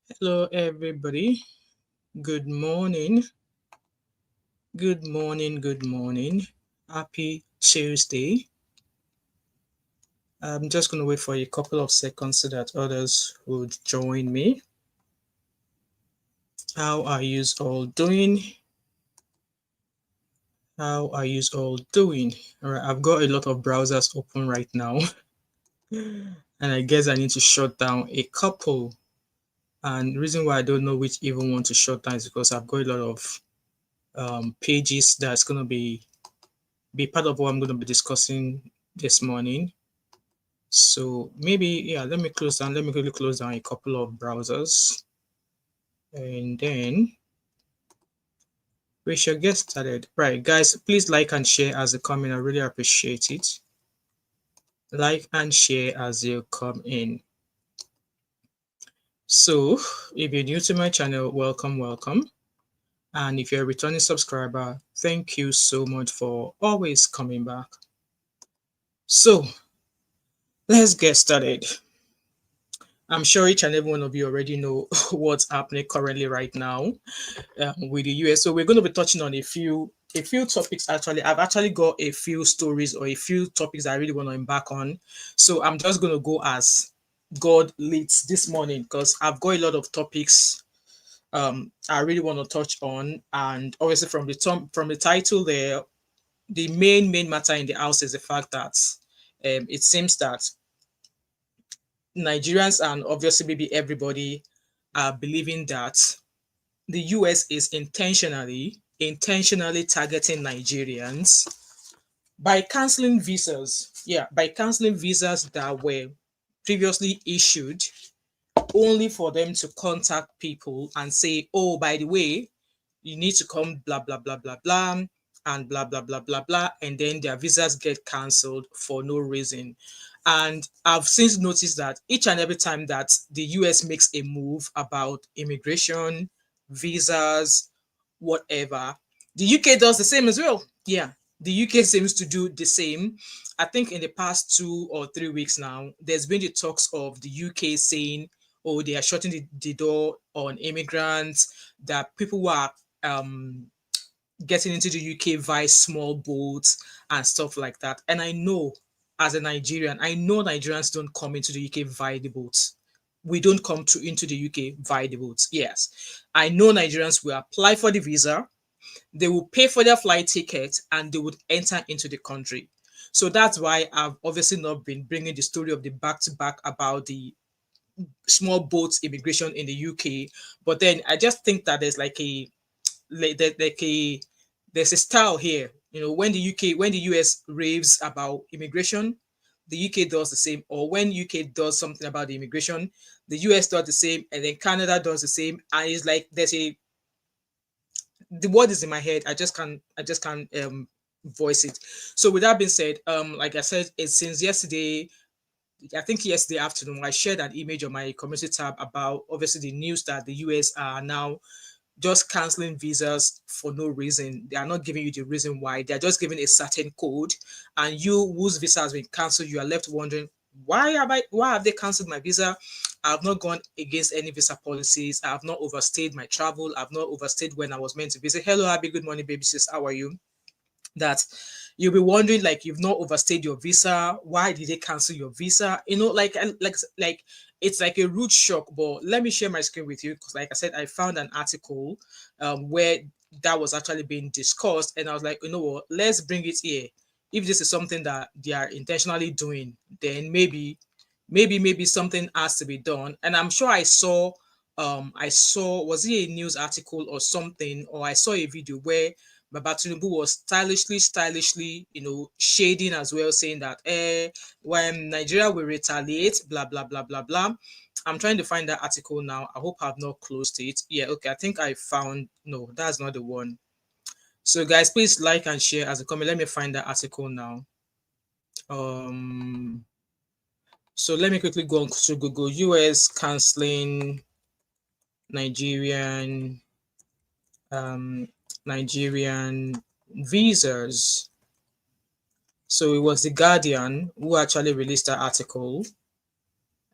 Hello, everybody. Good morning. Good morning. Good morning. Happy Tuesday. I'm just going to wait for a couple of seconds so that others would join me. How are you all doing? How are you all doing? All right, I've got a lot of browsers open right now, and I guess I need to shut down a couple. And the reason why I don't know which even one to shut down is because I've got a lot of pages that's going to be part of what I'm going to be discussing this morning. So maybe, yeah, let me quickly close down a couple of browsers and then we shall get started. Right, guys, please like and share as you come in. I really appreciate it. Like and share as you come in. So if you're new to my channel, welcome. And if you're a returning subscriber, thank you so much for always coming back. So let's get started. I'm sure each and every one of you already know what's happening currently right now with the US. So we're going to be touching on a few topics. Actually, I've actually got a few stories or a few topics I really want to embark on. So I'm just going to go as God leads this morning because I've got a lot of topics I really want to touch on. And obviously, from the title there, the main matter in the house is the fact that it seems that Nigerians and obviously maybe everybody are believing that the US is intentionally targeting Nigerians by canceling visas. Yeah, by canceling visas that were previously issued only for them to contact people and say, oh, by the way, you need to come, blah, blah, blah, blah, blah, and blah, blah, blah, blah, blah. And then their visas get cancelled for no reason. And I've since noticed that each and every time that the US makes a move about immigration, visas, whatever, the UK does the same as well. Yeah, the UK seems to do the same. I think in the past 2 or 3 weeks now, there's been the talks of the UK saying, oh, they are shutting the door on immigrants, that people who are um, getting into the UK via small boats and stuff like that. And I know, as a Nigerian, I know Nigerians don't come into the UK via the boats. We don't come into the UK via the boats. Yes, I know Nigerians will apply for the visa, they will pay for their flight ticket, and they would enter into the country. So that's why I've obviously not been bringing the story of the back to back about the small boats immigration in the UK. But then I just think that there's like a there's a style here. You know, when the US raves about immigration, the UK does the same. Or when UK does something about the immigration, the US does the same, and then Canada does the same. And it's like there's a the word is in my head. I just can't voice it. So with that being said, like I said, it's since yesterday. I think yesterday afternoon, I shared an image on my community tab about obviously the news that the US are now just canceling visas for no reason. They are not giving you the reason why. They are just giving a certain code, and you whose visa has been cancelled, you are left wondering why have they cancelled my visa? I have not gone against any visa policies. I have not overstayed my travel. I've not overstayed when I was meant to visit. Hello, Abby. Good morning, baby sis. How are you? That you'll be wondering, like, you've not overstayed your visa, why did they cancel your visa, like it's like a rude shock. But let me share my screen with you because, like I said, I found an article where that was actually being discussed, and I was like, you know what, let's bring it here. If this is something that they are intentionally doing, then maybe something has to be done. And I'm sure I saw, was it a news article or something, or I saw a video where Baba Tinubu was stylishly, shading as well, saying that when Nigeria will retaliate, blah blah blah blah blah. I'm trying to find that article now. I hope I've not closed it. Yeah, okay. I think I found. No, that's not the one. So guys, please like and share as a comment. Let me find that article now. Um. So let me quickly go on to Google. US canceling Nigerian um Nigerian visas. So it was the Guardian who actually released that article.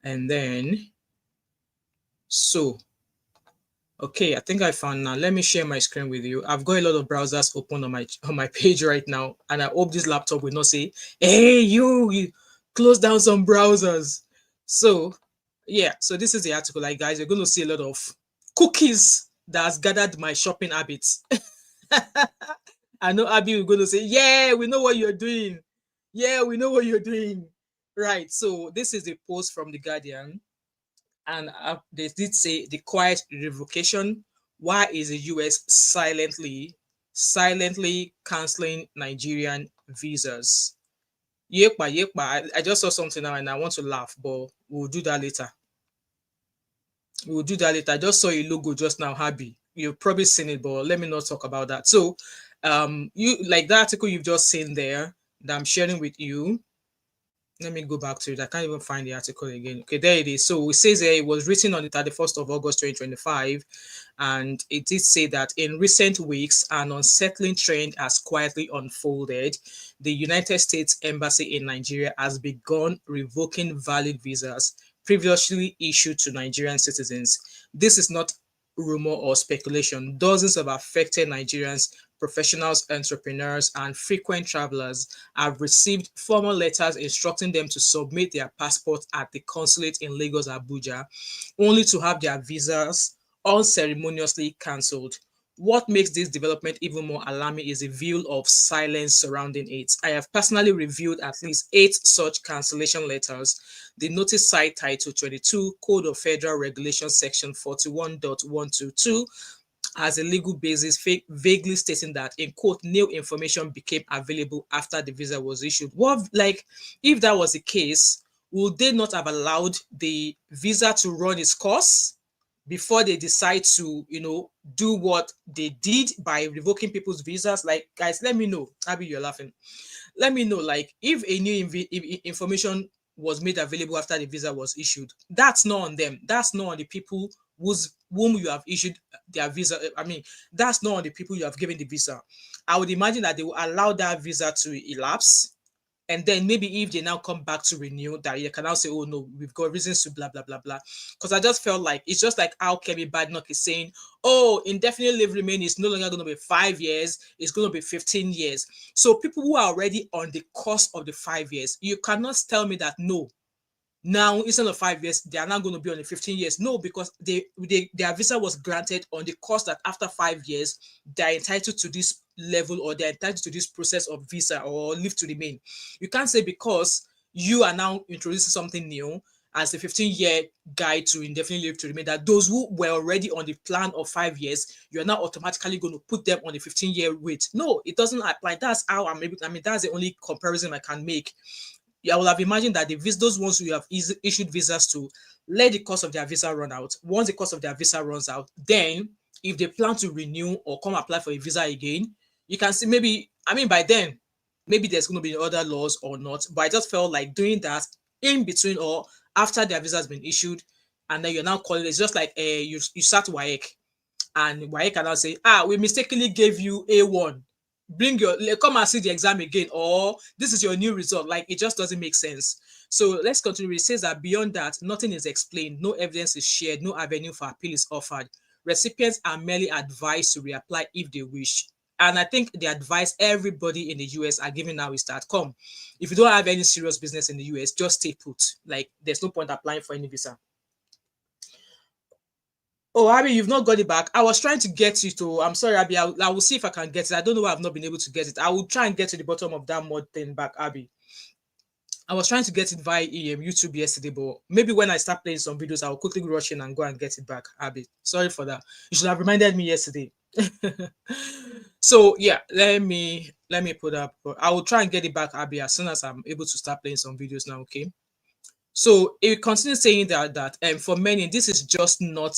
And then, so Okay, I think I found now. Let me share my screen with you. I've got a lot of browsers open on my page right now, and I hope this laptop will not say, "Hey, you close down some browsers." So, yeah. So this is the article. Like, guys, you're going to see a lot of cookies that has gathered my shopping habits. I know Abby will going to say, "Yeah, we know what you're doing. Yeah, we know what you're doing." Right. So this is a post from the Guardian, and they did say the quiet revocation. Why is the US silently canceling Nigerian visas? Yepa, yepa. I just saw something now and I want to laugh, but we'll do that later. We'll do that later. I just saw a logo just now, Happy. You've probably seen it, but let me not talk about that. So, you like the article you've just seen there that I'm sharing with you. Let me go back to it. I can't even find the article again. Okay, there it is. So it says there it was written on the 31st of August 2025, and it did say that in recent weeks, an unsettling trend has quietly unfolded. The United States Embassy in Nigeria has begun revoking valid visas previously issued to Nigerian citizens. This is not rumor or speculation. Dozens of affected Nigerians, professionals, entrepreneurs, and frequent travelers have received formal letters instructing them to submit their passports at the consulate in Lagos, Abuja, only to have their visas unceremoniously cancelled. What makes this development even more alarming is the veil of silence surrounding it. I have personally reviewed at least 8 such cancellation letters. The notice site title 22 Code of Federal Regulations Section 41.122 as a legal basis, vaguely stating that, in quote, new information became available after the visa was issued. What, like, if that was the case, would they not have allowed the visa to run its course before they decide to, do what they did by revoking people's visas? Like, guys, let me know. Abby, you're laughing. Let me know, like, if a new information was made available after the visa was issued, that's not on them. That's not on the people whom you have issued their visa. I mean, that's not on the people you have given the visa. I would imagine that they will allow that visa to elapse, and then maybe if they now come back to renew, that you can now say, oh no, we've got reasons to blah blah blah blah. Because I just felt like it's just like how Kemi Badenoch is saying, oh, indefinite leave remain is no longer going to be 5 years, it's going to be 15 years. So people who are already on the course of the 5 years, you cannot tell me that no, now instead of 5 years they are now going to be on the 15 years. No, because their visa was granted on the course that after 5 years they're entitled to this level, or they're entitled to this process of visa or leave to remain. You can't say because you are now introducing something new as a 15-year guide to indefinitely leave to remain, that those who were already on the plan of 5 years, you're now automatically going to put them on the 15-year wait. No, it doesn't apply. That's how I'm able. I mean, that's the only comparison I can make. I will have imagined that those ones who you have issued visas to, let the cost of their visa run out. Once the cost of their visa runs out, then if they plan to renew or come apply for a visa again, you can see maybe, I mean, by then, maybe there's going to be other laws or not. But I just felt like doing that in between or after their visa has been issued, and then you're now calling it's just like you start WAEC, and WAEC can now say, we mistakenly gave you A1, bring your, come and see the exam again, or this is your new result. Like, it just doesn't make sense. So let's continue. It says that beyond that, nothing is explained, no evidence is shared, no avenue for appeal is offered. Recipients are merely advised to reapply if they wish. And I think the advice everybody in the US are giving now is that, come, if you don't have any serious business in the US, just stay put. Like, there's no point applying for any visa. Oh, Abby, you've not got it back. I was trying to get you to. I'm sorry, Abby. I will see if I can get it. I don't know why I've not been able to get it. I will try and get to the bottom of that mod thing back, Abby. I was trying to get it via YouTube yesterday, but maybe when I start playing some videos, I'll quickly rush in and go and get it back, Abby. Sorry for that. You should have reminded me yesterday. So yeah, let me put up. I will try and get it back, Abby, as soon as I'm able to start playing some videos now. Okay. So it continues saying that for many this is just not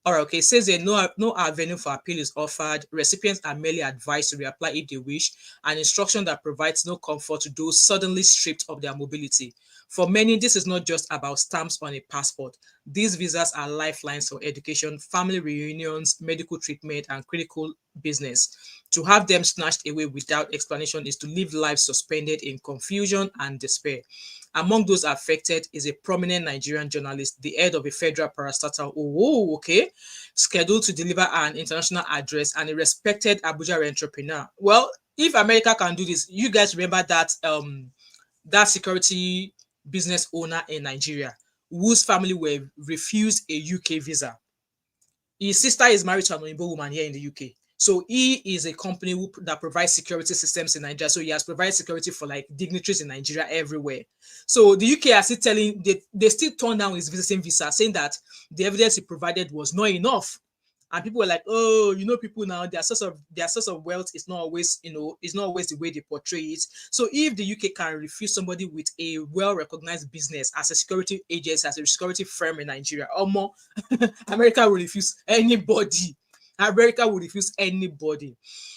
all right. Okay, it says there no avenue for appeal is offered. Recipients are merely advised to reapply if they wish, an instruction that provides no comfort to those suddenly stripped of their mobility. For many, this is not just about stamps on a passport. These visas are lifelines for education, family reunions, medical treatment, and critical business. To have them snatched away without explanation is to live lives suspended in confusion and despair. Among those affected is a prominent Nigerian journalist, the head of a federal parastatal. Oh, okay. Scheduled to deliver an international address, and a respected Abuja entrepreneur. Well, if America can do this, you guys remember that security business owner in Nigeria whose family were refused a UK visa. His sister is married to an Oyinbo woman here in the UK. So he is a company that provides security systems in Nigeria. So he has provided security for like dignitaries in Nigeria everywhere. So the UK are still telling, they still turned down his visiting visa, saying that the evidence he provided was not enough. And people were like, oh, people now, their source of wealth is not always, is not always the way they portray it. So if the UK can refuse somebody with a well-recognized business as a security agency, as a security firm in Nigeria, or more, America will refuse anybody. America will refuse anybody.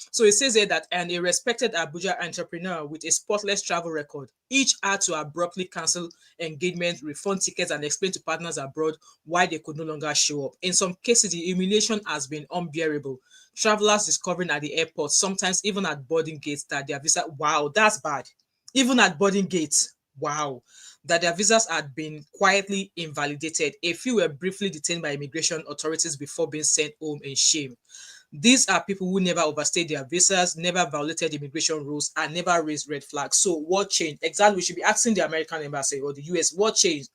So it says here that, and a respected Abuja entrepreneur with a spotless travel record, each had to abruptly cancel engagement, refund tickets, and explain to partners abroad why they could no longer show up. In some cases, the humiliation has been unbearable. Travelers discovering at the airport, sometimes even at boarding gates, that their visa, wow, that's bad. Even at boarding gates, wow, that their visas had been quietly invalidated. A few were briefly detained by immigration authorities before being sent home in shame. These are people who never overstayed their visas, never violated immigration rules, and never raised red flags. So what changed? Exactly, we should be asking the American embassy or the US what changed.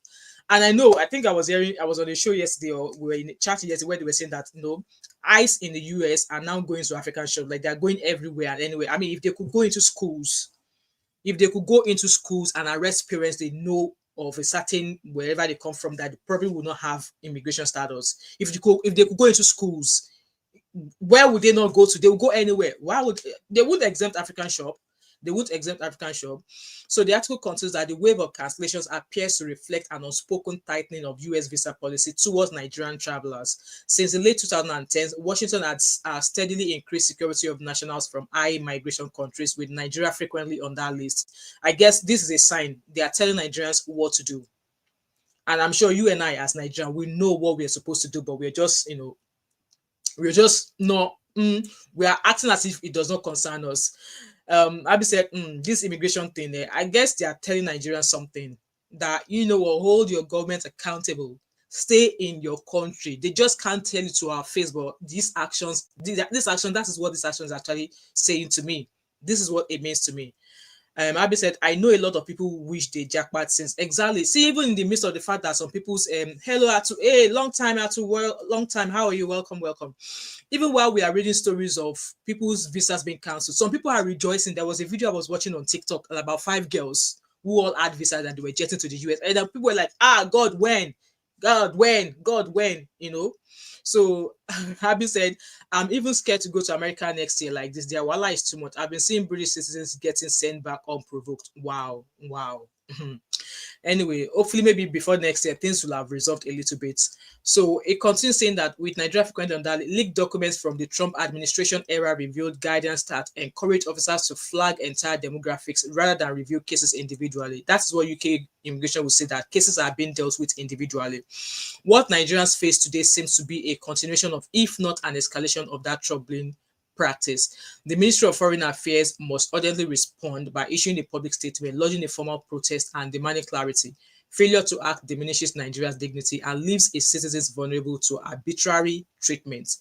And I think I was on the show yesterday, or we were in a chat yesterday where they were saying that ICE in the US are now going to African shops, like they're going everywhere and anywhere. I mean, if they could go into schools, and arrest parents they know of a certain wherever they come from that probably will not have immigration status. If they could go into schools, where would they not go to? They will go anywhere. Why would they would exempt African shop? They would exempt African shop. So the article continues that the wave of cancellations appears to reflect an unspoken tightening of US visa policy towards Nigerian travelers. Since the late 2010s, Washington had steadily increased security of nationals from high migration countries, with Nigeria frequently on that list. I guess this is a sign they are telling Nigerians what to do. And I'm sure you and I, as Nigerians, we know what we're supposed to do, but we're just not we are acting as if it does not concern us. Abby said, this immigration thing, I guess they are telling Nigerians something that will hold your government accountable. Stay in your country. They just can't tell you to our face, but this action, that is what this action is actually saying to me. This is what it means to me. Abby said, I know a lot of people who wish they jackpot since. Exactly. See, even in the midst of the fact that some people's hello Atu, hey, long time Atu, well, long time. How are you? Welcome, welcome. Even while we are reading stories of people's visas being cancelled, some people are rejoicing. There was a video I was watching on TikTok about 5 girls who all had visas and they were jetting to the US. And then people were like, God, when? God, when? God, when? So Abby said, I'm even scared to go to America next year like this. Their wala is too much. I've been seeing British citizens getting sent back unprovoked. Wow. Anyway, hopefully maybe before next year, things will have resolved a little bit. So it continues saying that with Nigeria frequently on that, leaked documents from the Trump administration era revealed guidance that encouraged officers to flag entire demographics rather than review cases individually. That's what UK immigration will say, that cases are being dealt with individually. What Nigerians face today seems to be a continuation of, if not an escalation of, that troubling practice. The Ministry of Foreign Affairs must urgently respond by issuing a public statement, lodging a formal protest, and demanding clarity. Failure to act diminishes Nigeria's dignity and leaves its citizens vulnerable to arbitrary treatment.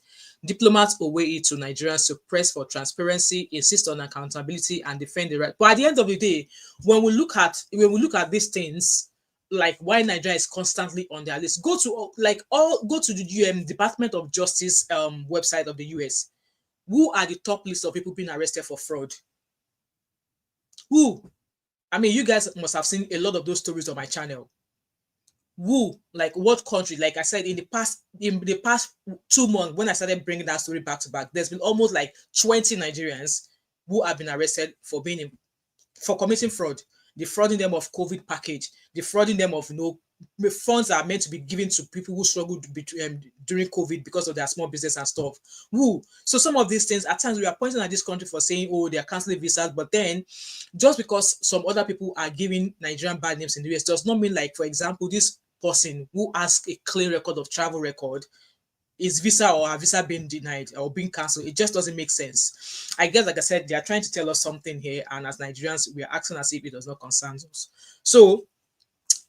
Diplomats owe it to Nigerians to press for transparency, insist on accountability, and defend the right. But at the end of the day, when we look at these things, like why Nigeria is constantly on their list, go to the Department of Justice website of the US. Who are the top list of people being arrested for fraud? Who? I mean, you guys must have seen a lot of those stories on my channel. Who? Like what country? Like I said, in the past 2 months, when I started bringing that story back to back, there's been almost like 20 Nigerians who have been arrested for committing fraud, defrauding them of COVID package, defrauding them of funds that are meant to be given to people who struggled during COVID because of their small business and stuff. Woo. So some of these things, at times we are pointing at this country for saying, oh, they are canceling visas, but then just because some other people are giving Nigerian bad names in the US does not mean, like, for example, this person who has a clear record of travel record, is visa or her visa being denied or being cancelled. It just doesn't make sense. I guess, like I said, they are trying to tell us something here, and as Nigerians, we are acting as if it does not concern us. So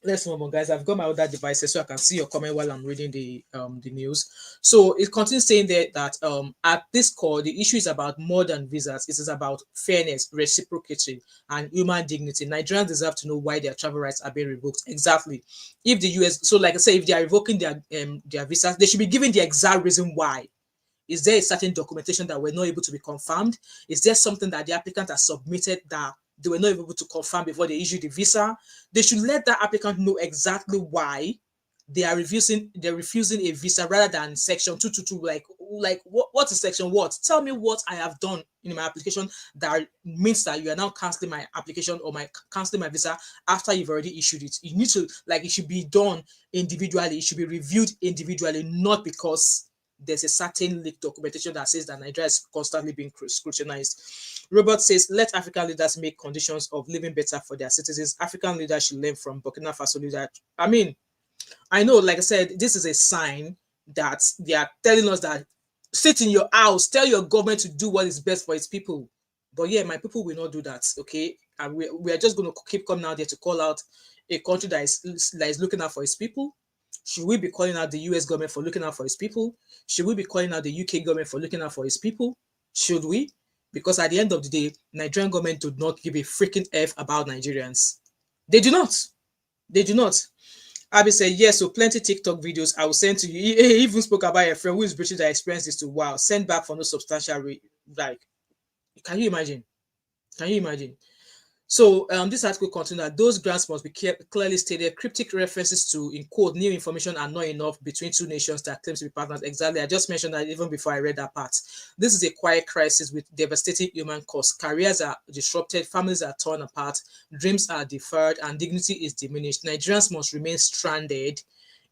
Let's move on, guys. I've got my other devices so I can see your comment while I'm reading the news. So it continues saying there that at this core, the issue is about more than visas. It is about fairness, reciprocity, and human dignity. Nigerians deserve to know why their travel rights are being revoked. Exactly. If the US, so like I say, if they are revoking their visas, they should be given the exact reason why. Is there a certain documentation that were not able to be confirmed? Is there something that the applicant has submitted that they were not able to confirm before they issue the visa? They should let that applicant know exactly why they're refusing a visa rather than section 222. Like what is section what? Tell me what I have done in my application that means that you are now canceling my application or my canceling my visa after you've already issued it. You need to, like, it should be done individually, it should be reviewed individually, not because there's a certain leaked documentation that says that Nigeria is constantly being scrutinized. Robert says, let African leaders make conditions of living better for their citizens. African leaders should learn from Burkina Faso leaders. I mean, I know, like I said, this is a sign that they are telling us that sit in your house, tell your government to do what is best for its people. But yeah, my people will not do that, okay? And we are just going to keep coming out there to call out a country that is looking out for its people. Should we be calling out the US government for looking out for its people? Should we be calling out the UK government for looking out for its people? Should we? Because at the end of the day, Nigerian government do not give a freaking F about Nigerians. They do not. They do not. Abby said, yes, so plenty TikTok videos I will send to you. He even spoke about a friend who is British that experienced this to wow, send back for no substantial like, can you imagine? Can you imagine? So this article continues that those grants must be clearly stated. Cryptic references to, in quote, new information are not enough between two nations that claim to be partners. Exactly. I just mentioned that even before I read that part. This is a quiet crisis with devastating human costs. Careers are disrupted, families are torn apart, dreams are deferred, and dignity is diminished. Nigerians must remain stranded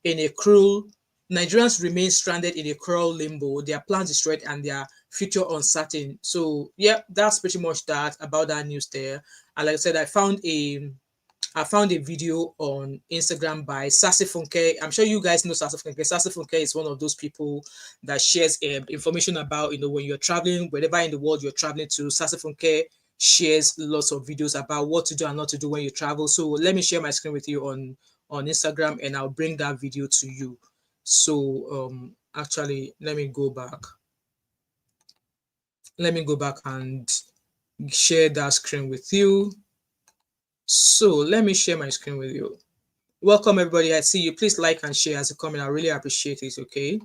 in a cruel Nigerians remain stranded in a cruel limbo, their plans destroyed and their future uncertain. So yeah, that's pretty much that about that news there. And like I said, I found a video on Instagram by Sassy Funke. I'm sure you guys know Sassy Funke. Sassy Funke is one of those people that shares information about, when you're traveling, wherever in the world you're traveling to. Sassy Funke shares lots of videos about what to do and not to do when you travel. So let me share my screen with you on Instagram, and I'll bring that video to you. So actually, let me go back. Let me go back and share that screen with you. So let me share my screen with you. Welcome everybody. I see you. Please like and share as a comment. I really appreciate it. Okay.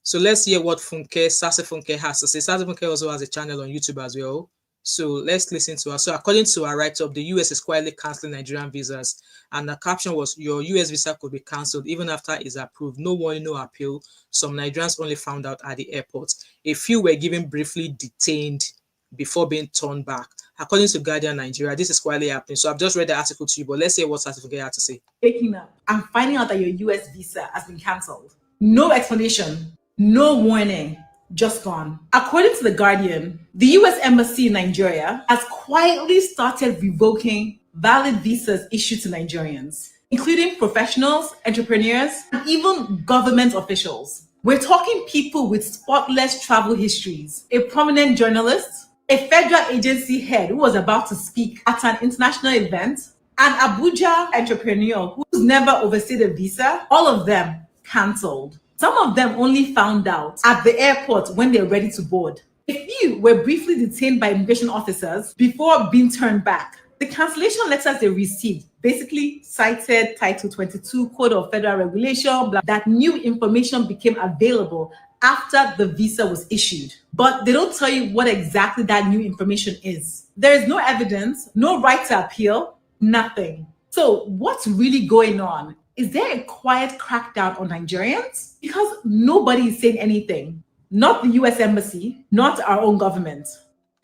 So let's hear what Sassy Funke has to say. Sassy Funke also has a channel on YouTube as well. So let's listen to her. So according to her write-up, the US is quietly canceling Nigerian visas. And the caption was, your US visa could be cancelled even after it's approved. No warning, no appeal. Some Nigerians only found out at the airport. A few were given briefly detained before being turned back. According to Guardian Nigeria, this is quietly happening. So I've just read the article to you, but let's hear what Sassy Funke had to say. Waking up and finding out that your US visa has been cancelled. No explanation, no warning, just gone. According to The Guardian, the US Embassy in Nigeria has quietly started revoking valid visas issued to Nigerians, including professionals, entrepreneurs, and even government officials. We're talking people with spotless travel histories, a prominent journalist, a federal agency head who was about to speak at an international event, an Abuja entrepreneur who's never overstayed a visa, all of them cancelled. Some of them only found out at the airport when they're ready to board. A few were briefly detained by immigration officers before being turned back. The cancellation letters they received basically cited Title 22 Code of Federal Regulation, that new information became available after the visa was issued. But they don't tell you what exactly that new information is. There is no evidence, no right to appeal, nothing. So what's really going on? Is there a quiet crackdown on Nigerians? Because nobody is saying anything. Not the US Embassy, not our own government.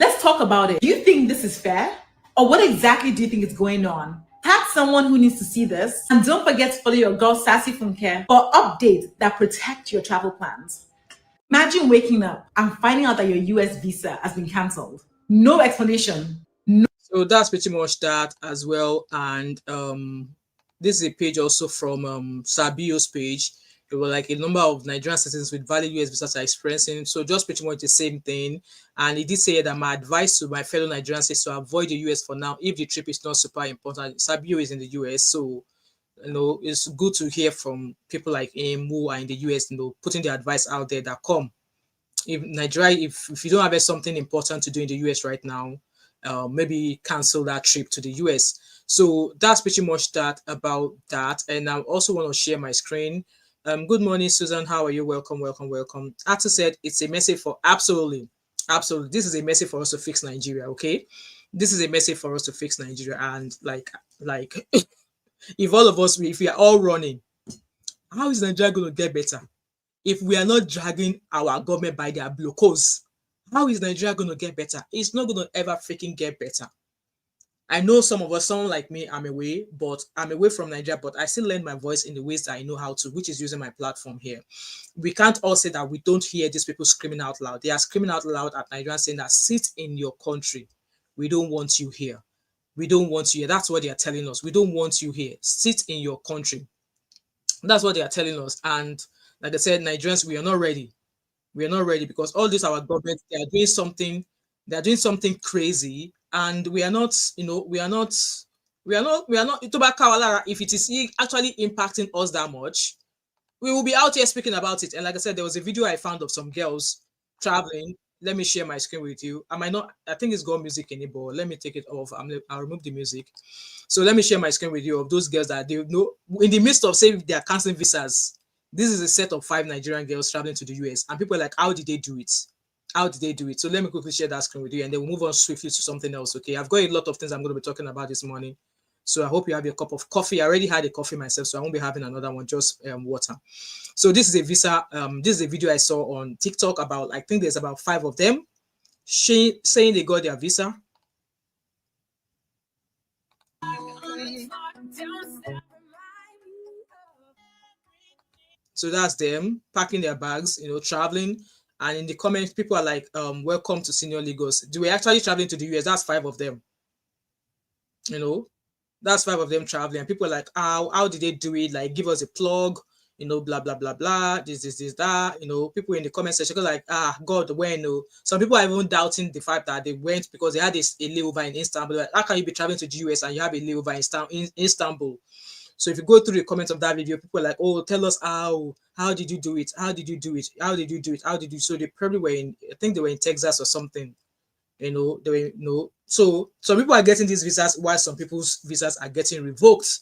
Let's talk about it. Do you think this is fair? Or what exactly do you think is going on? Tag someone who needs to see this. And don't forget to follow your girl Sassy Funke for updates that protect your travel plans. Imagine waking up and finding out that your US visa has been cancelled. No explanation. So that's pretty much that as well. And this is a page also from Sabio's page. It was like a number of Nigerian citizens with valid US visas are experiencing. So just pretty much the same thing. And he did say that my advice to my fellow Nigerians is to avoid the US for now if the trip is not super important. Sabio is in the US, so it's good to hear from people like him who are in the US, putting the advice out there that come, if Nigeria, if you don't have something important to do in the US right now, maybe cancel that trip to the US. So that's pretty much that about that. And I also want to share my screen. Good morning, Susan. How are you? Welcome, welcome, welcome. Atu said it's a message for absolutely, absolutely. This is a message for us to fix Nigeria. Okay, this is a message for us to fix Nigeria. And like, if all of us, if we are all running, how is Nigeria going to get better? If we are not dragging our government by their blocos, how is Nigeria going to get better? It's not going to ever freaking get better. I know some of us, someone like me, I'm away from Nigeria, but I still lend my voice in the ways that I know how to, which is using my platform here. We can't all say that we don't hear these people screaming out loud. They are screaming out loud at Nigeria saying that sit in your country. We don't want you here. We don't want you here. That's what they are telling us. We don't want you here. Sit in your country. That's what they are telling us. And like I said, Nigerians, we are not ready. We are not ready because all this our government, they are doing something, crazy, and we are not, we are not if it is actually impacting us that much, we will be out here speaking about it. And like I said, there was a video I found of some girls traveling. Let me share my screen with you. I might not, I think it's got music in it, but let me take it off. I'll remove the music. So let me share my screen with you of those girls that they know in the midst of saying they are canceling visas. This is a set of 5 Nigerian girls traveling to the US, and people are like, how did they do it? How did they do it? So let me quickly share that screen with you, and then we'll move on swiftly to something else. Okay, I've got a lot of things I'm going to be talking about this morning. So I hope you have your cup of coffee. I already had a coffee myself, so I won't be having another one, just water. So this is a visa. This is a video I saw on TikTok about, I think there's about 5 of them saying they got their visa. So that's them packing their bags, traveling. And in the comments, people are like, welcome to Senior Lagos. Do we actually traveling to the US? That's 5 of them. That's 5 of them traveling. And people are like, how did they do it? Like, give us a plug, blah, blah, blah, blah. This, that. People in the comment section are like, God, when? Some people are even doubting the fact that they went because they had a layover in Istanbul. Like, how can you be traveling to the US and you have a layover in Istanbul? So if you go through the comments of that video, people are like, oh, tell us how did you do it? How did you do it? How did you do it? How did you? So they probably were I think they were in Texas or something. They were, so some people are getting these visas while some people's visas are getting revoked.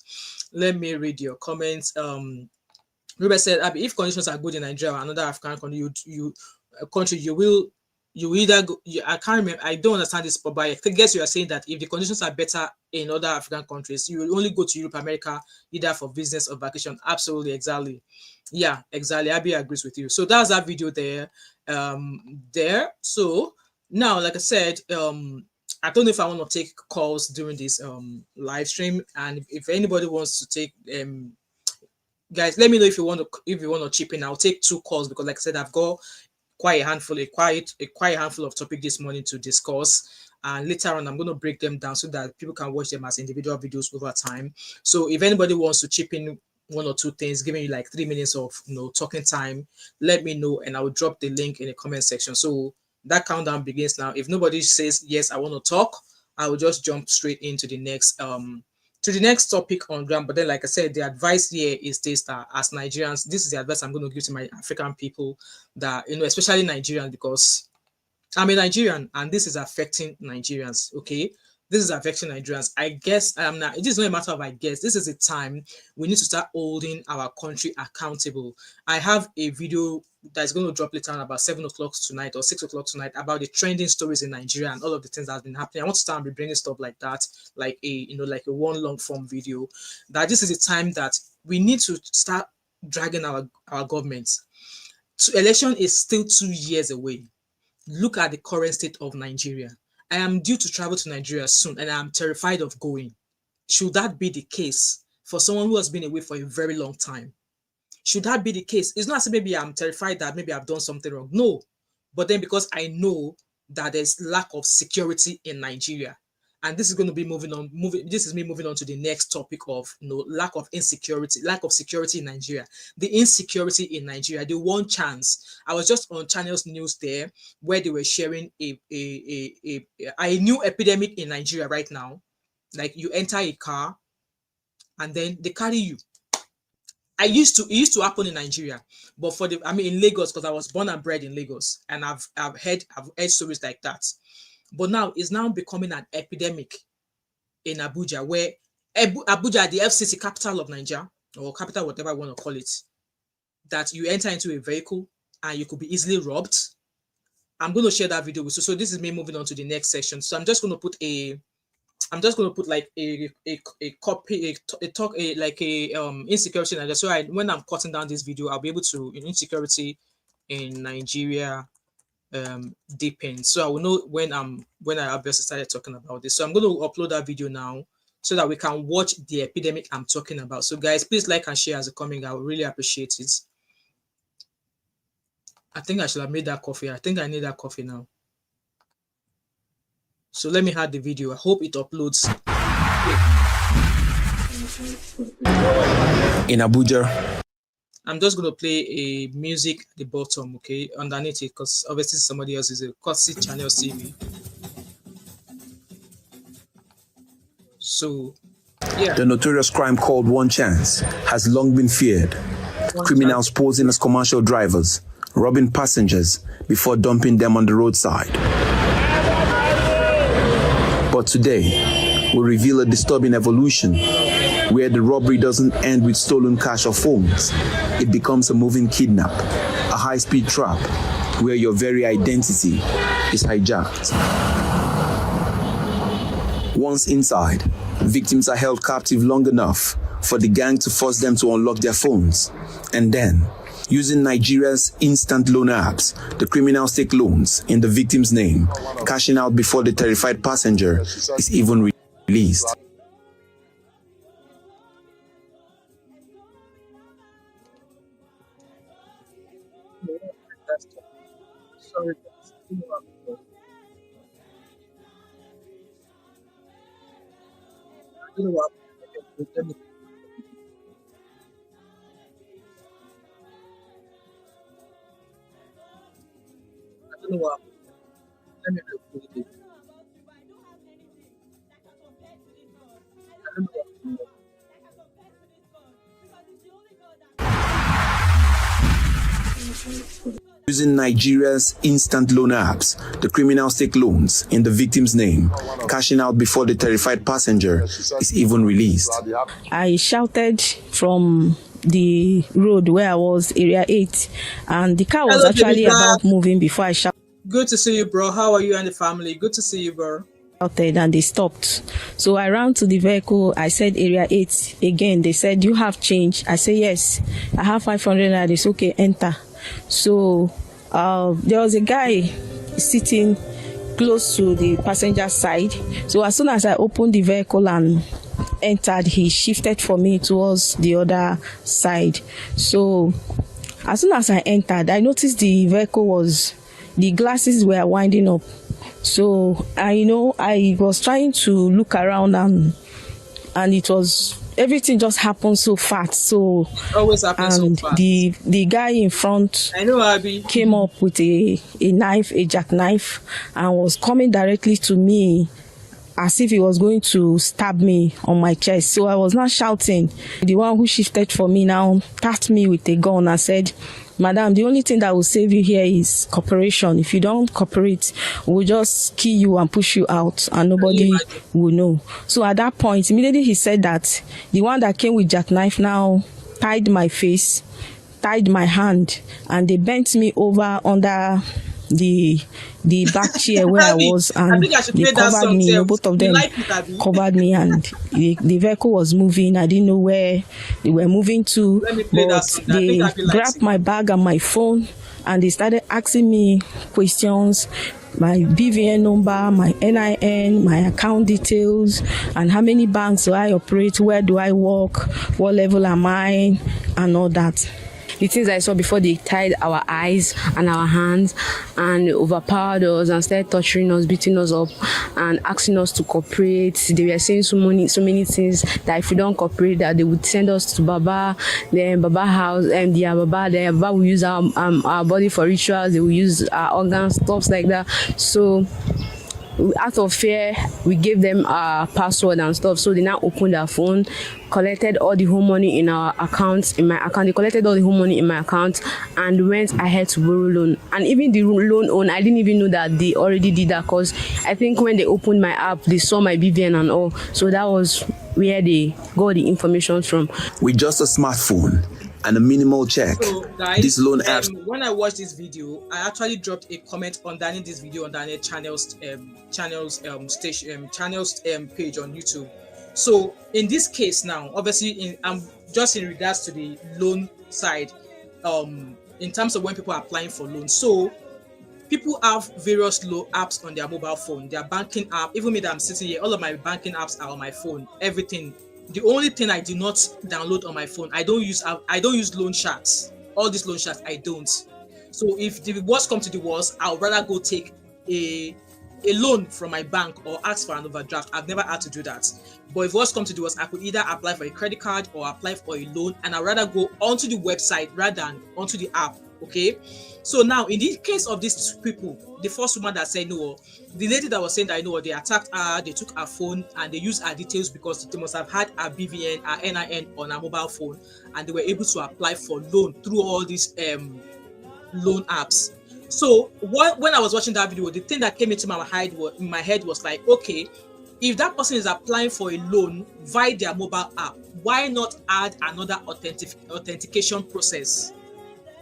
Let me read your comments. Ruben said, Abby, if conditions are good in Nigeria or another African country, you either go, I can't remember, I don't understand this, but I guess you are saying that if the conditions are better in other African countries, you will only go to Europe, America, either for business or vacation. Absolutely, exactly. Yeah, exactly. Abby agrees with you. So that's that video there. So now, like I said, I don't know if I want to take calls during this live stream, and if anybody wants to take guys, let me know if you want to chip in. I'll take 2 calls because, like I said, I've got quite a handful of topic this morning to discuss, and later on I'm going to break them down so that people can watch them as individual videos over time. So if anybody wants to chip in 1 or 2 things, giving you like 3 minutes of talking time, let me know and I will drop the link in the comment section. So that countdown begins now. If nobody says yes, I want to talk, I will just jump straight into the next topic on ground. But then, like I said, the advice here is this: that as Nigerians, this is the advice I'm going to give to my African people, that especially Nigerians, because I'm a Nigerian and this is affecting Nigerians. Okay, this is affecting Nigerians. I guess it is not a matter of I guess. This is a time we need to start holding our country accountable. I have a video that's going to drop later on about 7 o'clock tonight or 6 o'clock tonight about the trending stories in Nigeria and all of the things that have been happening. I want to start bringing stuff like that, like a 1 long form video. That this is a time that we need to start dragging our governments. Election is still 2 years away. Look at the current state of Nigeria. I am due to travel to Nigeria soon and I'm terrified of going. Should that be the case for someone who has been away for a very long time? Should that be the case? It's not as if maybe I'm terrified that maybe I've done something wrong. No. But then because I know that there's lack of security in Nigeria. And this is going to be this is me moving on to the next topic of lack of security in Nigeria. The insecurity in Nigeria, the one chance. I was just on Channels News there where they were sharing a new epidemic in Nigeria right now. Like you enter a car and then they carry you. it used to happen in Nigeria, but in Lagos, because I was born and bred in Lagos, and I've heard stories like that. But now it's now becoming an epidemic in Abuja, where Abuja, the FCC capital of Nigeria, or capital, whatever I want to call it, that you enter into a vehicle and you could be easily robbed. I'm going to share that video with you. So this is me moving on to the next section. So I'm just going to put like a copy, a talk, insecurity in Nigeria. So when I'm cutting down this video, I'll be able to, insecurity in Nigeria deepen. So I will know when I obviously started talking about this. So I'm going to upload that video now so that we can watch the epidemic I'm talking about. So guys, please like and share as a comment. I would really appreciate it. I think I should have made that coffee. I think I need that coffee now. So let me add the video. I hope it uploads. In Abuja, I'm just going to play a music at the bottom, okay, underneath it, because obviously somebody else is a courtesy channel TV. So, yeah. The notorious crime called One Chance has long been feared. Criminals posing as commercial drivers, robbing passengers before dumping them on the roadside. But today, we reveal a disturbing evolution where the robbery doesn't end with stolen cash or phones. It becomes a moving kidnap, a high-speed trap where your very identity is hijacked. Once inside, victims are held captive long enough for the gang to force them to unlock their phones. And then, using Nigeria's instant loan apps, the criminals take loans in the victim's name, cashing out before the terrified passenger is even released. Sorry. I don't know what. Let me. I don't know what. Let me repeat it. I don't know what. Using Nigeria's instant loan apps, the criminals take loans in the victim's name, cashing out before the terrified passenger is even released. I shouted from the road where I was, area 8, and the car was actually about moving before I shouted. Good to see you, bro. How are you and the family? Good to see you, bro. And they stopped. So I ran to the vehicle. I said area 8 again. They said, "You have change?" I said, "Yes, I have 500 naira." It's okay, enter. So there was a guy sitting close to the passenger side. So as soon as I opened the vehicle and entered, he shifted for me towards the other side. So as soon as I entered, I noticed the glasses were winding up. So I was trying to look around and it was, everything just happened so fast. So always happens so fast. The guy in front, I know, Abby, came up with a knife, a jackknife, and was coming directly to me as if he was going to stab me on my chest. So I was not shouting. The one who shifted for me now tapped me with a gun and said, "Madam, the only thing that will save you here is cooperation. If you don't cooperate, we'll just kill you and push you out and nobody will know." So at that point, immediately he said that the one that came with jackknife now tied my face, tied my hand, and they bent me over under the back chair where I was, and they covered me. Both of them covered me, and the vehicle was moving. I didn't know where they were moving to, but they grabbed my bag and my phone, and they started asking me questions, my BVN number, my NIN, my account details, and how many banks do I operate, where do I work, what level am I, and all that. The things I saw before, they tied our eyes and our hands and overpowered us and started torturing us, beating us up, and asking us to cooperate. They were saying so many things that if we don't cooperate, that they would send us to Baba, then Baba house, and Baba will use our body for rituals. They will use our organs, stuff like that. So out of fear, we gave them our password and stuff. So they now opened our phone, collected all the whole money in our accounts, in my account. They collected all the whole money in my account and went ahead to borrow loan. And even the loan owner, I didn't even know that they already did that, because I think when they opened my app, they saw my BVN and all. So that was where they got the information from. With just a smartphone and a minimal check, so guys, this loan apps. When I watched this video, I actually dropped a comment underneath this video underneath channels page on YouTube. So in this case now, obviously, just in regards to the loan side, in terms of when people are applying for loans, so people have various loan apps on their mobile phone, their banking app. Even me that I'm sitting here, all of my banking apps are on my phone. Everything. The only thing I do not download on my phone, I don't use loan sharks. All these loan sharks, I don't. So if the worst come to the worst, I'll rather go take a loan from my bank or ask for an overdraft. I've never had to do that. But if worst come to the worst, I could either apply for a credit card or apply for a loan, and I'd rather go onto the website rather than onto the app. Okay. So now, in the case of these people, the first woman that said no, the lady that was saying that they attacked her, they took her phone and they used her details because they must have had her BVN, her NIN on her mobile phone, and they were able to apply for loan through all these loan apps. So when I was watching that video, the thing that came into my head was like, okay, if that person is applying for a loan via their mobile app, why not add another authentication process?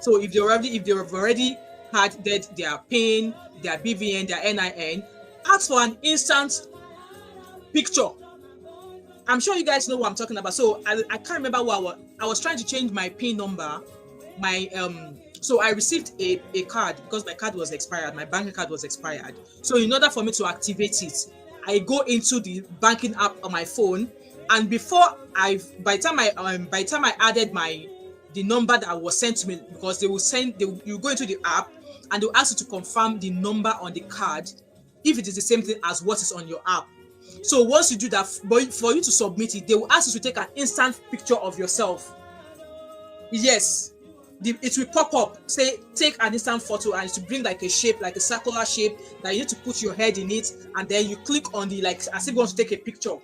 So if they've already had their PIN, their BVN, their NIN, ask for an instant picture. I'm sure you guys know what I'm talking about. So I can't remember what I was trying to change my PIN number. So I received a card because my card was expired. My banking card was expired. So in order for me to activate it, I go into the banking app on my phone, and by the time I added the number that was sent to me, because you go into the app and they'll ask you to confirm the number on the card if it is the same thing as what is on your app. So once you do that, for you to submit it, they will ask you to take an instant picture of yourself. Yes, it will pop up, say take an instant photo, and to bring like a shape, like a circular shape that you need to put your head in it, and then you click on the as if you want to take a picture.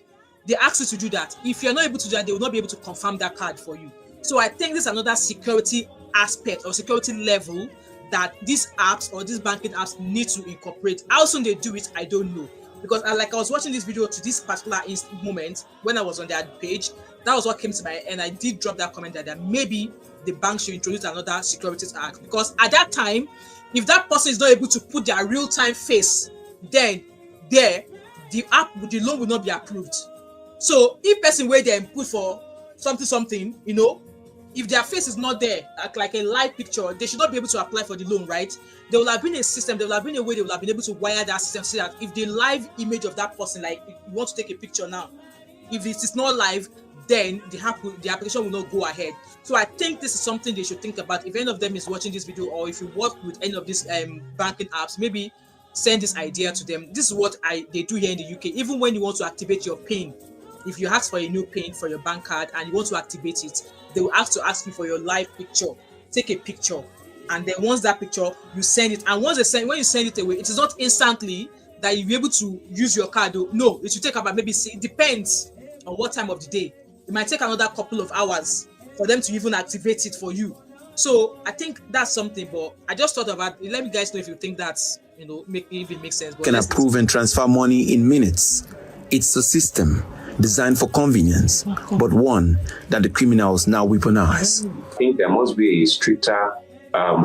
They ask you to do that. If you're not able to do that, they will not be able to confirm that card for you. So I think this is another security aspect or security level that these apps or these banking apps need to incorporate. How soon they do it, I don't know. Because I was watching this video to this particular moment when I was on their page. That was what came to my head, and I did drop that comment that maybe the bank should introduce another security act. Because at that time, if that person is not able to put their real-time face, then the loan will not be approved. So if person wait there and put for something, if their face is not there, like a live picture, they should not be able to apply for the loan, right? There will have been a system, there will have been a way they will have been able to wire that system so that if the live image of that person, like if you want to take a picture now, if it is not live, then the application will not go ahead. So I think this is something they should think about. If any of them is watching this video, or if you work with any of these banking apps, maybe send this idea to them. This is what they do here in the UK. Even when you want to activate your PIN, if you ask for a new PIN for your bank card and you want to activate it, they will have to ask you for your live picture. Take a picture, and then once that picture, you send it. And when you send it away, it is not instantly that you'll be able to use your card. No, it should take about it depends on what time of the day. It might take another couple of hours for them to even activate it for you. So I think that's something, but I just thought about it. Let me guys know if you think that's makes sense. But can approve and transfer money in minutes. It's a system designed for convenience, but one that the criminals now weaponize. I think there must be a stricter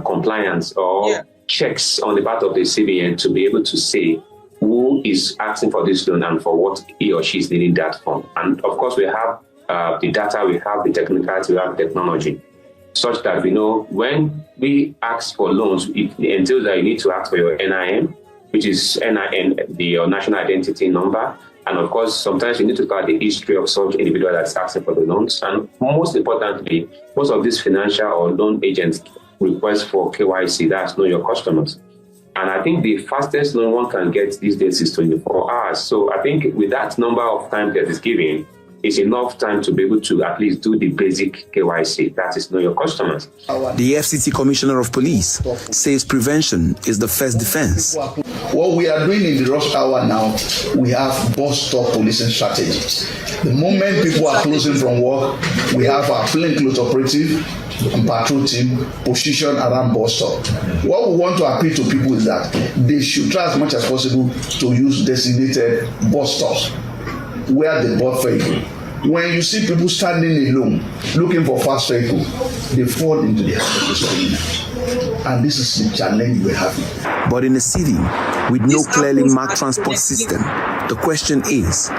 compliance or checks on the part of the CBN to be able to say who is asking for this loan and for what he or she is needing that from. And of course, we have the data, we have the technicality, we have technology, such that we know when we ask for loans, it entails that you need to ask for your NIN, which is your national identity number. And of course, sometimes you need to look at the history of such individual that's asking for the loans. And most importantly, most of these financial or loan agents request for KYC, that's know your customers. And I think the fastest loan one can get these days is 24 hours. So I think with that number of time that is given, it's enough time to be able to at least do the basic KYC, that is know your customers. The FCT Commissioner of Police says prevention is the first defense. What we are doing in the rush hour now, we have bus stop policing strategies. The moment people are closing from work, we have our plainclothes operative and patrol team positioned around bus stop. What we want to appeal to people is that they should try as much as possible to use designated bus stops where they bought vehicle. When you see people standing alone looking for fast vehicle, they fall into the hands. And this is the challenge we're having. But in a city with no clearly marked transport system, the question is,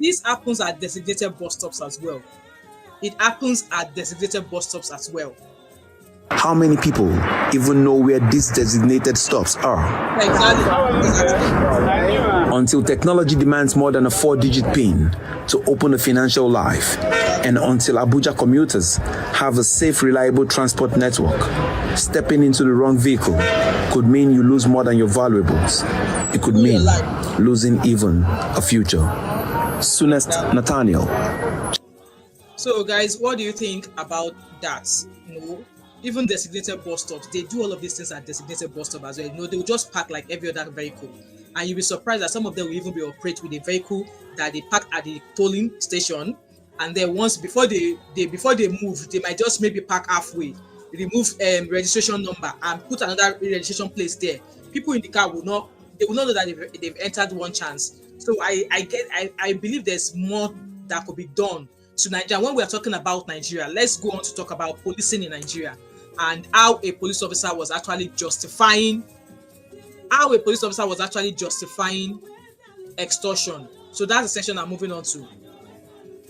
this happens at designated bus stops as well. It happens at designated bus stops as well. how many people even know where these designated stops are? Exactly. Until technology demands more than a 4-digit PIN to open a financial life, and until Abuja commuters have a safe, reliable transport network, stepping into the wrong vehicle could mean you lose more than your valuables. It could mean losing even a future. Soonest Nathaniel. So guys, what do you think about that? You know, even designated bus stops, they do all of these things at designated bus stops as well. You know, they will just park like every other vehicle. And you'll be surprised that some of them will even be operated with a vehicle that they park at the tolling station. And then once before they move, they might just maybe park halfway, remove registration number and put another registration place there. People in the car will not know that they've entered one chance. So I believe there's more that could be done to Nigeria. When we are talking about Nigeria, let's go on to talk about policing in Nigeria and how a police officer was actually justifying extortion. So that's the section I'm moving on to.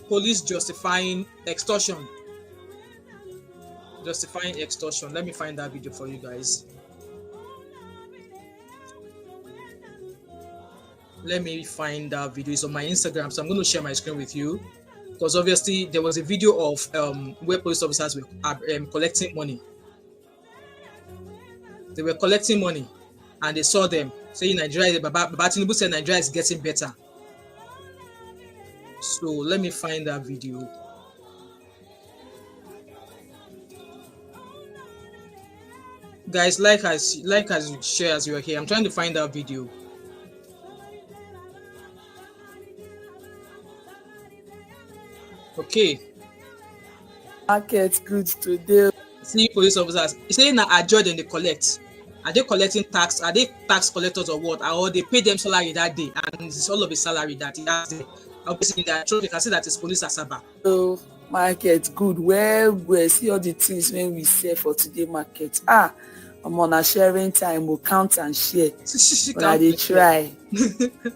Police justifying extortion. Justifying extortion. Let me find that video for you guys. Let me find that video. It's on my Instagram, so I'm going to share my screen with you. Because obviously there was a video of where police officers were collecting money. They were collecting money and they saw them saying Nigeria, Baba Tinubu said Nigeria is getting better. So let me find that video. Guys, like as you share as you are here, I'm trying to find that video. Okay. Market goods today. See police officers. It's saying that are judged and they collect. Are they collecting tax? Are they tax collectors or what? Or they pay them salary that day and it's all of a salary that he has there. Obviously in their truth, you can see that it's police asaba. So market good. Where see all the things when we sell for today market. I'm on a sharing time. We'll count and share. When they try.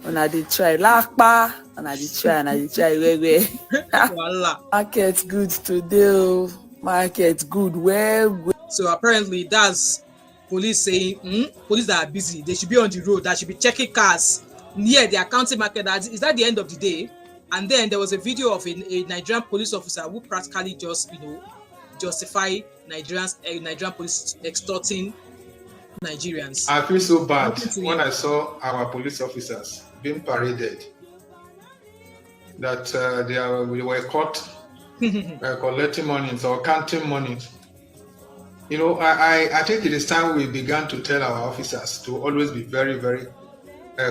When they try. Lakpa. When they try. Where. Market good today. Market good. Where. So apparently that's police saying, police that are busy, they should be on the road, that should be checking cars near the accounting market. Is that the end of the day? And then there was a video of a Nigerian police officer who practically just, justify Nigerian police extorting Nigerians. I feel so bad when I saw our police officers being paraded that we were caught collecting money or counting money. I think it is time we began to tell our officers to always be very, very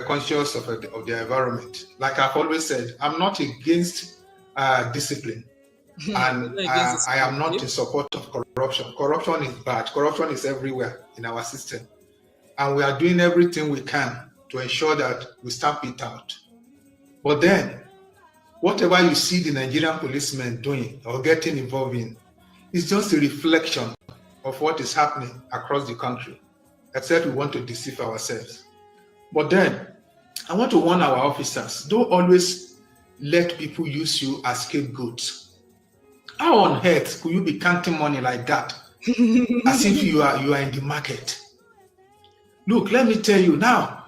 conscious of their environment. Like I've always said, I'm not against discipline. And I am not in support of corruption. Corruption is bad. Corruption is everywhere in our system. And we are doing everything we can to ensure that we stamp it out. But then, whatever you see the Nigerian policemen doing or getting involved in is just a reflection of what is happening across the country, except we want to deceive ourselves. But then, I want to warn our officers, don't always let people use you as scapegoats. How on earth could you be counting money like that? As if you are in the market. Look, let me tell you now,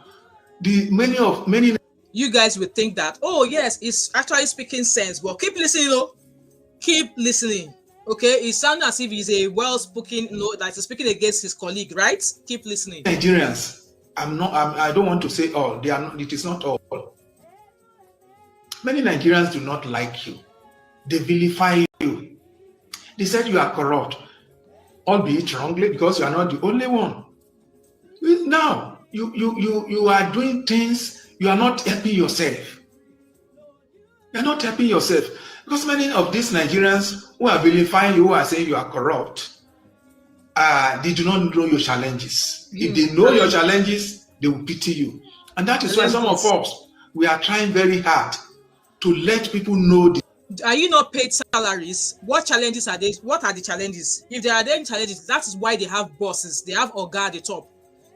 many you guys would think that, oh yes, it's actually speaking sense. Well, keep listening, though. Keep listening. Okay, it sounds as if he's a well-spoken, that is speaking against his colleague, right? Keep listening. Nigerians, I don't want to say all. They are not. It is not all. Many Nigerians do not like you. They vilify you. They said you are corrupt, albeit wrongly, because you are not the only one. Now, you are doing things, you are not helping yourself. You're not helping yourself. Because many of these Nigerians who are vilifying you, who are saying you are corrupt, they do not know your challenges. If they know your challenges, they will pity you. And that is why some of us, we are trying very hard to let people know. Are you not paid salaries? What challenges are they? What are the challenges? If there are any challenges, that is why they have bosses. They have Oga at the top,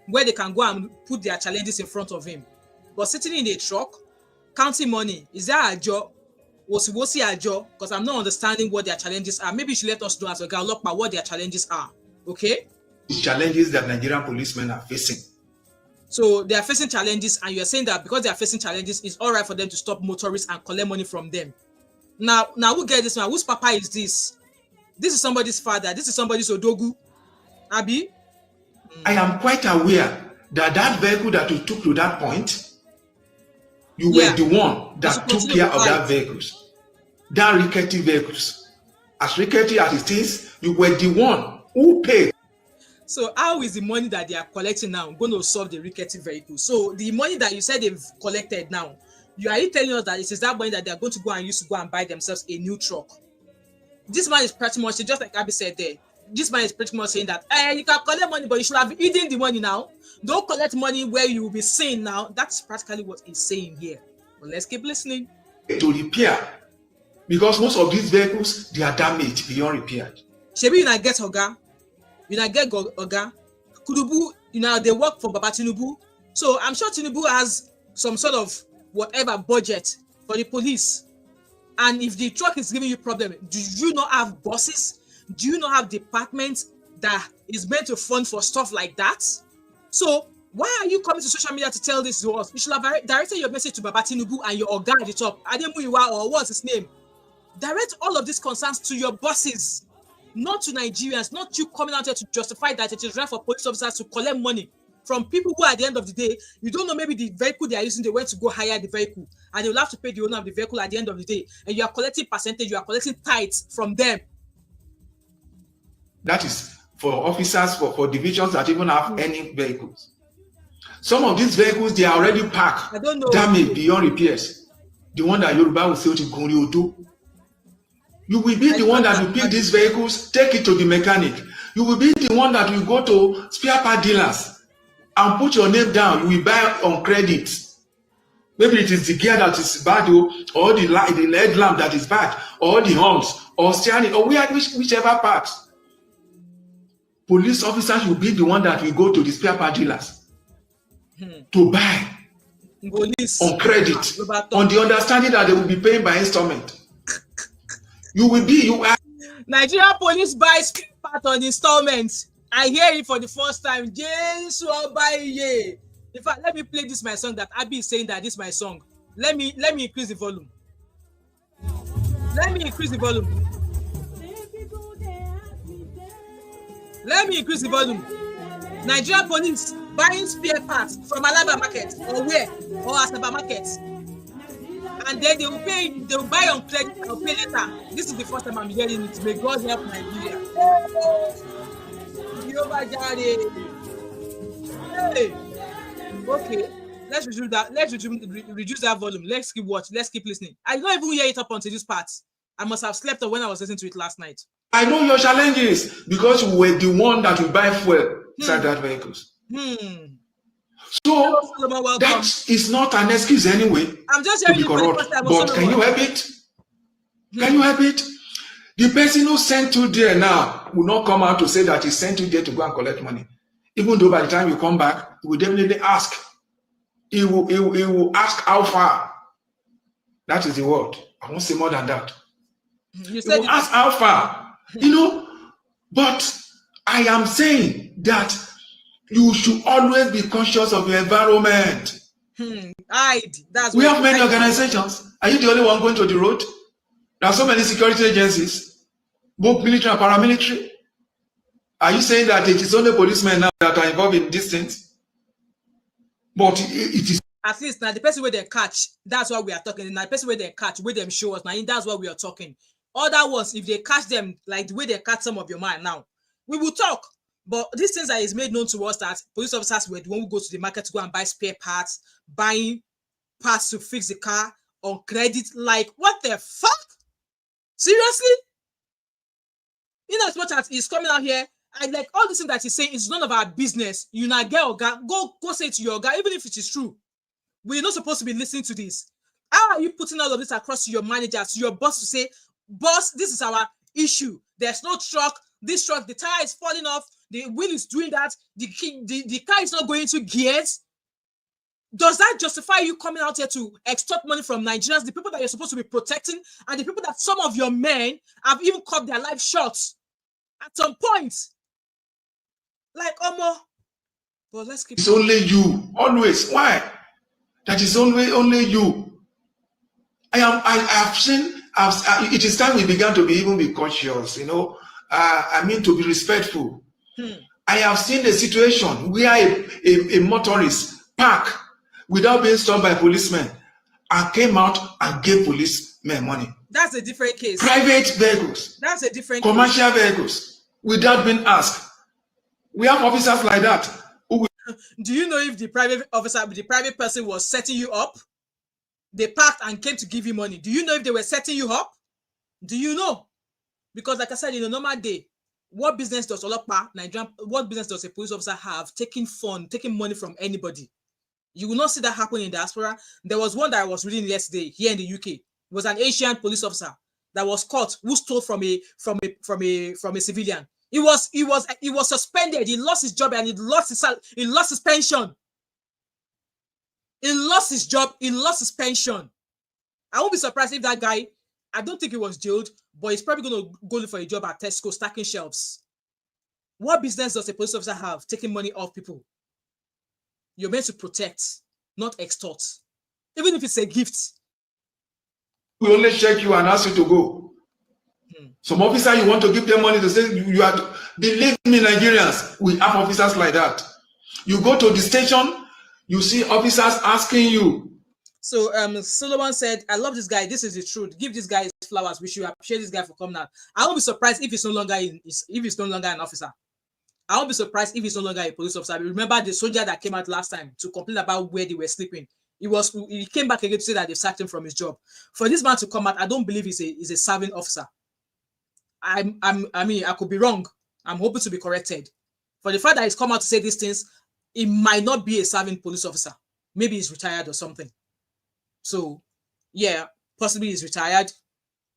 where they can go and put their challenges in front of him. But sitting in a truck, counting money, is that a job? Was a job? Because I'm not understanding what their challenges are. Maybe you should let us know as a girl what their challenges are. Okay? The challenges that Nigerian policemen are facing. So they are facing challenges, and you're saying that because they are facing challenges, it's all right for them to stop motorists and collect money from them. Now who get this one? Whose papa is this? This is somebody's father. This is somebody's Odogu. Abi? I am quite aware that vehicle that you took to that point, you were the one that took care of that vehicles. That rickety vehicles. As rickety as it is, you were the one who paid. So how is the money that they are collecting now going to solve the rickety vehicle? So the money that you said they've collected now, are you telling us that it is that money that they are going to go and use to go and buy themselves a new truck? This man is pretty much, just like Abby said there, this man is pretty much saying that you can collect money, but you should have eaten the money now. Don't collect money where you will be seen now. That's practically what he's saying here. But let's keep listening. To repair, because most of these vehicles, they are damaged beyond repair. Shebi, you not get Oga. You not get Oga. Kudubu, they work for Baba Tinubu. So I'm sure Tinubu has some sort of whatever budget for the police. And if the truck is giving you problem, do you not have bosses? Do you not have departments that is meant to fund for stuff like that? So why are you coming to social media to tell this to us? You should have directed your message to Baba Tinubu and your Oga at the top, Ademuyiwa, or what's his name. Direct all of these concerns to your bosses, not to Nigerians, not you coming out here to justify that it is right for police officers to collect money from people who at the end of the day, you don't know, maybe the vehicle they are using, they went to go hire the vehicle and they will have to pay the owner of the vehicle at the end of the day. And you are collecting percentage, you are collecting tithes from them. That is for officers, for divisions that even have any vehicles. Some of these vehicles, they are already parked, damaged beyond repairs. The one that Yoruba will say, you will be the one that will pick these vehicles, take it to the mechanic. You will be the one that will go to spare part dealers and put your name down. You will buy on credit. Maybe it is the gear that is bad, or the LED lamp that is bad, or the horns, or steering, or whichever part. Police officers will be the one that will go to the spare part dealers to buy on credit, on the understanding that they will be paying by installment. You are. Nigerian police buy spare part on installments. I hear it for the first time. Jesus, buy. In fact, let me play this my song that Abby is saying that this is my song. Let me increase the volume. Let me increase the volume. Nigerian police buying spare parts from Alaba market or where? Or Asaba market. And then they will buy on credit and pay later. This is the first time I'm hearing it. May God help Nigeria. Hey. Okay, let's reduce that. Let's reduce that volume. Let's keep watching. Let's keep listening. I don't even hear it up until this part. I must have slept when I was listening to it last night. I know your challenges because you were the one that will buy fuel inside that vehicles. So that is not an excuse anyway. I'm just hearing you for the first time. But can you help it? Can you help it? The person who sent you there now will not come out to say that he sent you there to go and collect money. Even though by the time you come back, he will definitely ask. He will ask how far. That is the word. I won't say more than that. He will ask how far. But I am saying that you should always be conscious of your environment. We have many organizations. Are you the only one going to the road? There are so many security agencies, both military and paramilitary. Are you saying that it is only policemen now that are involved in these things? But it is. At least now the person where they catch, that's what we are talking. Now the person where they catch, where them show us, now that's what we are talking. Other ones, if they catch them like the way they catch some of your man now, we will talk. But these things that is made known to us that police officers were the one who go to the market to go and buy spare parts, buying parts to fix the car on credit. Like, what the fuck? Seriously? In as much as he's coming out here, I like all the things that he's saying is none of our business. You not get Oga, go say it to your guy, even if it is true. We're not supposed to be listening to this. How are you putting all of this across to your managers, to your boss to say, boss, this is our issue. There's no truck. This truck, the tire is falling off. The wheel is doing that. The car is not going into gears. Does that justify you coming out here to extort money from Nigerians, the people that you're supposed to be protecting, and the people that some of your men have even cut their life short at some point? Like, Omo. Well, let's keep. It's only you. Always. Why? That is only you. I have seen. It is time we began to be cautious. You know. I mean, to be respectful. I have seen a situation where a motorist parked without being stopped by policemen and came out and gave policemen money. That's a different case. Private vehicles. That's a different commercial vehicles without being asked. We have officers like that. Do you know if the private officer, the private person was setting you up? They parked and came to give you money. Do you know if they were setting you up? Do you know? Because like I said, in a normal day, what business does Nigerian, what business does a police officer have taking money from anybody? You will not see that happen in diaspora. There was one that I was reading yesterday here in the UK. It was an Asian police officer that was caught who stole from a civilian. He was suspended. He lost his job and he lost his pension. He lost his job. He lost his pension. I won't be surprised if that guy, I don't think he was jailed, but he's probably going to go look for a job at Tesco stacking shelves. What business does a police officer have taking money off people? You're meant to protect, not extort. Even if it's a gift. We only check you and ask you to go. Some officer, you want to give them money to say you are to, believe me, Nigerians, we have officers like that. You go to the station, you see officers asking you. So Solomon said, I love this guy. This is the truth. Give this guy his flowers. We should appreciate this guy for coming out. I won't be surprised if he's no longer an officer. I won't be surprised if he's no longer a police officer. Remember the soldier that came out last time to complain about where they were sleeping. He came back again to say that they've sacked him from his job. For this man to come out, I don't believe he's a serving officer. I mean, I could be wrong. I'm hoping to be corrected. For the fact that he's come out to say these things, it might not be a serving police officer. Maybe he's retired or something. So, yeah, possibly he's retired.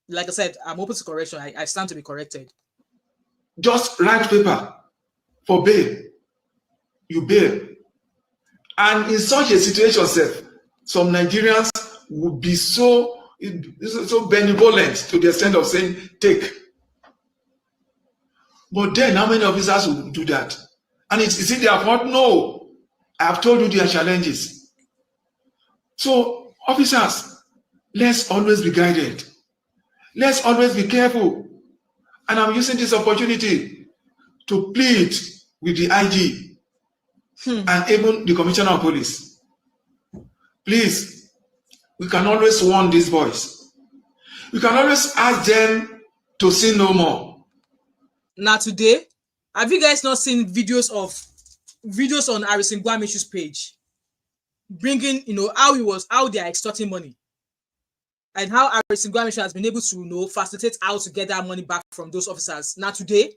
Like I said, I'm open to correction. I stand to be corrected. Just write paper for bail. You bail. And in such a situation, some Nigerians would be so benevolent to the extent of saying, take. But then, how many officers will do that? And is it their fault? No. I have told you their challenges. So, officers, let's always be guided. Let's always be careful. And I'm using this opportunity to plead with the IG and even the Commissioner of Police. Please, we can always warn these boys. We can always ask them to sin no more. Now today, have you guys not seen videos on Harrison Gwamishu's page? Bringing, how they are extorting money. And how Harrison Gwamishu has been able to, facilitate how to get that money back from those officers. Now today,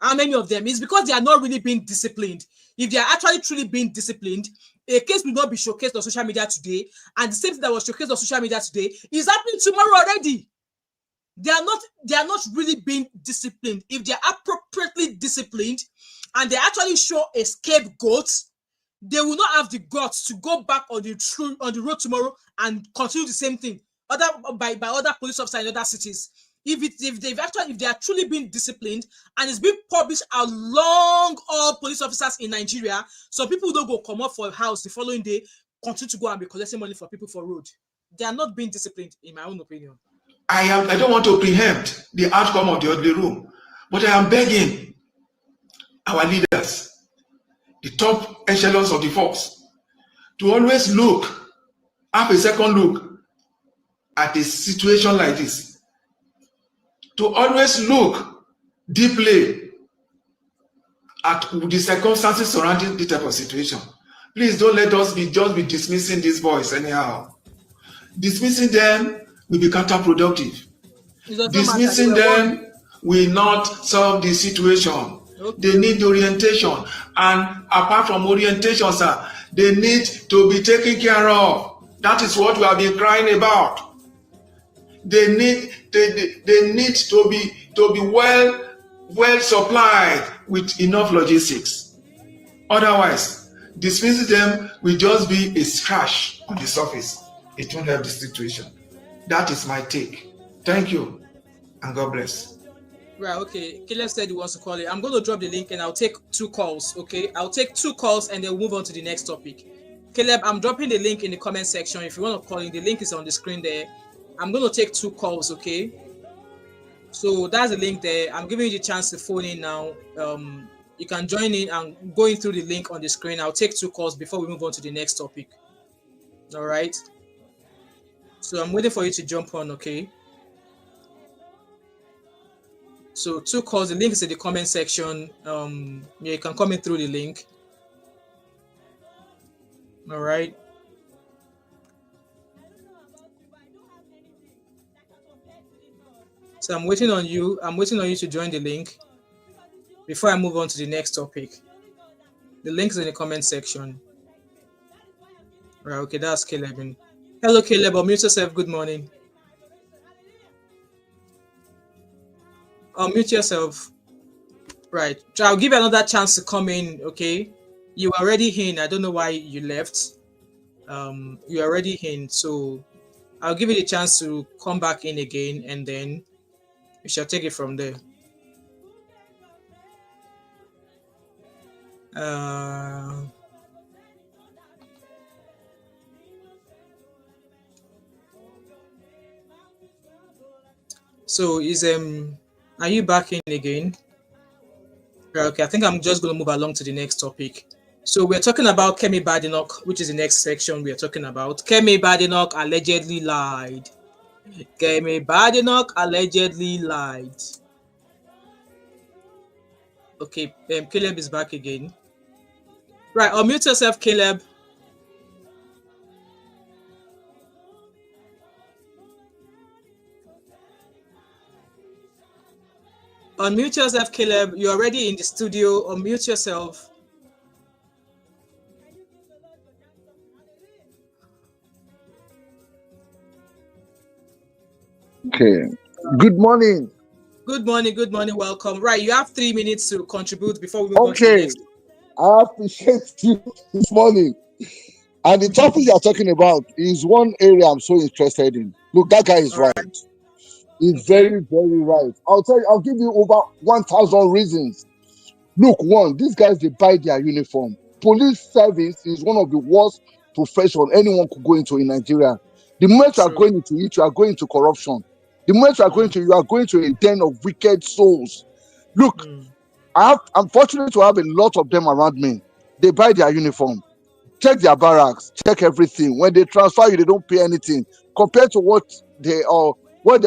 how many of them? It's because they are not really being disciplined. If they are actually truly being disciplined, a case will not be showcased on social media today. And the same thing that was showcased on social media today is happening tomorrow already. They are not really being disciplined. If they are appropriately disciplined and they actually show a scapegoat, they will not have the guts to go back on the road tomorrow and continue the same thing by other police officers in other cities. If they are truly being disciplined and it's being published along all police officers in Nigeria, so people don't go come up for a house the following day, continue to go and be collecting money for people for road. They are not being disciplined, in my own opinion. I don't want to preempt the outcome of the orderly room, but I am begging our leaders, the top echelons of the force, to always have a second look at a situation like this. To always look deeply at the circumstances surrounding this type of situation. Please don't let us just be dismissing these boys anyhow. Dismissing them will be counterproductive. Dismissing them will not solve the situation. Okay. They need orientation, and apart from orientation, sir, they need to be taken care of. That is what we have been crying about. They need to be well supplied with enough logistics. Otherwise, dismissing them will just be a scratch on the surface. It won't help the situation. That is my take. Thank you, and God bless. Right, okay. Caleb said he wants to call it. I'm going to drop the link and I'll take 2 calls, okay? I'll take 2 calls and then we'll move on to the next topic. Caleb, I'm dropping the link in the comment section. If you want to call in, the link is on the screen there. I'm going to take 2 calls, okay? So that's the link there. I'm giving you the chance to phone in now. You can join in and going through the link on the screen. I'll take 2 calls before we move on to the next topic. All right? So I'm waiting for you to jump on, okay? So 2 calls, the link is in the comment section. Yeah, you can comment through the link. All right. So I'm waiting on you. I'm waiting on you to join the link before I move on to the next topic. The link is in the comment section. Right, okay, that's Caleb. Hello, Caleb. Unmute yourself. Good morning. Unmute yourself. Right. So I'll give you another chance to come in, okay? You are already in. I don't know why you left. You're already in. So I'll give you the chance to come back in again and then we shall take it from there. So are you back in again? Okay, I think I'm just going to move along to the next topic. So we're talking about Kemi Badenoch, which is the next section we are talking about. Kemi Badenoch allegedly lied. Kemi Badenoch allegedly lied. Okay, Caleb is back again. Right, unmute yourself, Caleb. Unmute yourself, Caleb. You're already in the studio. Unmute yourself. Okay. Good morning. Good morning. Good morning. Welcome. Right, you have 3 minutes to contribute before we move on to the next. I appreciate you this morning. And the topic you're talking about is one area I'm so interested in. Look, that guy is right. He's very, very right. I'll give you over 1,000 reasons. Look, one, these guys, they buy their uniform. Police service is one of the worst professions anyone could go into in Nigeria. The moment you are going into it, you are going into corruption. The moment you are going to a den of wicked souls. Look, I'm fortunate to have a lot of them around me. They buy their uniform. Check their barracks, check everything. When they transfer you, they don't pay anything compared to what their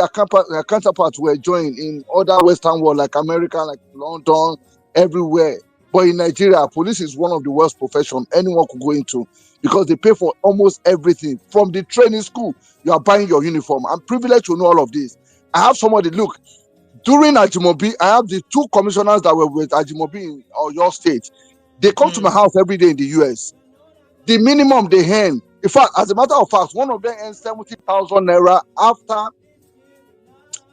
counterparts were doing in other Western world, like America, like London, everywhere. But in Nigeria, police is one of the worst professions anyone could go into because they pay for almost everything. From the training school, you are buying your uniform. I'm privileged to know all of this. I have somebody, look, during Ajimobi, I have the 2 commissioners that were with Ajimobi in your state. They come to my house every day in the US. The minimum they earn, in fact, as a matter of fact, one of them earned 70,000 naira after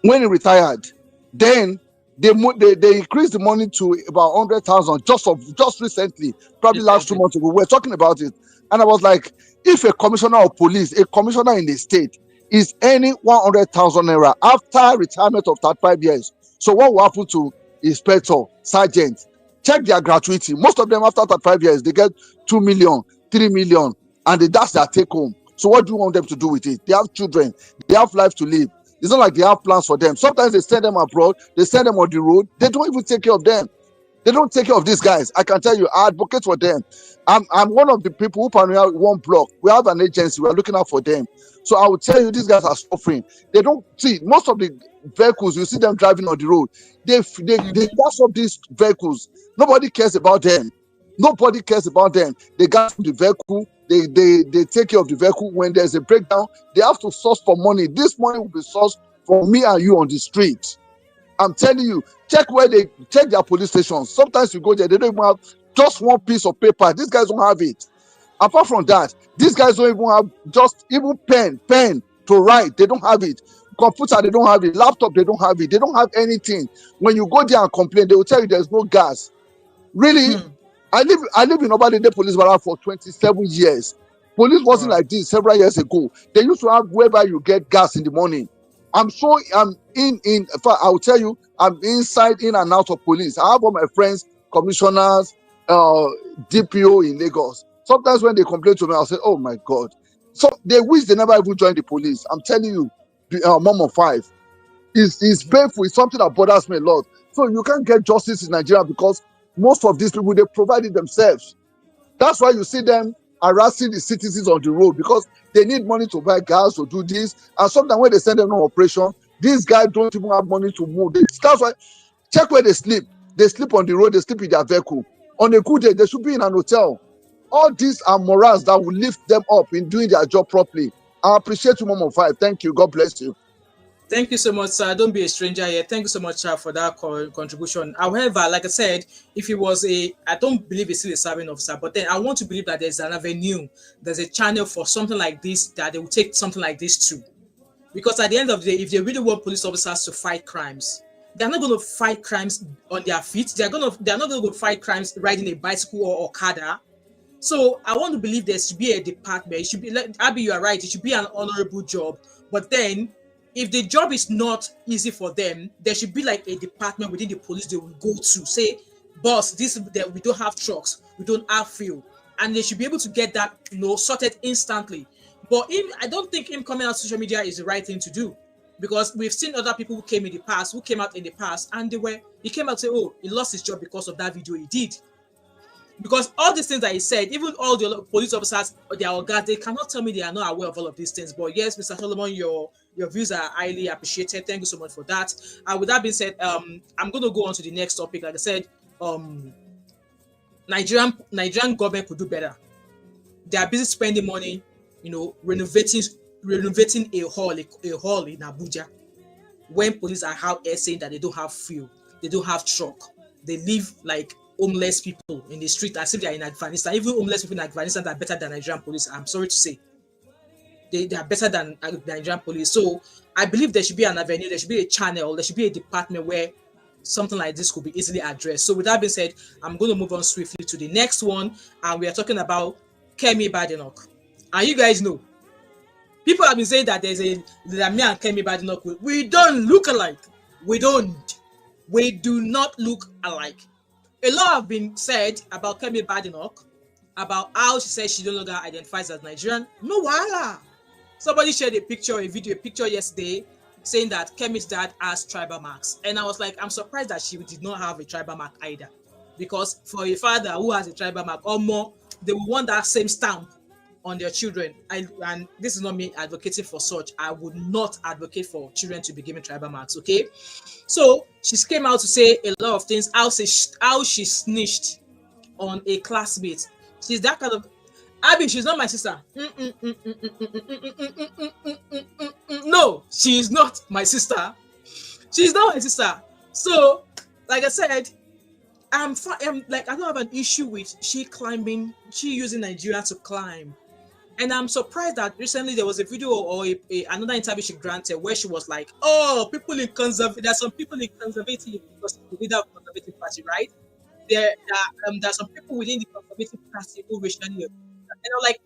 when he retired. Then they increased the money to about 100,000 just recently, probably last 2 months ago. We're talking about it. And I was like, if a commissioner of police, a commissioner in the state is earning 100,000 naira after retirement of 35 years, so what will happen to inspector, sergeant? Check their gratuity. Most of them after 35 years, they get 2 million, 3 million, and that's their take home. So what do you want them to do with it? They have children, they have life to live. It's not like they have plans for them. Sometimes they send them abroad, they send them on the road. They don't even take care of them. They don't take care of these guys. I can tell you, I advocate for them. I'm one of the people who pioneered one block. We have an agency. We're looking out for them. So I will tell you, these guys are suffering. They don't see most of the vehicles. You see them driving on the road. They gas up these vehicles. Nobody cares about them. Nobody cares about them. They got the vehicle. They take care of the vehicle. When there's a breakdown, they have to source for money. This money will be sourced for me and you on the street. I'm telling you, check their police stations. Sometimes you go there, they don't even have just one piece of paper. These guys don't have it. Apart from that, these guys don't even have just even pen to write. They don't have it. Computer, they don't have it. Laptop, they don't have it. They don't have anything. When you go there and complain, they will tell you there's no gas. Really? I live in Obadede Police Barrack for 27 years. Police wasn't like this several years ago. They used to have whereby you get gas in the morning. I'm in fact, I'll tell you, I'm inside, in and out of police. I have all my friends, commissioners, DPO in Lagos. Sometimes when they complain to me, I'll say, oh my God. So they wish they never even joined the police. I'm telling you, mom of five. It's painful. It's something that bothers me a lot. So you can't get justice in Nigeria because most of these people, they provide it themselves. That's why you see them harassing the citizens on the road because they need money to buy gas to do this. And sometimes when they send them on operation, these guys don't even have money to move. That's why, check where they sleep. They sleep on the road. They sleep in their vehicle. On a good day, they should be in an hotel. All these are morals that will lift them up in doing their job properly. I appreciate you, Mom of Five. Thank you. God bless you. Thank you so much, sir. Don't be a stranger here. Thank you so much, sir, for that contribution. However, like I said, if it was I don't believe it's still a serving officer, but then I want to believe that there's an avenue, there's a channel for something like this, that they will take something like this too. Because at the end of the day, if they really want police officers to fight crimes, they're not going to fight crimes on their feet. They're not going to fight crimes riding a bicycle or Okada. So I want to believe there should be a department. It should be, like, Abby, you are right. It should be an honorable job. But then, if the job is not easy for them, there should be like a department within the police they will go to. Say, boss, we don't have trucks, we don't have fuel, and they should be able to get that, sorted instantly. But I don't think him coming out social media is the right thing to do, because we've seen other people who came out in the past, and he came out and say, oh, he lost his job because of that video he did. Because all these things that he said, even all the police officers, their organs, they cannot tell me they are not aware of all of these things. But yes, Mr. Solomon, your views are highly appreciated. Thank you so much for that. And with that being said, I'm going to go on to the next topic. Like I said, Nigerian government could do better. They are busy spending money, renovating a hall in Abuja, when police are out here saying that they don't have fuel, they don't have truck, they live like homeless people in the street as if they are in Afghanistan. Even homeless people in Afghanistan are better than Nigerian police. I'm sorry to say. They are better than Nigerian police. So I believe there should be an avenue, there should be a channel, there should be a department where something like this could be easily addressed. So with that being said, I'm going to move on swiftly to the next one. And we are talking about Kemi Badenoch. And you guys know, people have been saying that that me and Kemi Badenoch, we don't look alike. We do not look alike. A lot have been said about Kemi Badenoch, about how she says she no longer identifies as Nigerian. No wahala. Somebody shared a picture yesterday saying that Kemi's dad has tribal marks. And I was like, I'm surprised that she did not have a tribal mark either. Because for a father who has a tribal mark or more, they will want that same stamp on their children. And this is not me advocating for such. I would not advocate for children to be given tribal marks, okay? So she came out to say a lot of things, how she snitched on a classmate. She's that kind of Abby, she's not my sister. No, she is not my sister. She's not my sister. So, like I said, I don't have an issue with she using Nigeria to climb. And I'm surprised that recently there was a video or another interview she granted where she was like, oh, there's some people in conservative, because the leader of the conservative party, right? There are some people within the conservative party who racially. And I'm like,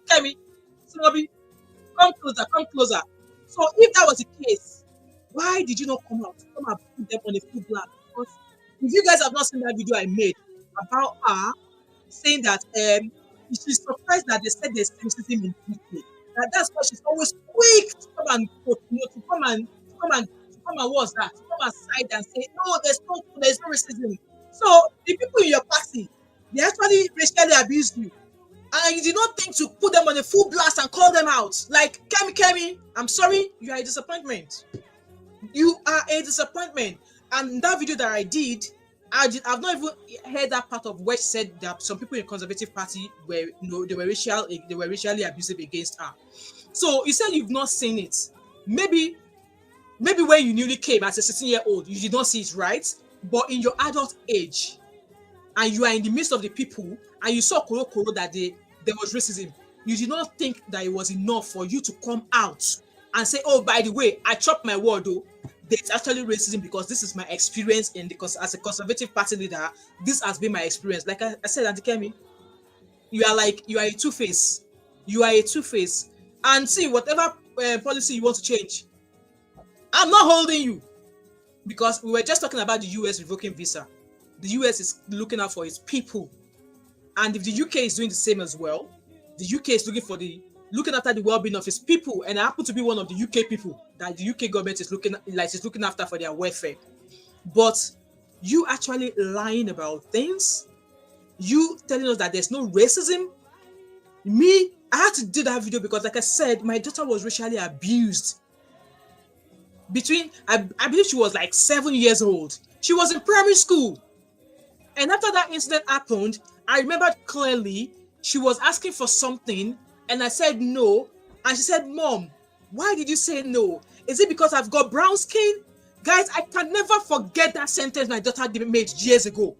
Kemi, Sinobi, come closer. So if that was the case, why did you not come and put them on a full blast? Because if you guys have not seen that video I made about her saying that she's surprised that they said there's racism in people. That's why she's always quick to come and what's that? To come aside and say, no, there's no racism. So the people in your party, they actually racially abused you. And you did not think to put them on a full blast and call them out. Like, Kemi, I'm sorry, you are a disappointment. You are a disappointment. And that video that I did I've not even heard that part of where she said that some people in the Conservative Party were, they were racially abusive against her. So you said you've not seen it. Maybe when you newly came as a 16-year-old, you did not see it, right? But in your adult age, and you are in the midst of the people, and you saw Koro that there was racism, you did not think that it was enough for you to come out and say, oh, by the way, I chopped my word, though. There's actually racism because this is my experience as a Conservative Party leader. This has been my experience. Like I said, Auntie Kemi, you are a two-face. You are a two-face. And see, whatever policy you want to change, I'm not holding you. Because we were just talking about the US revoking visa. The US is looking out for its people. And if the UK is doing the same as well, the UK is looking after the well-being of its people, and I happen to be one of the UK people that the UK government is looking after for their welfare. But you actually lying about things, you telling us that there's no racism. I had to do that video because, like I said, my daughter was racially abused. I believe she was like 7 years old. She was in primary school. And after that incident happened, I remember clearly she was asking for something, and I said no. And she said, Mom, why did you say no? Is it because I've got brown skin? Guys, I can never forget that sentence my daughter made years ago.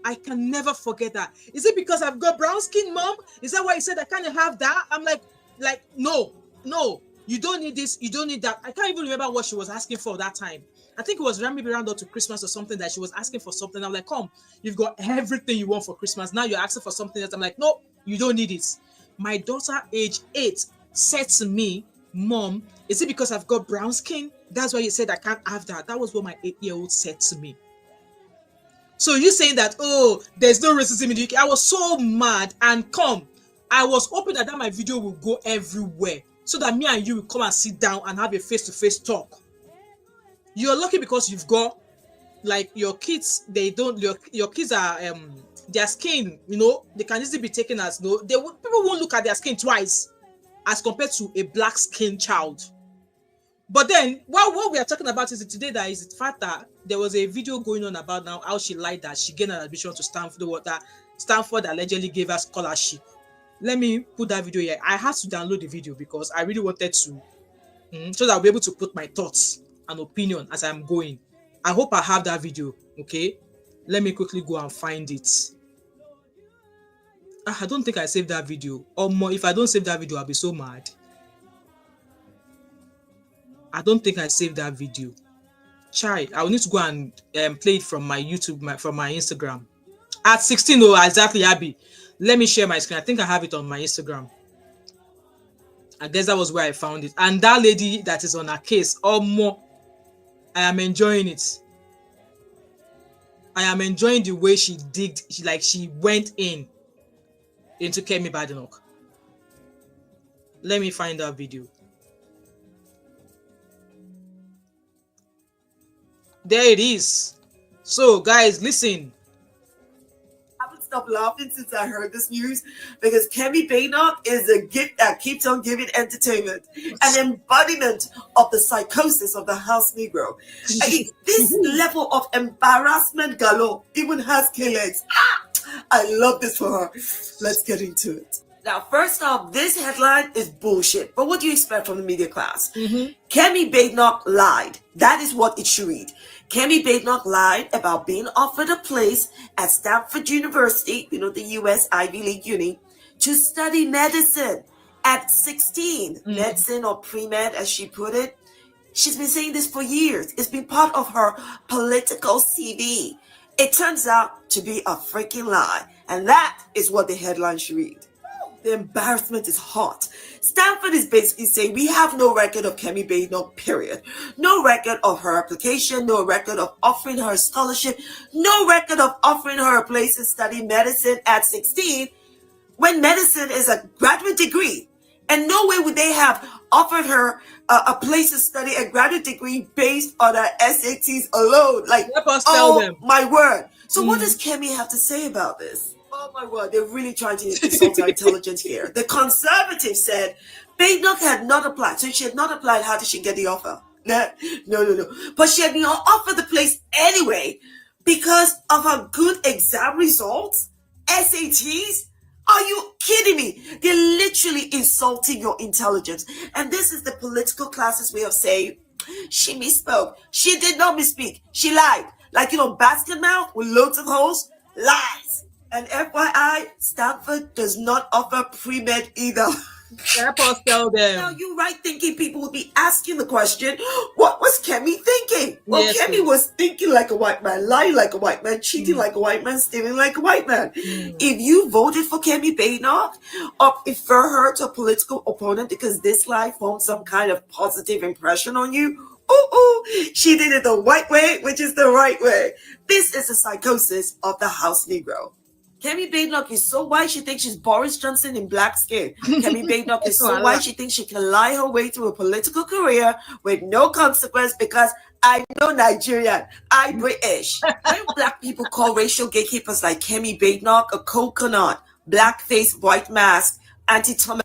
I can never forget that. Is it because I've got brown skin, Mom? Is that why you said I can't have that? I'm like, no, you don't need this, you don't need that. I can't even remember what she was asking for that time. I think it was maybe around up to Christmas or something that she was asking for something. I'm like, come, you've got everything you want for Christmas. Now you're asking for something else. I'm like, no, you don't need it. My daughter, age 8, said to me, Mom, is it because I've got brown skin? That's why you said I can't have that. That was what my 8-year-old said to me. So you saying that, oh, there's no racism in the UK. I was so mad, and I was hoping that my video will go everywhere so that me and you will come and sit down and have a face-to-face talk. You're lucky because you've got, like, your kids, your kids are, their skin, they can easily be taken as, people won't look at their skin twice as compared to a black skinned child. But then, what we are talking about is today, that is the fact that there was a video going on about now how she lied that she gained an admission to Stanford, that Stanford allegedly gave her scholarship. Let me put that video here. I had to download the video because I really wanted to, so that I'll be able to put my thoughts and opinion as I'm going. I hope I have that video. Okay, let me quickly go and find it. I don't think I saved that video. Or more, if I don't save that video, I'll be so mad. I don't think I saved that video. Chai, I will need to go and play it from my YouTube, from my Instagram. At 16, exactly, Abby. Let me share my screen. I think I have it on my Instagram. I guess that was where I found it. And that lady that is on her case, or more, I am enjoying it. I am enjoying the way she digged, she went into Kemi Badenoch. Let me find that video. There it is. So, guys, listen. I haven't stopped laughing since I heard this news because Kemi Badenoch is a gift that keeps on giving entertainment, an embodiment of the psychosis of the house Negro. This level of embarrassment galore even has K-legs. I love this for her. Let's get into it. Now, first off, this headline is bullshit. But what do you expect from the media class? Kemi Badenoch lied. That is what it should read. Kemi Badenoch lied about being offered a place at Stanford University, the US Ivy League uni, to study medicine at 16. Medicine, or pre-med, as she put it. She's been saying this for years. It's been part of her political CV. It turns out to be a freaking lie. And that is what the headline should read. The embarrassment is hot. Stanford is basically saying we have no record of Kemi Badenoch, period. No record of her application, no record of offering her a scholarship, no record of offering her a place to study medicine at 16 when medicine is a graduate degree. And no way would they have offered her a place to study a graduate degree based on her SATs alone. Like, my word. So what does Kemi have to say about this? Oh my word, they're really trying to insult our intelligence here. The conservative said Badenoch had not applied. So if she had not applied, how did she get the offer? No. But she had been offered the place anyway. because of her good exam results? SATs? Are you kidding me? They're literally insulting your intelligence. And this is the political class's way of saying, she misspoke. She did not misspeak. She lied. Like, basket mouth with loads of holes. Lies. And FYI, Stanford does not offer pre-med either. Help us tell them. Now, you're right thinking people would be asking the question, what was Kemi thinking? Well, Yes, Kemi was thinking like a white man, lying like a white man, cheating like a white man, stealing like a white man. If you voted for Kemi Badenoch or prefer her to a political opponent because this life formed some kind of positive impression on you, she did it the white way, which is the right way. This is the psychosis of the house Negro. Kemi Badenoch is so white she thinks she's Boris Johnson in black skin. Kemi Badenoch is so white she thinks she can lie her way through a political career with no consequence because I know Nigerian, I British. When black people call racial gatekeepers like Kemi Badenoch a coconut, blackface, white mask, anti-Thomas,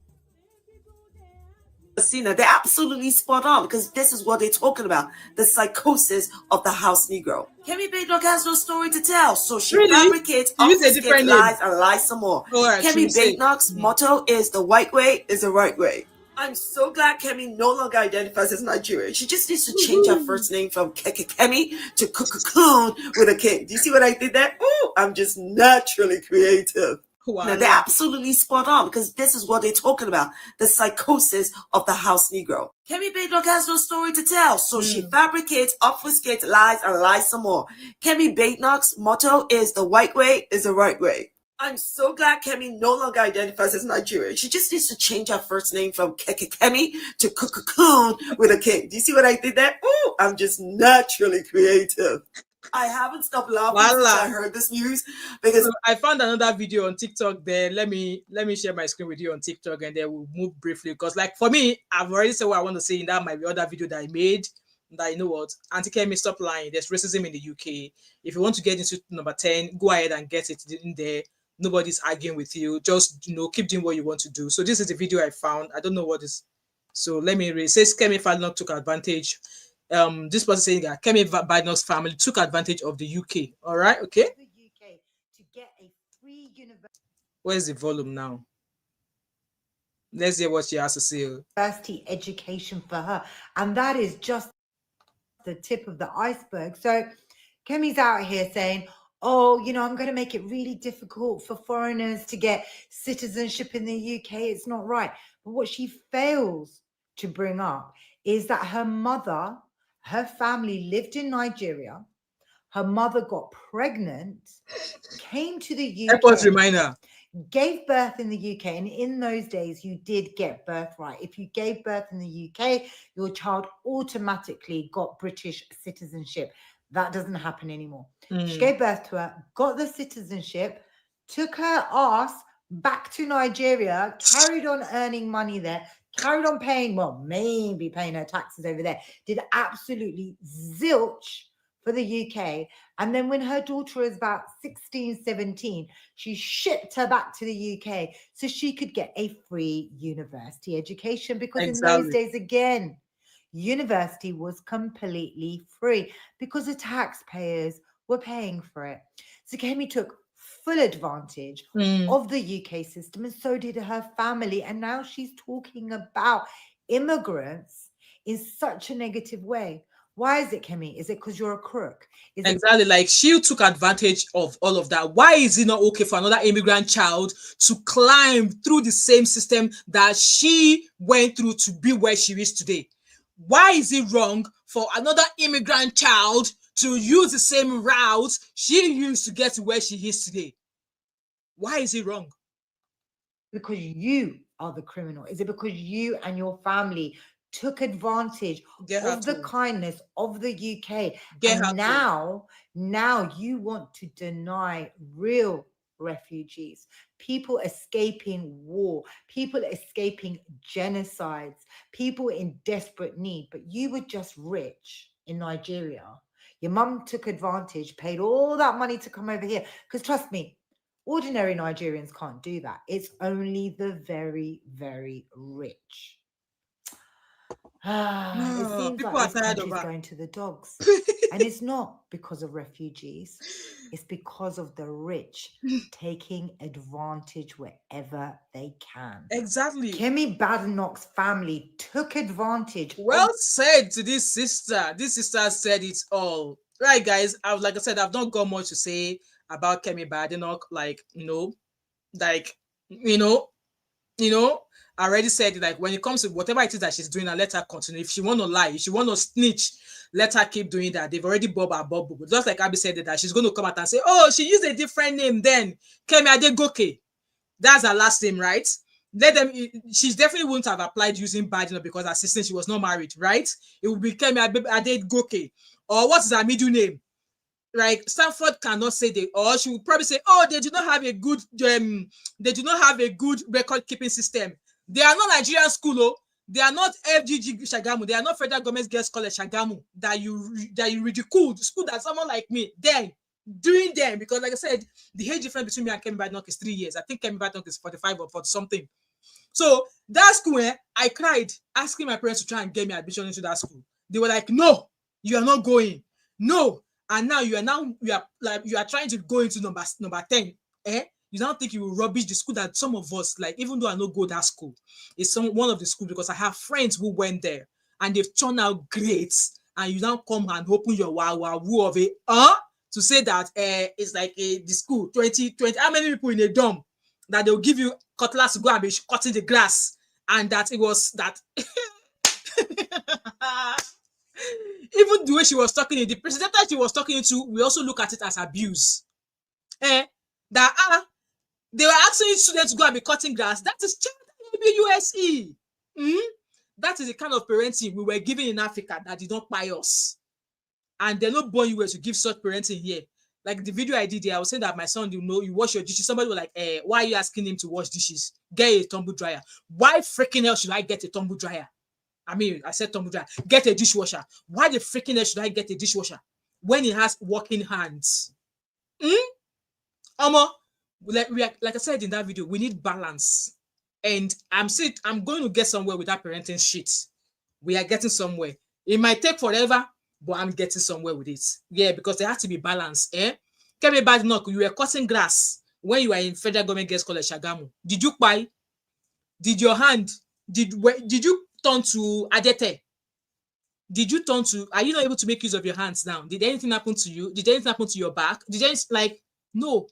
they're absolutely spot on because this is what they're talking about, the psychosis of the house Negro. Kemi Badenoch has no story to tell, so she fabricates, obfuscates lies, and lies some more. Kemi Badenoch's motto is the white way is the right way. I'm so glad Kemi no longer identifies as Nigerian. She just needs to change her first name from Kemi to Kukukun with a K. Do you see what I did there? I'm just naturally creative. Now, they're absolutely spot on because this is what they're talking about, the psychosis of the house Negro. Kemi Badenoch has no story to tell, so she fabricates, obfuscates lies, and lies some more. Kemi Badenoch's motto is the white way is the right way. I'm so glad Kemi no longer identifies as Nigerian. She just needs to change her first name from Kemi to Kukukun with a K. Do you see what I did there? I'm just naturally creative. I haven't stopped laughing since I heard this news because I found another video on TikTok there. Let me share my screen with you on TikTok and then we'll move briefly because like for me, I've already said what I want to say in that might be other video that I made. That you know what, Auntie Kemi, stop lying. There's racism in the UK. If you want to get into number 10, go ahead and get it in there. Nobody's arguing with you. Just keep doing what you want to do. So this is the video I found. I don't know what is. So let me read. It says Kemi Badenoch took advantage. This person saying that Kemi Badenoch's family took advantage of the UK. All right, okay. The UK to get a free university. Where's the volume now? Let's hear what she has to say. University education for her, and that is just the tip of the iceberg. So Kemi's out here saying, "Oh, I'm going to make it really difficult for foreigners to get citizenship in the UK. It's not right." But what she fails to bring up is that her family lived in Nigeria. Her mother got pregnant, came to the UK, gave birth in the UK. And in those days, you did get birthright. If you gave birth in the UK, your child automatically got British citizenship. That doesn't happen anymore. She gave birth to her, got the citizenship, took her ass back to Nigeria, carried on earning money there, carried on paying, maybe paying her taxes over there, did absolutely zilch for the UK. And then when her daughter was about 16, 17, she shipped her back to the UK so she could get a free university education because in those days, again, university was completely free because the taxpayers were paying for it. So Kemi took full advantage of the UK system, and so did her family. And now she's talking about immigrants in such a negative way. Why is it, Kemi? Is it because you're a crook? Exactly. Like she took advantage of all of that. Why is it not okay for another immigrant child to climb through the same system that she went through to be where she is today? Why is it wrong for another immigrant child to use the same route she used to get to where she is today? Why is it wrong? Because you are the criminal. Is it because you and your family took advantage of the kindness of the UK? And now you want to deny real refugees, people escaping war, people escaping genocides, people in desperate need. But you were just rich in Nigeria. Your mum took advantage, paid all that money to come over here. Because trust me, ordinary Nigerians can't do that. It's only the very, very rich. It seems people like are this tired of country's her. going to the dogs. And it's not because of refugees. It's because of the rich taking advantage wherever they can. Exactly. Kemi Badenoch's family took advantage. Well said to this sister. This sister said it all. Right, guys. Like I said, I've not got much to say about Kemi Badenoch. Like, I already said, like, when it comes to whatever it is that she's doing, I let her continue. If she want to lie, if she want to snitch, let her keep doing that. They've already bob her bubble. Just like Abby said that she's going to come out and say, oh, she used a different name then. Kemi Adegoke. That's her last name, right? Let them. She definitely wouldn't have applied using Badenoch because her sister, she was not married, right? It would be Kemi Adegoke. Or what is her middle name? Right? Stanford cannot say they, or she would probably say, oh, they do not have a good record keeping system. They are not Nigerian school, oh. They are not FGG Shagamu. They are not Federal Government Girls College Shagamu that you ridiculed. School that someone like me then doing them, because like I said, the age difference between me and Kemi Badenoch is 3 years. I think Kemi Badenoch is 45 or 40 something. So that school, I cried asking my parents to try and get me admission into that school. They were like, no, you are not going. No. And now you are trying to go into number 10. You don't think you will rubbish the school that some of us, like, even though I don't go that school, it's one of the schools because I have friends who went there and they've turned out great. And you now come and open your woo of it, to say that it's like the school 20. How many people in a dorm that they'll give you cutlass to go and be cutting the grass, and that it was that. Even the way she was talking, the presenter she was talking to, we also look at it as abuse. That they were asking students to go and be cutting grass. That is child USE. That is the kind of parenting we were giving in Africa that did not buy us. And they're not born you to give such parenting here. Like the video I did here, I was saying that my son, you wash your dishes. Somebody was like, why are you asking him to wash dishes? Get a tumble dryer. Why freaking hell should I get a tumble dryer? I mean, I said tumble dryer. Get a dishwasher. Why the freaking hell should I get a dishwasher when he has working hands? Like I said in that video, we need balance. And I'm going to get somewhere with that parenting shit. We are getting somewhere. It might take forever, but I'm getting somewhere with it. Yeah, because there has to be balance. Kemi Badenoch, you were cutting grass when you were in Federal Government Girls College Shagamu. Did you buy? Did your hand? Did you turn to Adete? Did you turn to? Are you not able to make use of your hands now? Did anything happen to you? Did anything happen to your back? No?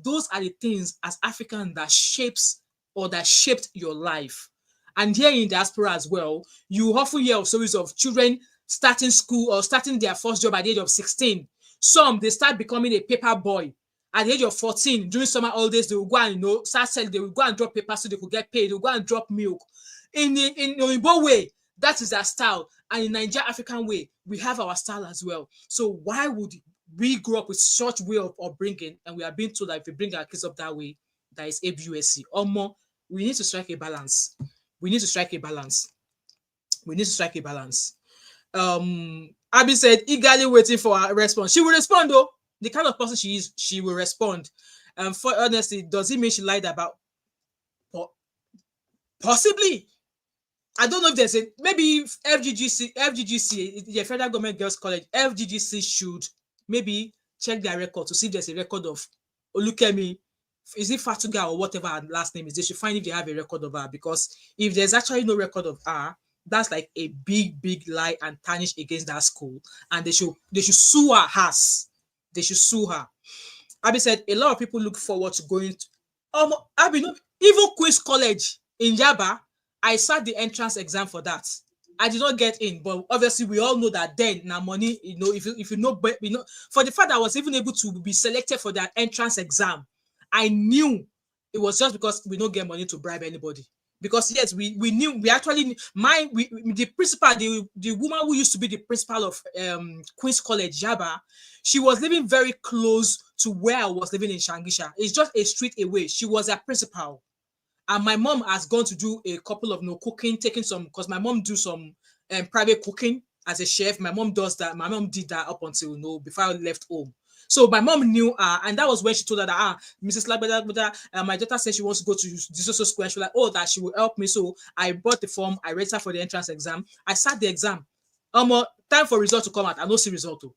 Those are the things as African that shaped your life. And here in diaspora as well, you often hear of stories of children starting school or starting their first job at the age of 16. Some, they start becoming a paper boy. At the age of 14, during summer holidays, they will go and start selling. They will go and drop paper so they could get paid. They will go and drop milk. In Oyibo way, that is our style. And in Nigerian African way, we have our style as well. So why would we grow up with such way of upbringing, and we are being told that if we bring our kids up that way, that is ABUSC or more? We need to strike a balance. Abby said, eagerly waiting for her response. She will respond though. The kind of person she is, she will respond. For honestly, does it mean she lied about? Possibly. I don't know if there's maybe FGGC, the Federal Government Girls College, FGGC should maybe check their record to see if there's a record of Olukemi. Is it Fatuga or whatever her last name is? They should find if they have a record of her, because if there's actually no record of her, that's like a big lie and tarnish against that school, and they should sue her ass. They should sue her. Abby said a lot of people look forward to going to Abby, even Queen's College in Yaba. I sat the entrance exam for that. I did not get in, but obviously we all know that then now money, if you know, for the fact that I was even able to be selected for that entrance exam, I knew it was just because we don't get money to bribe anybody. Because yes, we knew, we actually, the principal, the woman who used to be the principal of Queen's College, Yaba, she was living very close to where I was living in Shangisha. It's just a street away. She was a principal. And my mom has gone to do a couple of cooking, taking some, because my mom do some private cooking as a chef. My mom does that. My mom did that up until before I left home. So my mom knew her, and that was when she told her that Mrs. Labada, my daughter said she wants to go to this social school, and she was like, oh, that she will help me. So I bought the form, I registered for the entrance exam, I sat the exam. Time for result to come out, I no see result too.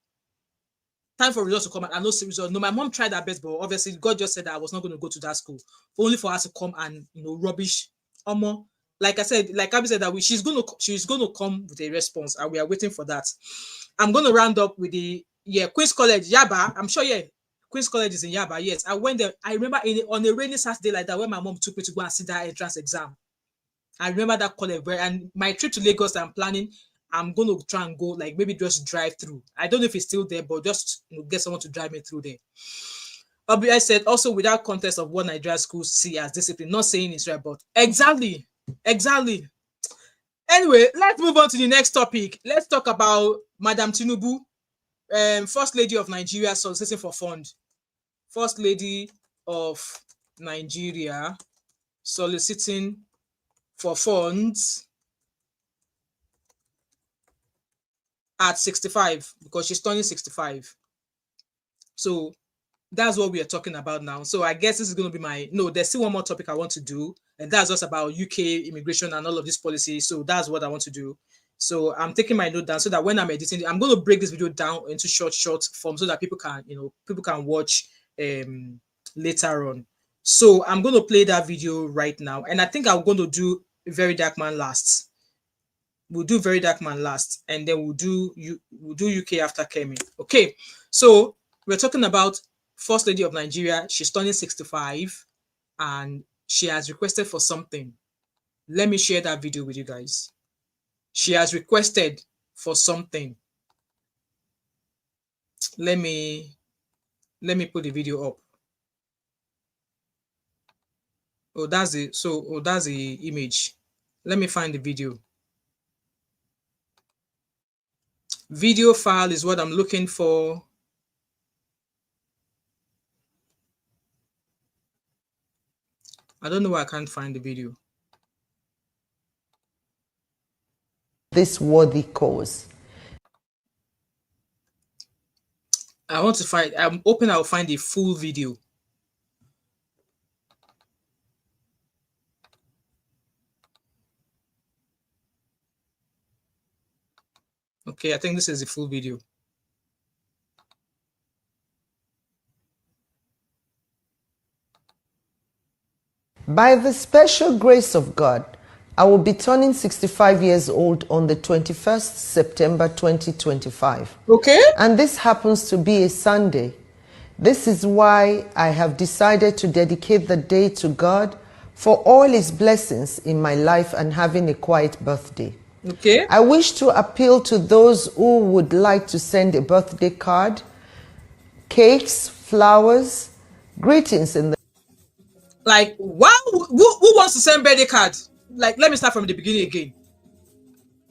Time for results to come out, I no see result. No, my mom tried her best, but obviously God just said that I was not going to go to that school, only for her to come and rubbish. Like I said, like Abby said, that she's gonna come with a response, and we are waiting for that. I'm gonna round up with the Queen's College, Yaba. I'm sure Queen's College is in Yaba. Yes, I went there. I remember on a rainy Saturday like that when my mom took me to go and see that entrance exam. I remember that college and my trip to Lagos I'm planning. I'm going to try and go, like maybe just drive through. I don't know if it's still there, but just get someone to drive me through there. I said also without context of what Nigerian schools see as discipline, not saying it's right, but exactly. Anyway, let's move on to the next topic. Let's talk about Madam Tinubu, First Lady of Nigeria, soliciting for fund. First Lady of Nigeria soliciting for funds at 65 because she's turning 65. So that's what we are talking about now. So I guess this is going to be there's still one more topic I want to do, and that's just about UK immigration and all of this policy. So that's what I want to do. So I'm taking my note down so that when I'm editing, I'm going to break this video down into short form so that people can watch later on. So I'm going to play that video right now, and I think I'm going to do Very Dark Man last. We'll do Very Dark Man last, and then we'll do UK after Kemi. Okay, so we're talking about First Lady of Nigeria. She's turning 65, and she has requested for something. Let me share that video with you guys. She has requested for something. Let me put the video up. That's the image. Let me find the video. Video file is what I'm looking for. I don't know why I can't find the video. This worthy cause. I'm hoping I'll find the full video. Okay, I think this is the full video. By the special grace of God, I will be turning 65 years old on the 21st September 2025. Okay. And this happens to be a Sunday. This is why I have decided to dedicate the day to God for all His blessings in my life and having a quiet birthday. Okay. I wish to appeal to those who would like to send a birthday card, cakes, flowers, greetings in the... Like, wow, who wants to send birthday card? Like, let me start from the beginning again.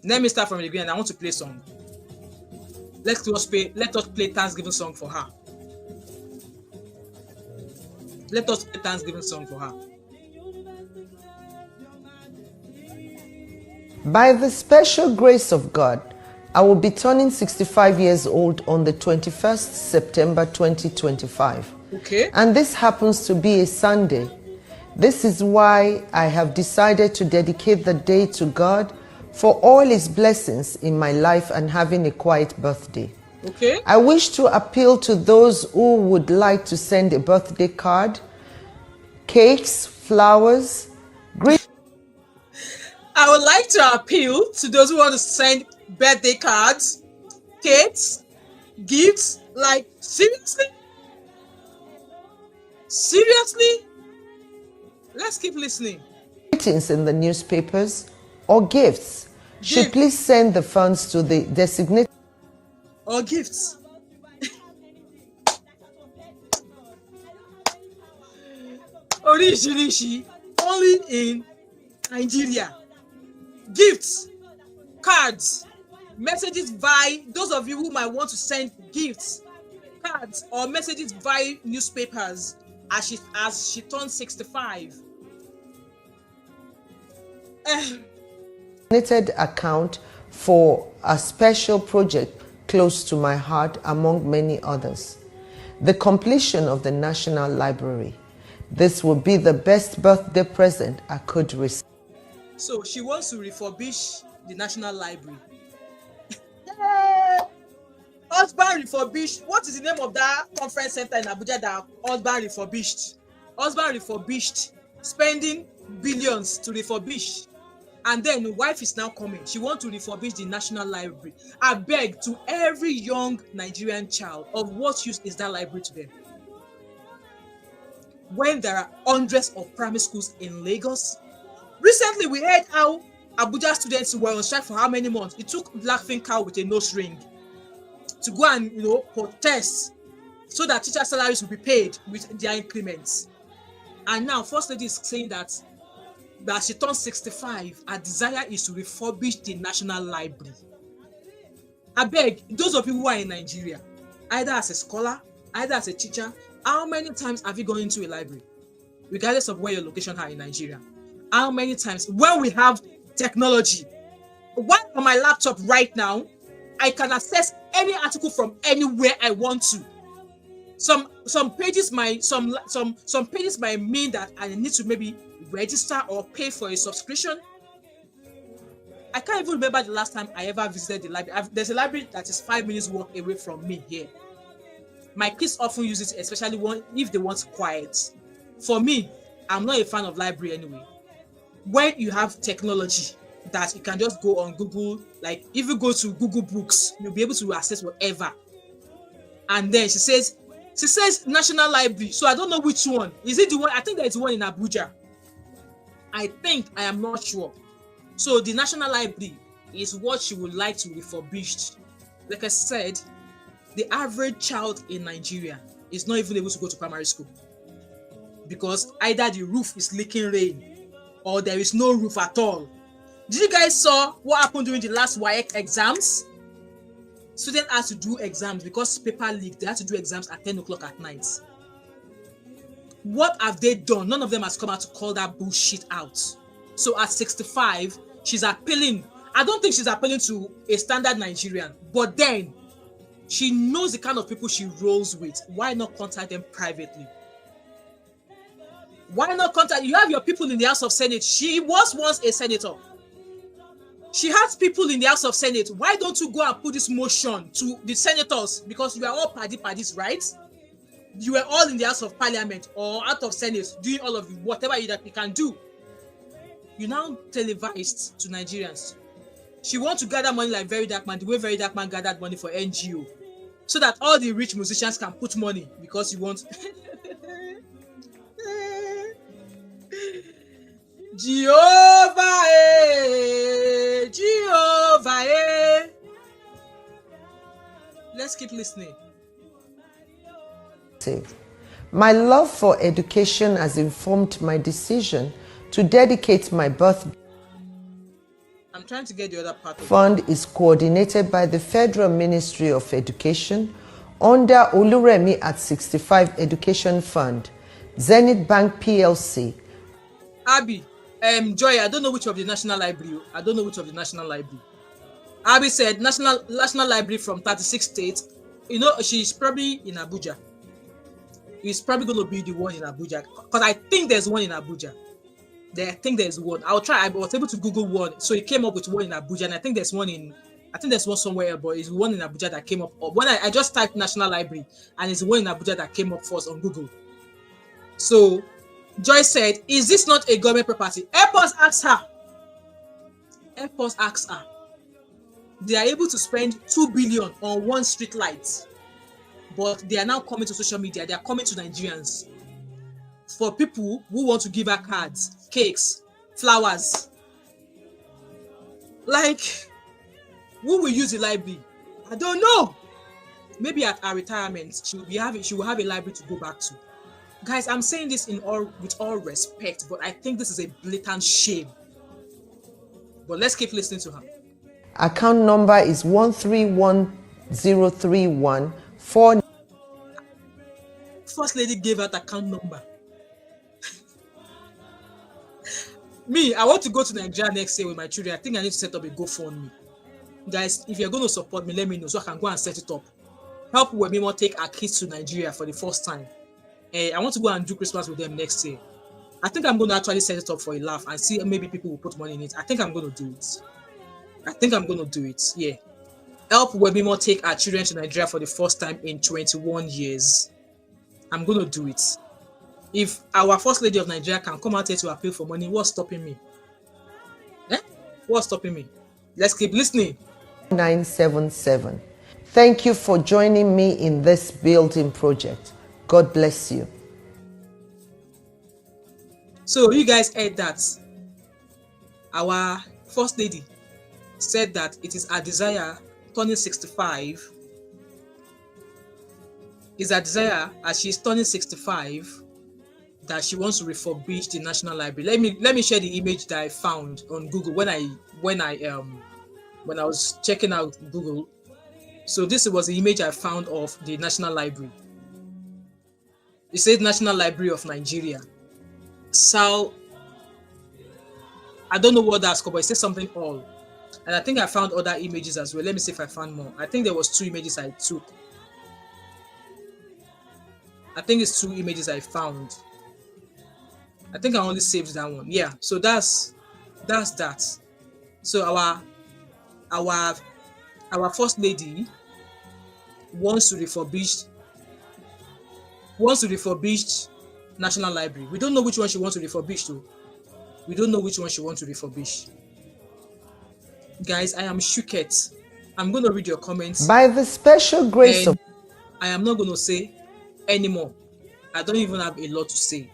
I want to play a song. Let us play Thanksgiving song for her. Let us play Thanksgiving song for her. By the special grace of God, I will be turning 65 years old on the 21st September 2025. Okay. And this happens to be a Sunday. This is why I have decided to dedicate the day to God for all His blessings in my life and having a quiet birthday. Okay. I wish to appeal to those who would like to send a birthday card, cakes, flowers, greetings. I would like to appeal to those who want to send birthday cards, cakes, gifts. Like, seriously? Seriously? Let's keep listening. Greetings in the newspapers or gifts. Should please send the funds to the designated... Or gifts. Originally, only in Nigeria. Gifts, cards, messages via those of you who might want to send gifts, cards, or messages via newspapers as she turns 65. Account for a special project close to my heart, among many others. the completion of the National Library. This will be the best birthday present I could receive. So she wants to refurbish the National Library. Husband refurbished. What is the name of that conference center in Abuja that husband refurbished? Husband refurbished, spending billions to refurbish. And then the wife is now coming. She wants to refurbish the National Library. I beg to every young Nigerian child, of what use is that library to them? When there are hundreds of primary schools in Lagos. Recently, we heard how Abuja students were on strike for how many months? It took laughing cow with a nose ring to go and protest so that teacher salaries will be paid with their increments. And now First Lady is saying that she turned 65, her desire is to refurbish the National Library. I beg, those of you who are in Nigeria, either as a scholar, either as a teacher, how many times have you gone into a library? Regardless of where your location are in Nigeria. How many times? When we have technology, one on my laptop right now, I can access any article from anywhere I want to. Some pages might mean that I need to maybe register or pay for a subscription. I can't even remember the last time I ever visited the library. There's a library that is 5 minutes walk away from me here. My kids often use it, especially if they want quiet. For me, I'm not a fan of library anyway. When you have technology that you can just go on Google, like if you go to Google Books, you'll be able to access whatever. And then she says National Library. So I don't know which one. Is it the one? I think there's one in Abuja. I am not sure. So the National Library is what she would like to refurbish. Like I said, the average child in Nigeria is not even able to go to primary school because either the roof is leaking rain or there is no roof at all. Did you guys saw what happened during the last WAEC exams? Students had to do exams because paper leaked. They had to do exams at 10 o'clock at night. What have they done? None of them has come out to call that bullshit out. So at 65, she's appealing. I don't think she's appealing to a standard Nigerian, but then she knows the kind of people she rolls with. Why not contact them privately? Why not contact? You have your people in the House of Senate. She was once a senator. She has people in the House of Senate. Why don't you go and put this motion to the senators? Because you are all parties, right? You were all in the House of Parliament or out of Senate doing all of whatever that you can do. You now televised to Nigerians. She wants to gather money like Very Dark Man, the way Very Dark Man gathered money for NGO, so that all the rich musicians can put money because you want. Jehovah, Jehovah. Let's keep listening. My love for education has informed my decision to dedicate my birth. I'm trying to get the other part. Fund is coordinated by the Federal Ministry of Education under Oluremi at 65 Education Fund, Zenith Bank PLC. Abby, Joy, I don't know which of the National Library. Abby said National Library from 36 states. You know, she's probably in Abuja. It's probably going to be the one in Abuja because I think there's one in Abuja. I think there's one. I'll try. I was able to Google one, so it came up with one in Abuja, and I think there's one somewhere else, but it's one in Abuja that came up. When I just typed National Library, and it's one in Abuja that came up first on Google. So Joyce said, "Is this not a government property?" Help us ask her. They are able to spend 2 billion on one street light, but they are now coming to social media. They are coming to Nigerians for people who want to give her cards, cakes, flowers. Like, who will use the library? I don't know. Maybe at her retirement, she will have a library to go back to. Guys, I'm saying this with all respect, but I think this is a blatant shame. But let's keep listening to her. Account number is 1310314. First Lady gave out account number. Me, I want to go to Nigeria next year with my children. I think I need to set up a GoFundMe. Guys, if you're going to support me, let me know so I can go and set it up. help Wemimo take our kids to Nigeria for the first time. I want to go and do Christmas with them next year. I think I'm going to actually set it up for a laugh and see maybe people will put money in it. I think I'm going to do it. Yeah. Help Wemimo take our children to Nigeria for the first time in 21 years. I'm going to do it. If our First Lady of Nigeria can come out here to appeal for money, what's stopping me? What's stopping me? Let's keep listening. 977. Thank you for joining me in this building project. God bless you. So you guys heard that our First Lady said that it is her desire, turning 65, is her desire as she's turning 65 that she wants to refurbish the National Library. Let me share the image that I found on Google when I was checking out Google. So this was the image I found of the National Library. It says National Library of Nigeria. So I don't know what that's called, but it says something all. And I think I found other images as well. Let me see if I found more. I think there was 2 images I took. I think it's 2 images I found. I think I only saved that one. Yeah, so that's that. So our First Lady wants to refurbish National Library. We don't know which one she wants to refurbish though. We don't know which one she wants to refurbish. Guys, I am shooked. I'm going to read your comments. By the special grace of... I am not going to say anymore. I don't even have a lot to say.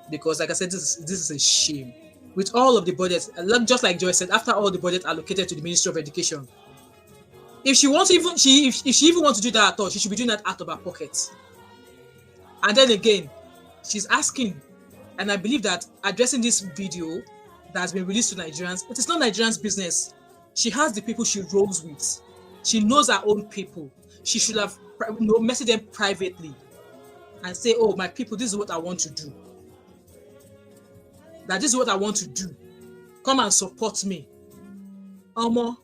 Because like I said, this is a shame. With all of the budgets, just like Joy said, after all the budget allocated to the Ministry of Education, if she wants even if she even wants to do that at all, she should be doing that out of her pocket. And then again, she's asking, and I believe that addressing this video that has been released to Nigerians, it is not Nigerians' business. She has the people she rolls with. She knows her own people. She should have messaged them privately and say, oh, my people, this is what I want to do. That this is what I want to do. Come and support me. Omo.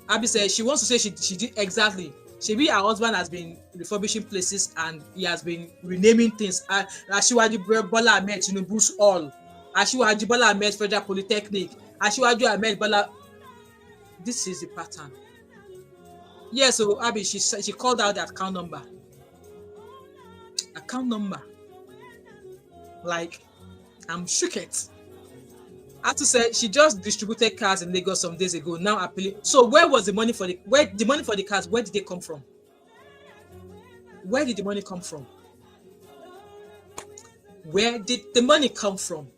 Abby said she wants to say she did exactly. Shebi, her husband has been refurbishing places and he has been renaming things. Asiwaju Bola Ahmed Tinubu's Hall, Asiwaju Bola Ahmed Federal Polytechnic, Asiwaju Ahmed Bola. This is the pattern. Yeah, so Abby, she called out the account number. Account number. Like, I'm shooked. I have to say, she just distributed cars in Lagos some days ago. Now appealing. So where was the money for the money for the cars? Where did they come from? Where did the money come from? Where did the money come from?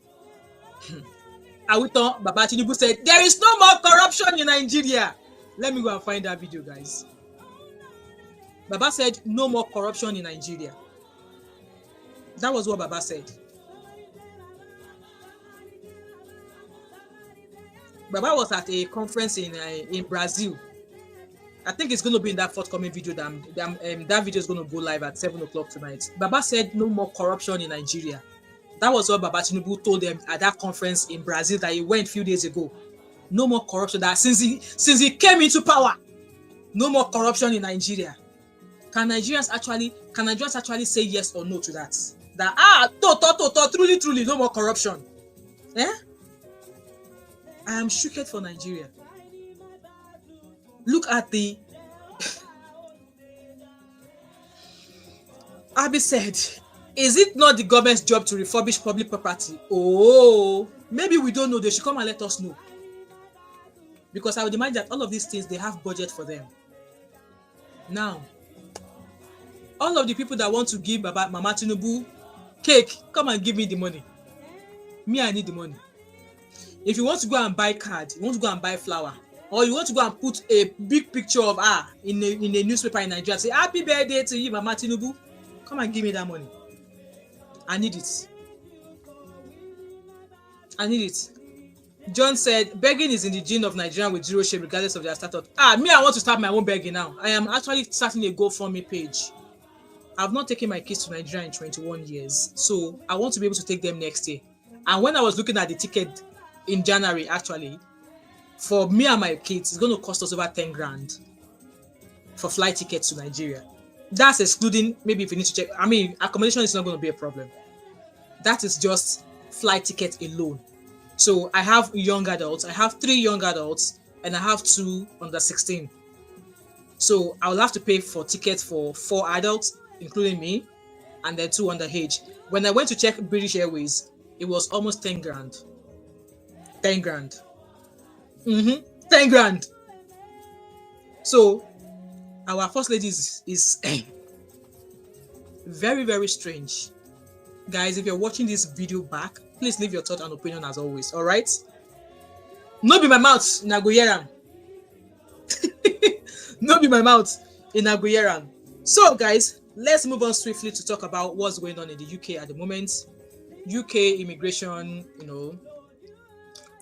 Awito Baba Tinubu said, there is no more corruption in Nigeria. Let me go and find that video, guys. Baba said, no more corruption in Nigeria. That was what Baba said. Baba was at a conference in Brazil. I think it's going to be in that forthcoming video. That video is going to go live at 7 o'clock tonight. Baba said no more corruption in Nigeria. That was what Baba Tinubu told them at that conference in Brazil that he went a few days ago. No more corruption. That since he came into power, no more corruption in Nigeria. Can Nigerians actually say yes or no to that? That truly no more corruption. Eh? I am shooked for Nigeria. Look at the Abi said, is it not the government's job to refurbish public property? Oh, maybe we don't know. They should come and let us know. Because I would imagine that all of these things, they have budget for them. Now, all of the people that want to give Mama Tinubu cake, come and give me the money. Me, I need the money. If you want to go and buy card, you want to go and buy flower, or you want to go and put a big picture of her in a newspaper in Nigeria, say happy birthday to you, Mama Tinubu, come and give me that money. I need it. I need it. John said, begging is in the gene of Nigerian with zero shame regardless of their status. Me, I want to start my own begging now. I am actually starting a GoFundMe page. I've not taken my kids to Nigeria in 21 years, so I want to be able to take them next year. And when I was looking at the ticket in January, actually, for me and my kids, it's going to cost us over 10 grand. for flight tickets to Nigeria. That's excluding maybe if you need to check. I mean, accommodation is not going to be a problem. That is just flight ticket alone. So I have young adults. I have 3 young adults and I have 2 under 16. So I will have to pay for tickets for 4 adults, including me, and then 2 underage. When I went to check British Airways, it was almost 10 grand. 10 grand. 10 grand. So our first lady is very, very strange. Guys, if you're watching this video back, please leave your thought and opinion as always. All right? No be my mouth, Nagoyeran. No be my mouth in Nagoyeran. So, guys, let's move on swiftly to talk about what's going on in the UK at the moment. UK immigration,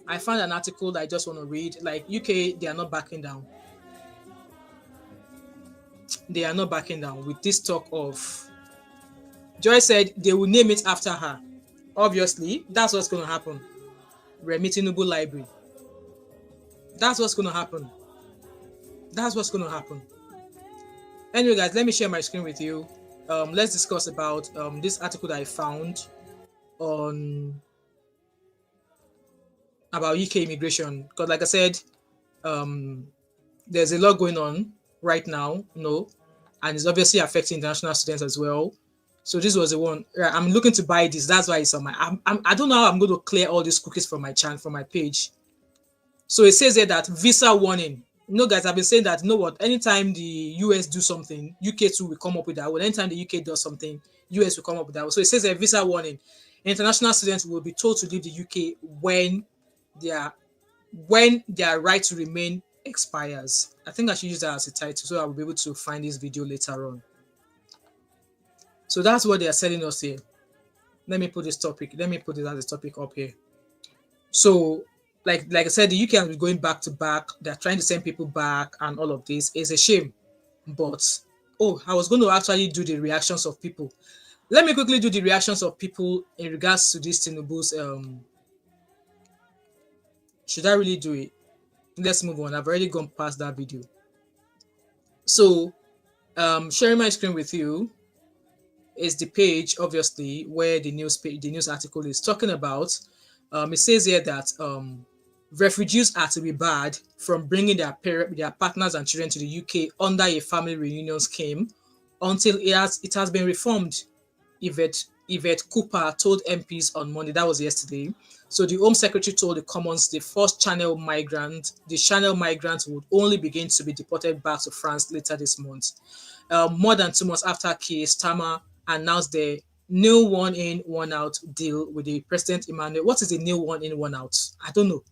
I found an article that I just want to read. Like, UK, they are not backing down. They are not backing down with this talk of... Joy said they will name it after her. Obviously, that's what's going to happen. Remi Tinubu Library. That's what's going to happen. That's what's going to happen. Anyway, guys, let me share my screen with you. Let's discuss about this article that I found on about UK immigration. Because, like I said, there's a lot going on right now, and it's obviously affecting international students as well. So this was the one. I'm looking to buy this. That's why it's on my. I don't know how I'm going to clear all these cookies from my channel, from my page. So it says here that visa warning. Guys, I've been saying that. What? Anytime the US do something, UK too will come up with that. Well, anytime the UK does something, US will come up with that. So it says a visa warning. International students will be told to leave the UK when their right to remain expires. I think I should use that as a title so I will be able to find this video later on. So that's what they are telling us here. Let me put this topic. Let me put it as a topic up here. So, like I said, the UK has been going back to back. They're trying to send people back and all of this. It's a shame. But, I was going to actually do the reactions of people. Let me quickly do the reactions of people in regards to this Tinubu's. Should I really do it? Let's move on. I've already gone past that video. So, sharing my screen with you is the page, obviously, where the news article is talking about. It says here that refugees are to be barred from bringing their partners and children to the UK under a family reunion scheme until it has been reformed. Yvette Cooper told MPs on Monday. That was yesterday. So the Home Secretary told the Commons the Channel migrants would only begin to be deported back to France later this month. More than 2 months after Keir Starmer announced the new one in, one out deal with the President Emmanuel. What is the new one in, one out? I don't know.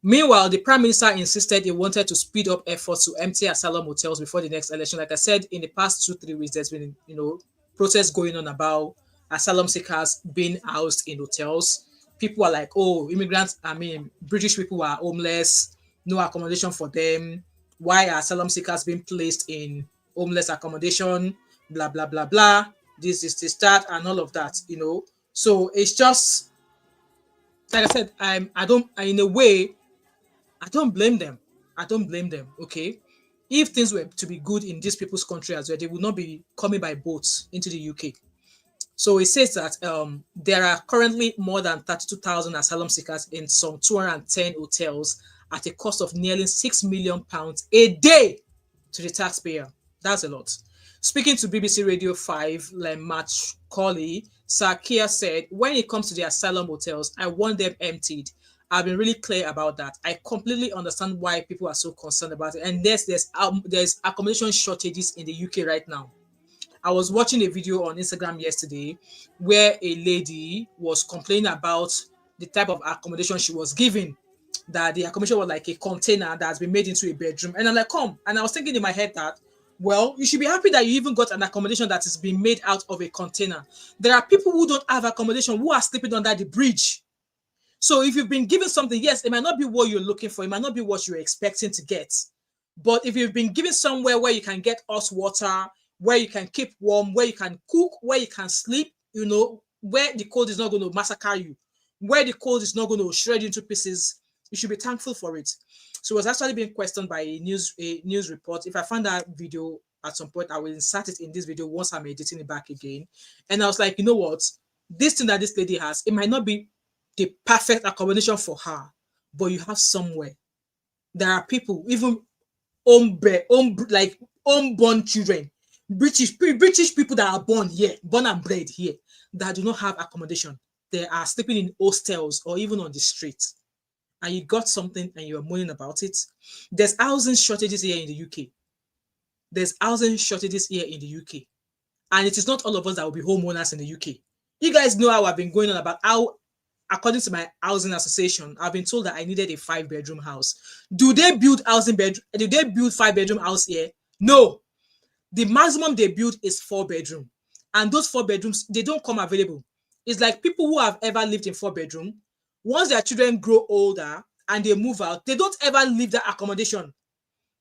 Meanwhile, the Prime Minister insisted he wanted to speed up efforts to empty asylum hotels before the next election. Like I said, in the past 2-3 weeks, there's been, protests going on about asylum seekers being housed in hotels. People are like, British people are homeless, no accommodation for them. Why are asylum seekers being placed in homeless accommodation? Blah, blah, blah, blah. This is the start and all of that, So it's just, like I said, I don't blame them. Okay? If things were to be good in these people's country as well, they would not be coming by boats into the UK. So it says that there are currently more than 32,000 asylum seekers in some 210 hotels at a cost of nearly £6 million a day to the taxpayer. That's a lot. Speaking to BBC Radio 5, Lemach Colley, Sir Keir said, when it comes to the asylum hotels, I want them emptied. I've been really clear about that. I completely understand why people are so concerned about it. And there's accommodation shortages in the UK right now. I was watching a video on Instagram yesterday where a lady was complaining about the type of accommodation she was given, that the accommodation was like a container that's been made into a bedroom. And I'm like, and I was thinking in my head that, well, you should be happy that you even got an accommodation that is being made out of a container. There are people who don't have accommodation who are sleeping under the bridge. So if you've been given something, yes, it might not be what you're looking for. It might not be what you're expecting to get. But if you've been given somewhere where you can get hot water, where you can keep warm, where you can cook, where you can sleep, where the cold is not going to massacre you, where the cold is not going to shred you into pieces, You should be thankful for it. So it was actually being questioned by a news report. If I find that video at some point, I will insert it in this video once I'm editing it back again. And I was like, you know what? This thing that this lady has, it might not be the perfect accommodation for her, but you have somewhere. There are people, even unborn children, British people that are born and bred here, that do not have accommodation. They are sleeping in hostels or even on the street. And you got something and you're moaning about it. There's housing shortages here in the UK. There's housing shortages here in the UK. And it is not all of us that will be homeowners in the UK. You guys know how I've been going on about how, according to my housing association, I've been told that I needed a 5-bedroom house. Do they build 5-bedroom house here? No. The maximum they build is 4-bedroom. And those 4 bedrooms, they don't come available. It's like people who have ever lived in 4-bedroom, once their children grow older and they move out, they don't ever leave that accommodation.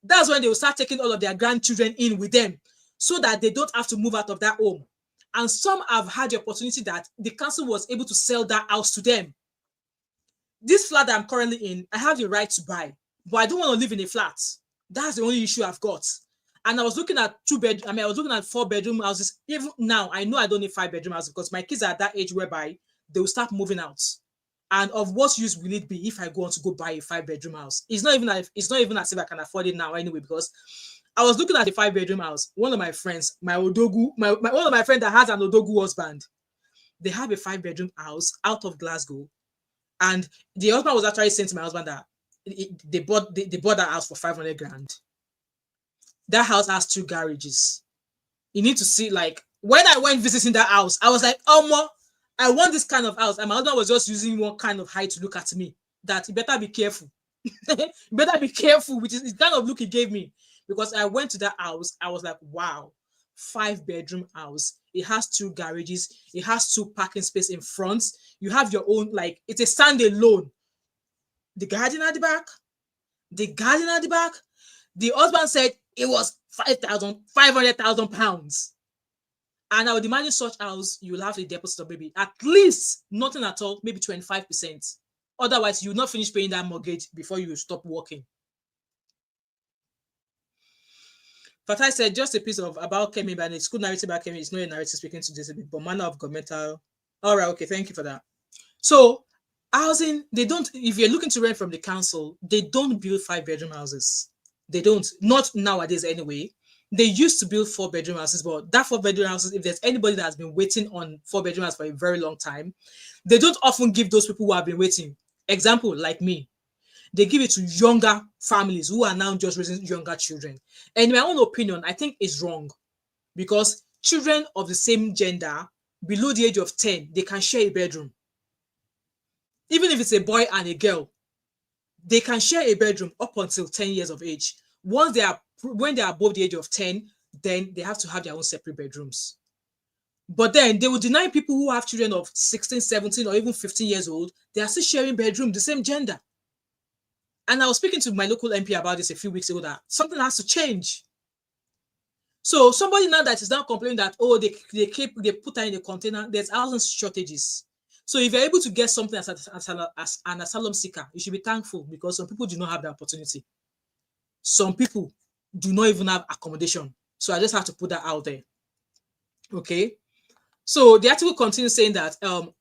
That's when they will start taking all of their grandchildren in with them so that they don't have to move out of that home. And some have had the opportunity that the council was able to sell that house to them. This flat that I'm currently in, I have the right to buy, but I don't want to live in a flat. That's the only issue I've got. And I was looking at 4-bedroom houses. Even now, I know I don't need 5-bedroom houses because my kids are at that age whereby they will start moving out. And of what use will it be if I go on to go buy a 5-bedroom house? It's not even as if I can afford it now anyway, because I was looking at a 5-bedroom house. One of my friends, one of my friends that has an Odogu husband, they have a 5-bedroom house out of Glasgow. And the husband was actually saying to my husband that they bought that house for 500 grand. That house has 2 garages. You need to see, like, when I went visiting that house, I was like, oh, ma, I want this kind of house. And my husband was just using one kind of height to look at me. That you better be careful. You better be careful, which is the kind of look he gave me. Because I went to that house, I was like, wow, 5-bedroom house. It has 2 garages. It has 2 parking spaces in front. You have your own, like, it's a standalone. The garden at the back. The husband said it was 500,000 pounds. And I would imagine such house, you'll have a deposit of maybe at least nothing at all, maybe 25%. Otherwise, you'll not finish paying that mortgage before you stop working. Fatai said, just a piece of about Kemi Badenoch. It's good narrative about Kemi. It's not a narrative speaking to this, but manner of governmental. All right, okay, thank you for that. So, housing, they don't, if you're looking to rent from the council, they don't build 5-bedroom houses. They don't, not nowadays anyway. They used to build 4-bedroom houses, but that 4-bedroom houses, if there's anybody that has been waiting on 4-bedroom houses for a very long time, they don't often give those people who have been waiting. Example, like me. They give it to younger families who are now just raising younger children. And in my own opinion, I think it's wrong because children of the same gender below the age of 10, they can share a bedroom. Even if it's a boy and a girl, they can share a bedroom up until 10 years of age. When they are above the age of 10, then they have to have their own separate bedrooms. But then they will deny people who have children of 16, 17, or even 15 years old, they are still sharing bedroom, the same gender. And I was speaking to my local MP about this a few weeks ago that something has to change. So somebody now that is now complaining that, oh, they put her in a container, there's housing shortages. So if you're able to get something as an asylum seeker, you should be thankful because some people do not have the opportunity. Some people do not even have accommodation. So I just have to put that out there. Okay. So the article continues saying that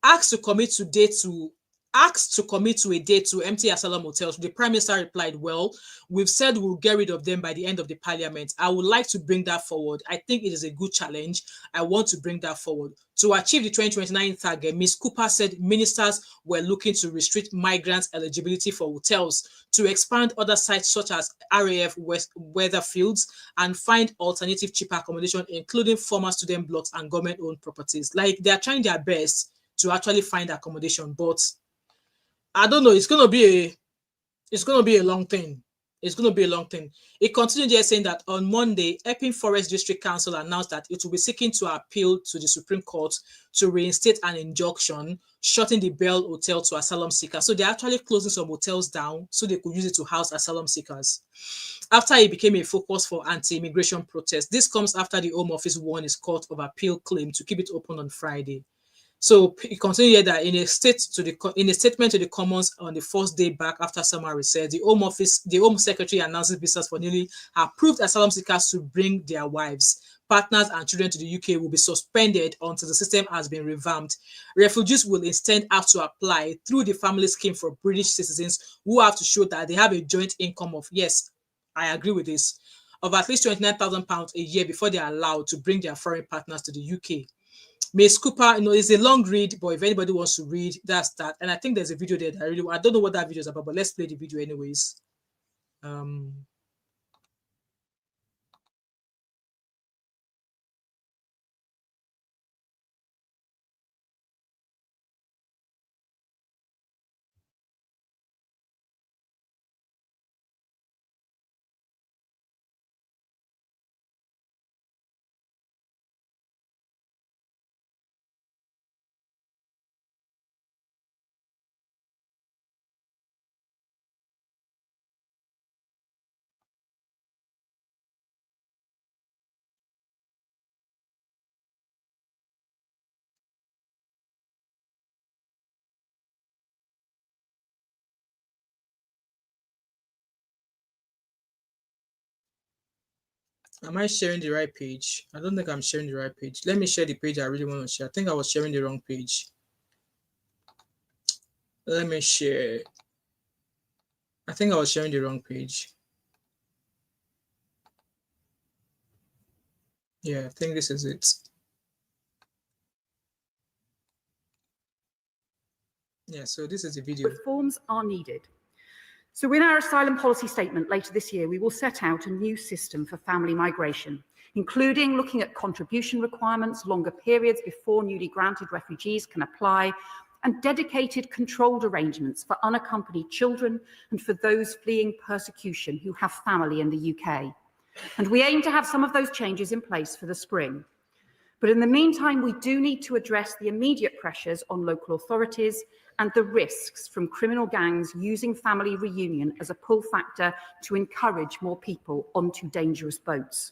asked to commit to a date to empty asylum hotels, the Prime Minister replied, well, we've said we'll get rid of them by the end of the parliament. I would like to bring that forward. I think it is a good challenge. I want to bring that forward. To achieve the 2029 target, Ms. Cooper said ministers were looking to restrict migrants' eligibility for hotels, to expand other sites such as RAF weather fields, and find alternative cheaper accommodation, including former student blocks and government-owned properties. Like, they're trying their best to actually find accommodation, but I don't know. It's gonna be a long thing. It's gonna be a long thing. It continued there saying that on Monday, Epping Forest District Council announced that it will be seeking to appeal to the Supreme Court to reinstate an injunction shutting the Bell Hotel to asylum seekers. So they're actually closing some hotels down so they could use it to house asylum seekers. After it became a focus for anti-immigration protests, this comes after the Home Office won its Court of Appeal claim to keep it open on Friday. So he continued here that in a statement to the Commons on the first day back after summer recess, the Home Secretary announces visas for newly approved asylum seekers to bring their wives, partners, and children to the UK will be suspended until the system has been revamped. Refugees will instead have to apply through the family scheme for British citizens who have to show that they have a joint income of, yes, I agree with this, of at least £29,000 a year before they are allowed to bring their foreign partners to the UK. Miss Cooper, it's a long read, but if anybody wants to read, that's that. And I think there's a video there that I don't know what that video is about, but let's play the video anyways. Am I sharing the right page? I don't think I'm sharing the right page. Let me share the page I really want to share. I think I was sharing the wrong page. Let me share. I think I was sharing the wrong page. Yeah, I think this is it. Yeah, so this is the video. Reforms are needed. So in our asylum policy statement later this year, we will set out a new system for family migration, including looking at contribution requirements, longer periods before newly granted refugees can apply, and dedicated controlled arrangements for unaccompanied children and for those fleeing persecution who have family in the UK. And we aim to have some of those changes in place for the spring. But in the meantime, we do need to address the immediate pressures on local authorities and the risks from criminal gangs using family reunion as a pull factor to encourage more people onto dangerous boats.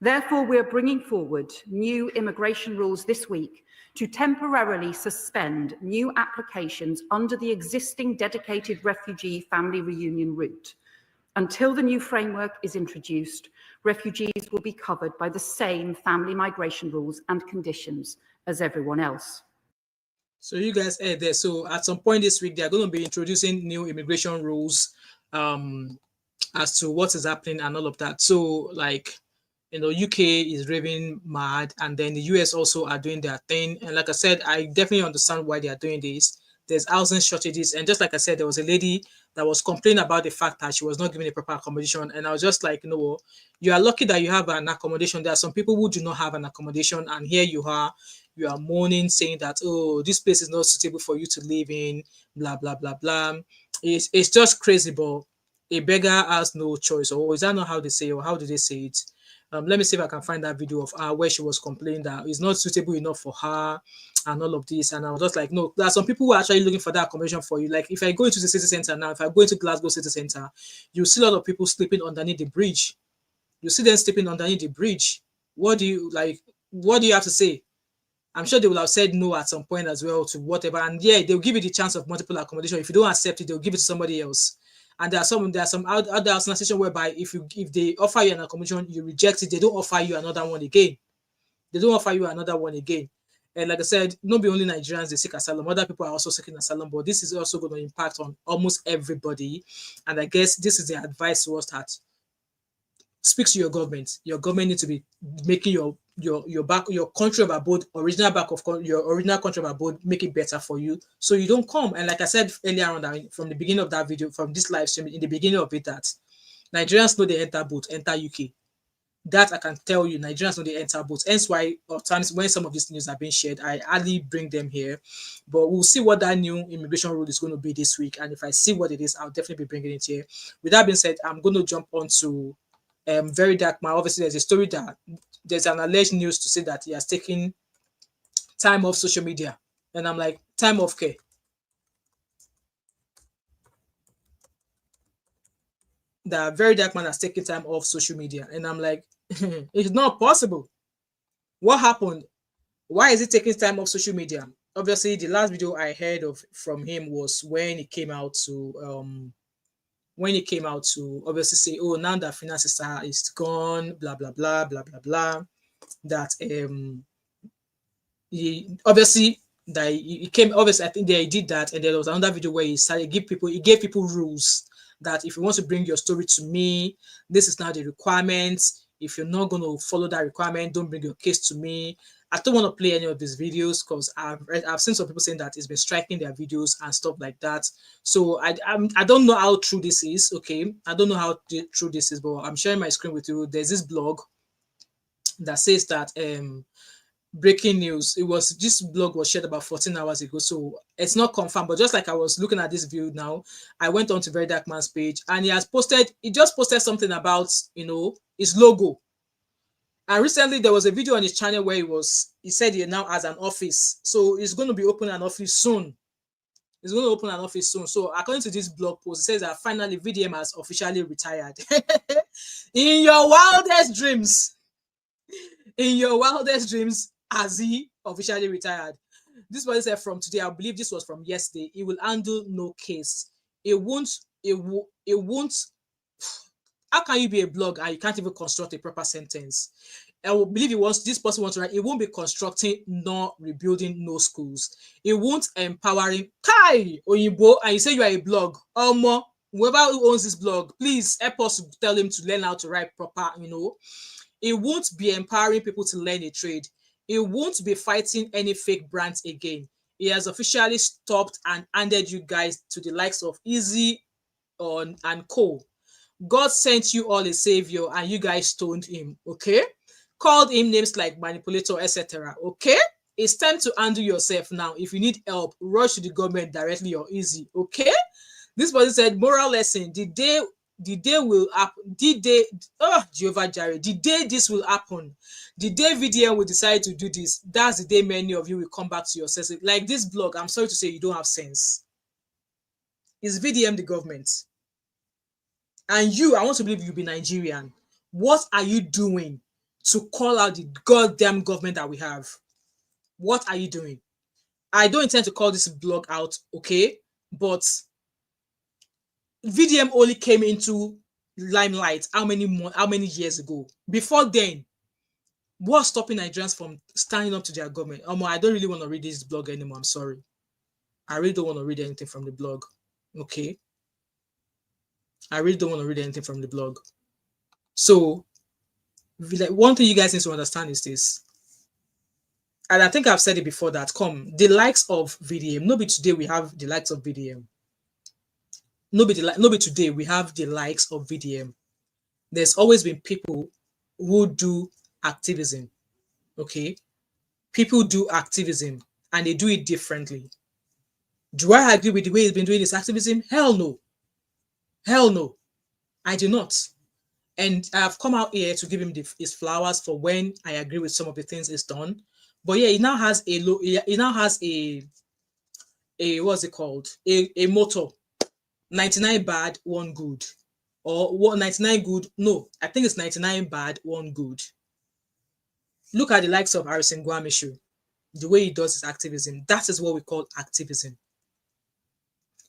Therefore, we're bringing forward new immigration rules this week to temporarily suspend new applications under the existing dedicated refugee family reunion route. Until the new framework is introduced, refugees will be covered by the same family migration rules and conditions as everyone else. So you guys heard there. So at some point this week, they're going to be introducing new immigration rules as to what is happening and all of that. So like, UK is raving mad, and then the US also are doing their thing. And like I said, I definitely understand why they are doing this. There's housing shortages. And just like I said, there was a lady that was complaining about the fact that she was not given a proper accommodation. And I was just like, you are lucky that you have an accommodation. There are some people who do not have an accommodation. And here you are mourning, saying that, oh, this place is not suitable for you to live in, blah, blah, blah, blah. It's just crazy, but a beggar has no choice. Or is that not how they say, or how do they say it? Let me see if I can find that video of her where she was complaining that it's not suitable enough for her and all of this. And I was just like, no, there are some people who are actually looking for that accommodation for you. Like if I go into the city center now, if I go into Glasgow city center, you see a lot of people sleeping underneath the bridge. You see them sleeping underneath the bridge. What do you have to say? I'm sure they will have said no at some point as well to whatever. And yeah, they'll give you the chance of multiple accommodation. If you don't accept it, they'll give it to somebody else. And there are some other organizations whereby if they offer you an accommodation, you reject it, they don't offer you another one again. And like I said, not be only Nigerians they seek asylum, other people are also seeking asylum, but this is also going to impact on almost everybody. And I guess this is the advice to us that speak to your government. Your government needs to be making your country of abode, your original country of abode, make it better for you, so you don't come. And like I said earlier on, from the beginning of that video, from this live stream, in the beginning of it, that Nigerians know they enter boat, enter UK. That I can tell you, Nigerians know they enter boats. Hence why at times when some of these news are being shared, I hardly bring them here. But we'll see what that new immigration rule is going to be this week. And if I see what it is, I'll definitely be bringing it here. With that being said, I'm going to jump on to Very Dark Man. Obviously, there's a story that there's an alleged news to say that he has taken time off social media. And I'm like, time off care. The Very Dark Man has taken time off social media. And I'm like, it's not possible. What happened? Why is it taking time off social media? Obviously, the last video I heard of from him was when he came out to obviously say, oh, now that finance is gone, blah blah blah blah blah blah. That he obviously that he came obviously I think he did that, and there was another video where he gave people rules that if you want to bring your story to me, this is now the requirements. If you're not going to follow that requirement, don't bring your case to me. I don't want to play any of these videos because I've seen some people saying that it's been striking their videos and stuff like that. So I don't know how true this is. Okay, I don't know how true this is, but I'm sharing my screen with you. There's this blog that says that breaking news. This blog was shared about 14 hours ago, so it's not confirmed. But just like I was looking at this view now, I went on to Very Dark Man's page, and he just posted something about his logo. And recently there was a video on his channel where he said he now has an office, so he's going to be opening an office soon. He's going to open an office soon. So according to this blog post, it says that finally VDM has officially retired. In your wildest dreams, has he officially retired? This was said from today. I believe this was from yesterday. He will handle no case. It won't. How can you be a blogger and you can't even construct a proper sentence? I believe this person wants to write, it won't be constructing nor rebuilding no schools. It won't empowering Kai Oyinbo, and you say you are a blog. Whoever who owns this blog, please help us to tell him to learn how to write proper, It won't be empowering people to learn a trade. It won't be fighting any fake brands again. He has officially stopped and handed you guys to the likes of Easy and Co. God sent you all a savior and you guys stoned him, okay? Called him names like manipulator, etc. Okay? It's time to handle yourself now. If you need help, rush to the government directly or Easy, okay? This person said, moral lesson, the day will happen, Jehovah Jireh, the day this will happen, the day VDM will decide to do this, that's the day many of you will come back to your senses. Like this blog, I'm sorry to say you don't have sense. Is VDM the government? And I want to believe you'll be Nigerian. What are you doing to call out the goddamn government that we have? What are you doing? I don't intend to call this blog out, okay? But VDM only came into limelight how many years ago? Before then, what's stopping Nigerians from standing up to their government? I don't really want to read this blog anymore. I'm sorry. I really don't want to read anything from the blog. Okay. I really don't want to read anything from the blog. So, one thing you guys need to understand is this. And I think I've said it before that, the likes of VDM, nobody today we have the likes of VDM. Nobody today we have the likes of VDM. There's always been people who do activism, okay? People do activism and they do it differently. Do I agree with the way he's been doing his activism? Hell no. Hell no. I do not. And I've come out here to give him his flowers for when I agree with some of the things he's done. But yeah, he now has a what's it called? A motto. 99 bad, 1 good. Or 99 good. No, I think it's 99 bad, 1 good. Look at the likes of Harrison Gwamishu. The way he does his activism. That is what we call activism.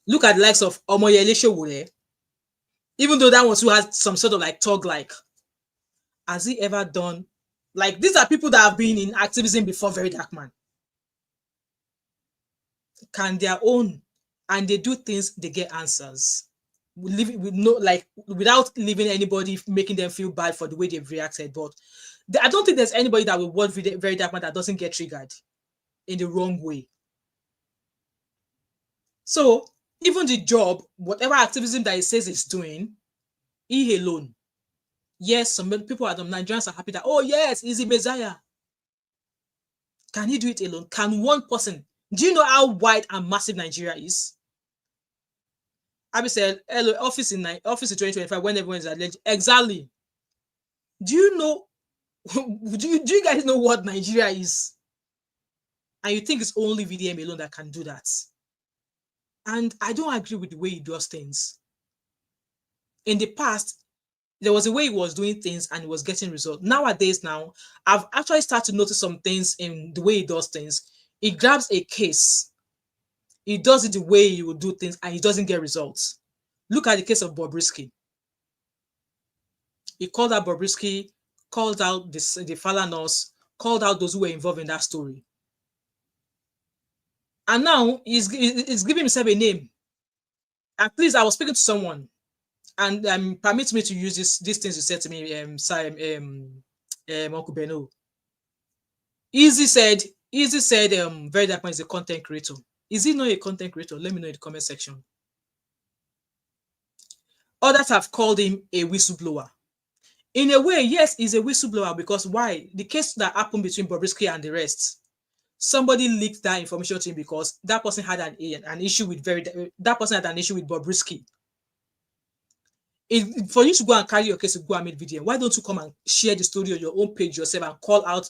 Look at the likes of Omoyele Sowore. Even though that one too has some sort of like talk, has he ever done? Like, these are people that have been in activism before Very Dark Man. Can their own, and they do things, they get answers. Without leaving anybody making them feel bad for the way they've reacted. But I don't think there's anybody that will watch Very Dark Man that doesn't get triggered in the wrong way. So even the job, whatever activism that he says he's doing, he alone. Yes, some people are Nigerians are happy that, oh yes, he's the Messiah. Can he do it alone? Can one person? Do you know how wide and massive Nigeria is? Abi said, hello, office in 2025 when everyone is alleged. Exactly. Do you know? Do you guys know what Nigeria is? And you think it's only VDM alone that can do that? And I don't agree with the way he does things. In the past, There was a way he was doing things and he was getting results. Nowadays, now, I've actually started to notice some things in the way he does things. He grabs a case, he does it the way he would do things, and he doesn't get results. Look at the case of Bobrisky. He called out Bobrisky, called out the Falanos, called out those who were involved in that story. And now he's giving himself a name. At least I was speaking to someone, and permit me to use these things you said to me, Uncle Beno. Easy said, Very Dark Man is a content creator. Is he not a content creator? Let me know in the comment section. Others have called him a whistleblower. In a way, yes, he's a whistleblower, because why? The case that happened between Bobrisky and the rest, somebody leaked that information to him because that person had an issue with Bobrisky. For you to go and carry your case to go and make video, why don't you come and share the story on your own page yourself and call out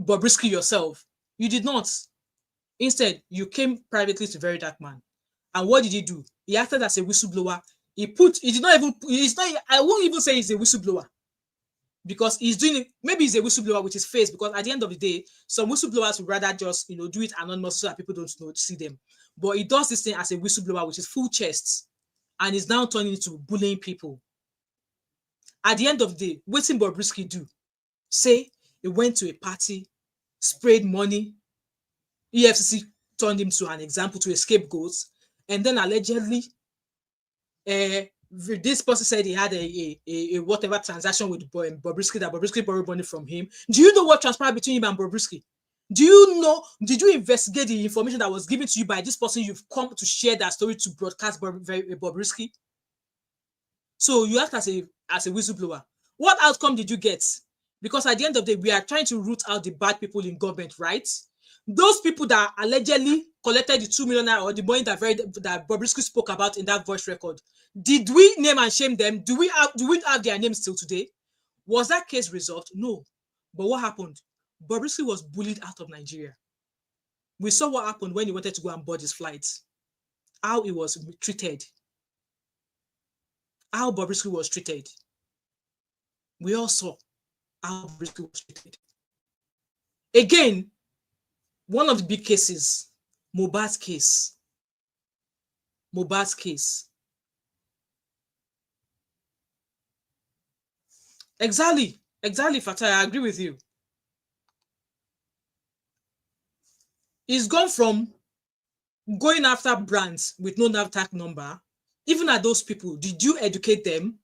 Bobrisky yourself? You did not. Instead, you came privately to Very Dark Man. And what did he do? He acted as a whistleblower. I won't even say he's a whistleblower, because he's doing it. Maybe he's a whistleblower with his face, because at the end of the day, some whistleblowers would rather just do it anonymous so that people don't see them. But he does this thing as a whistleblower with his full chest, and is now turning into bullying people. At the end of the day, what's Bobrisky do? Say he went to a party, sprayed money, EFCC turned him to an example, to a scapegoat, and then allegedly this person said he had a whatever transaction with Bobrisky, that Bobrisky borrowed money from him. Do you know what transpired between him and Bobrisky? Do you know? Did you investigate the information that was given to you by this person you've come to share that story to broadcast Bobrisky? So you act as a whistleblower. What outcome did you get? Because at the end of the day, we are trying to root out the bad people in government, right? Those people that allegedly collected the 2 million or the money that Bobrisky spoke about in that voice record, did we name and shame them? Do we have their names till today? Was that case resolved? No. But what happened? Bobrisky was bullied out of Nigeria. We saw what happened when he wanted to go and board his flight. How he was treated. How Bobrisky was treated. We all saw how Bobrisky was treated. Again, one of the big cases, Mohbad's case. Mohbad's case. Exactly, Fatai, I agree with you. It's gone from going after brands with no NAFTAC number. Even at those people, did you educate them?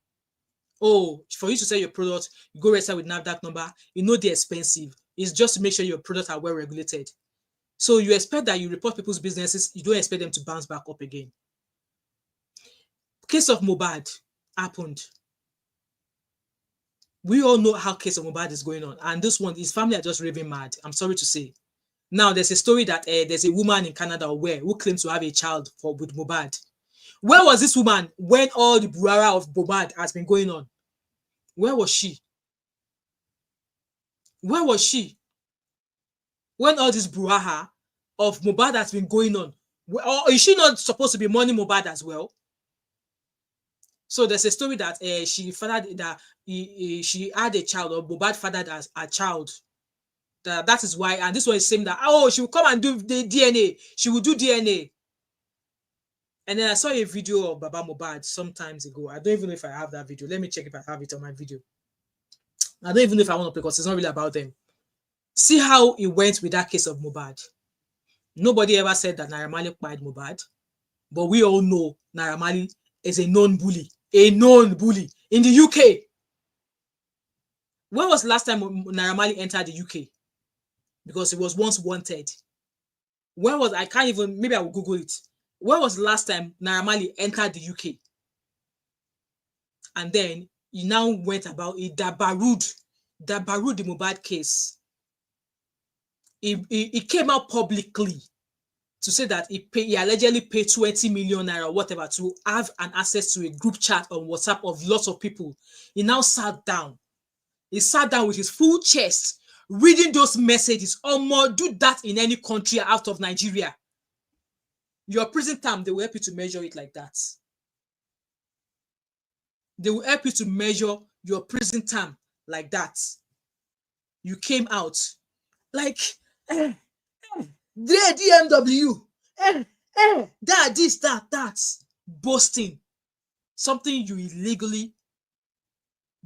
Oh, for you to sell your product, you go register with NAFTAC number. You know they're expensive. It's just to make sure your products are well regulated. So you expect that you report people's businesses, you don't expect them to bounce back up again. Case of Mohbad happened. We all know how case of Mohbad is going on. And this one, his family are just raving mad. I'm sorry to say. Now, there's a story that there's a woman in Canada who claims to have a child with Mohbad. Where was this woman when all the brouhaha of Mohbad has been going on? Where was she? Where was she when all this brouhaha of Mohbad has been going on? Or is she not supposed to be mourning Mohbad as well? So there's a story that she had a child, or Mohbad fathered as a child. That is why, and this one is saying that, oh, she will come and do the DNA. She will do DNA. And then I saw a video of Baba Mohbad sometimes ago. I don't even know if I have that video. Let me check if I have it on my video. I don't even know if I want to play, because it's not really about them. See how it went with that case of Mohbad. Nobody ever said that Naira Marley acquired Mohbad, but we all know Naira Marley is a known bully in the UK. When was the last time Naira Marley entered the UK? Because he was once wanted. When was, I can't even, maybe I will Google it. When was the last time Naira Marley entered the UK? And then he now went about it, Dabarud the Mohbad case. He came out publicly to say that he allegedly paid 20 million naira or whatever to have an access to a group chat on WhatsApp of lots of people. He now sat down. He sat down with his full chest, reading those messages. Or more, do that in any country out of Nigeria. Your prison term, they will help you to measure it like that. They will help you to measure your prison term like that. You came out like DMW, that, this, that, boasting, something you illegally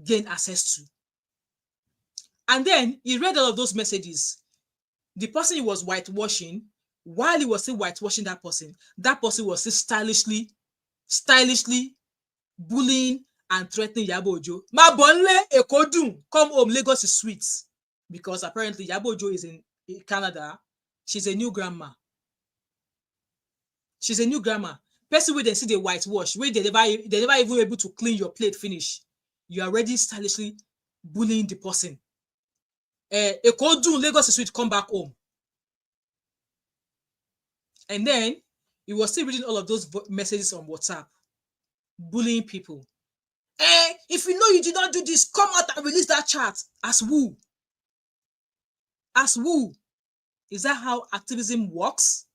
gain access to. And then he read all of those messages. The person he was whitewashing, while he was still whitewashing that person was still stylishly bullying and threatening Yabo Ojo. Ma bonle ekodun, come home, Lagos is sweet. Because apparently Yabo Ojo is in Canada. She's a new grandma. She's a new grandma. Person where they see the whitewash, where they never even able to clean your plate finish. You are already stylishly bullying the person. Ekodun, Lagos is sweet, come back home. And then he was still reading all of those messages on WhatsApp, bullying people. If you know you did not do this, come out and release that chat. As who? As who? Is that how activism works?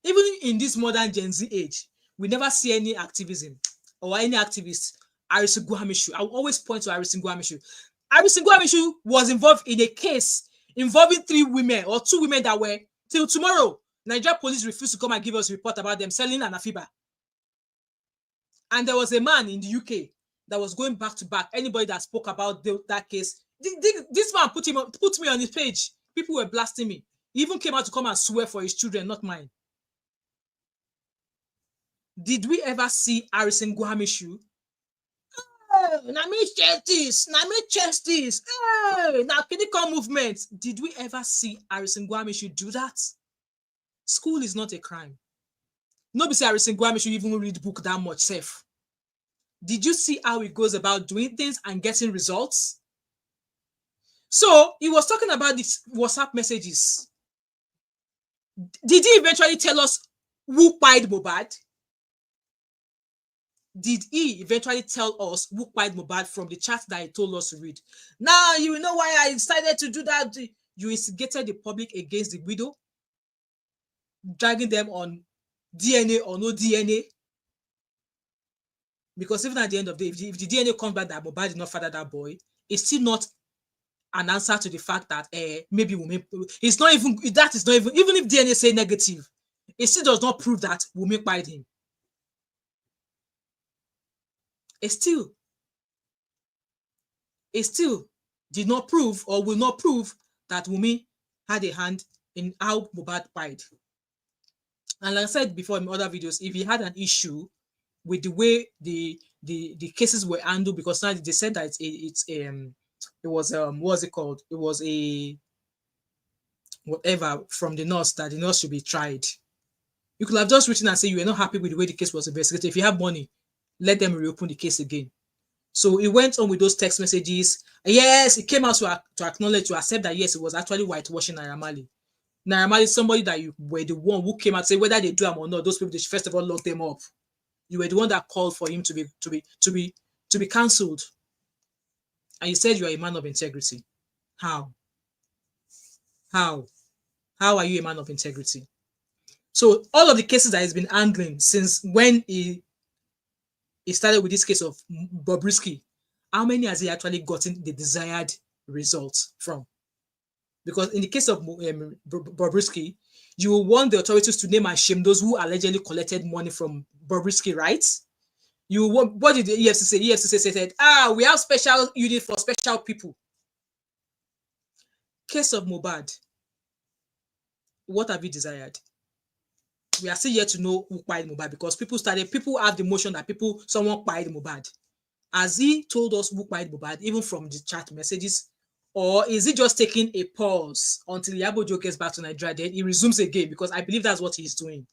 Even in this modern Gen Z age, we never see any activism or any activist. Harrison Guamishu. I will always point to Harrison Guamishu. Harrison Guamishu was involved in a case involving 3 women or 2 women that were, till tomorrow, Nigeria police refused to come and give us a report about them selling an afiba. And there was a man in the UK that was going back to back. Anybody that spoke about that case, this man put me on his page. People were blasting me. He even came out to come and swear for his children, not mine. Did we ever see Harrison Guamishu? Now me justice, now me justice. Now clinical movement. Did we ever see Harrison Guamishu do that? School is not a crime. Nobody say Harrison Guamishu even read book that much safe. Did you see how he goes about doing things and getting results? So he was talking about these WhatsApp messages. Did he eventually tell us who pied Mohbad? Did he eventually tell us who pied Mohbad from the chat that he told us to read? Now you know why I decided to do that. You instigated the public against the widow, dragging them on DNA or no DNA. Because even at the end of the day, if the DNA comes back that Mohbad did not father that boy, it's still not an answer to the fact that maybe Wunmi, it's not even, that is not even if DNA say negative, it still does not prove that Wunmi pied him. It still did not prove or will not prove that Wunmi had a hand in how Mohbad pied. And like I said before in other videos, if he had an issue with the way the cases were handled, because now they said that it was what's it called? It was a whatever from the nurse, that the nurse should be tried. You could have just written and say you were not happy with the way the case was investigated. If you have money, let them reopen the case again. So it went on with those text messages. Yes, it came out to acknowledge, to accept that yes, it was actually whitewashing Naira Marley. Naira Marley is somebody that you were the one who came out to say whether they do them or not. Those people, they should first of all lock them up. You were the one that called for him to be cancelled, and you said you are a man of integrity. How are you a man of integrity? So all of the cases that he's been handling since when he started with this case of Bobrisky, how many has he actually gotten the desired results from? Because in the case of Bobrisky, you will want the authorities to name and shame those who allegedly collected money from Bobrisky, right? You want, what did the EFCC say? EFCC said, we have special unit for special people. Case of Mohbad, what have you desired? We are still yet to know who pied Mohbad, because people have the motion that someone pied Mohbad. Has he told us who pied Mohbad, even from the chat messages? Or is he just taking a pause until Yabo Ojo gets back to Nigeria, then he resumes again? Because I believe that's what he's doing.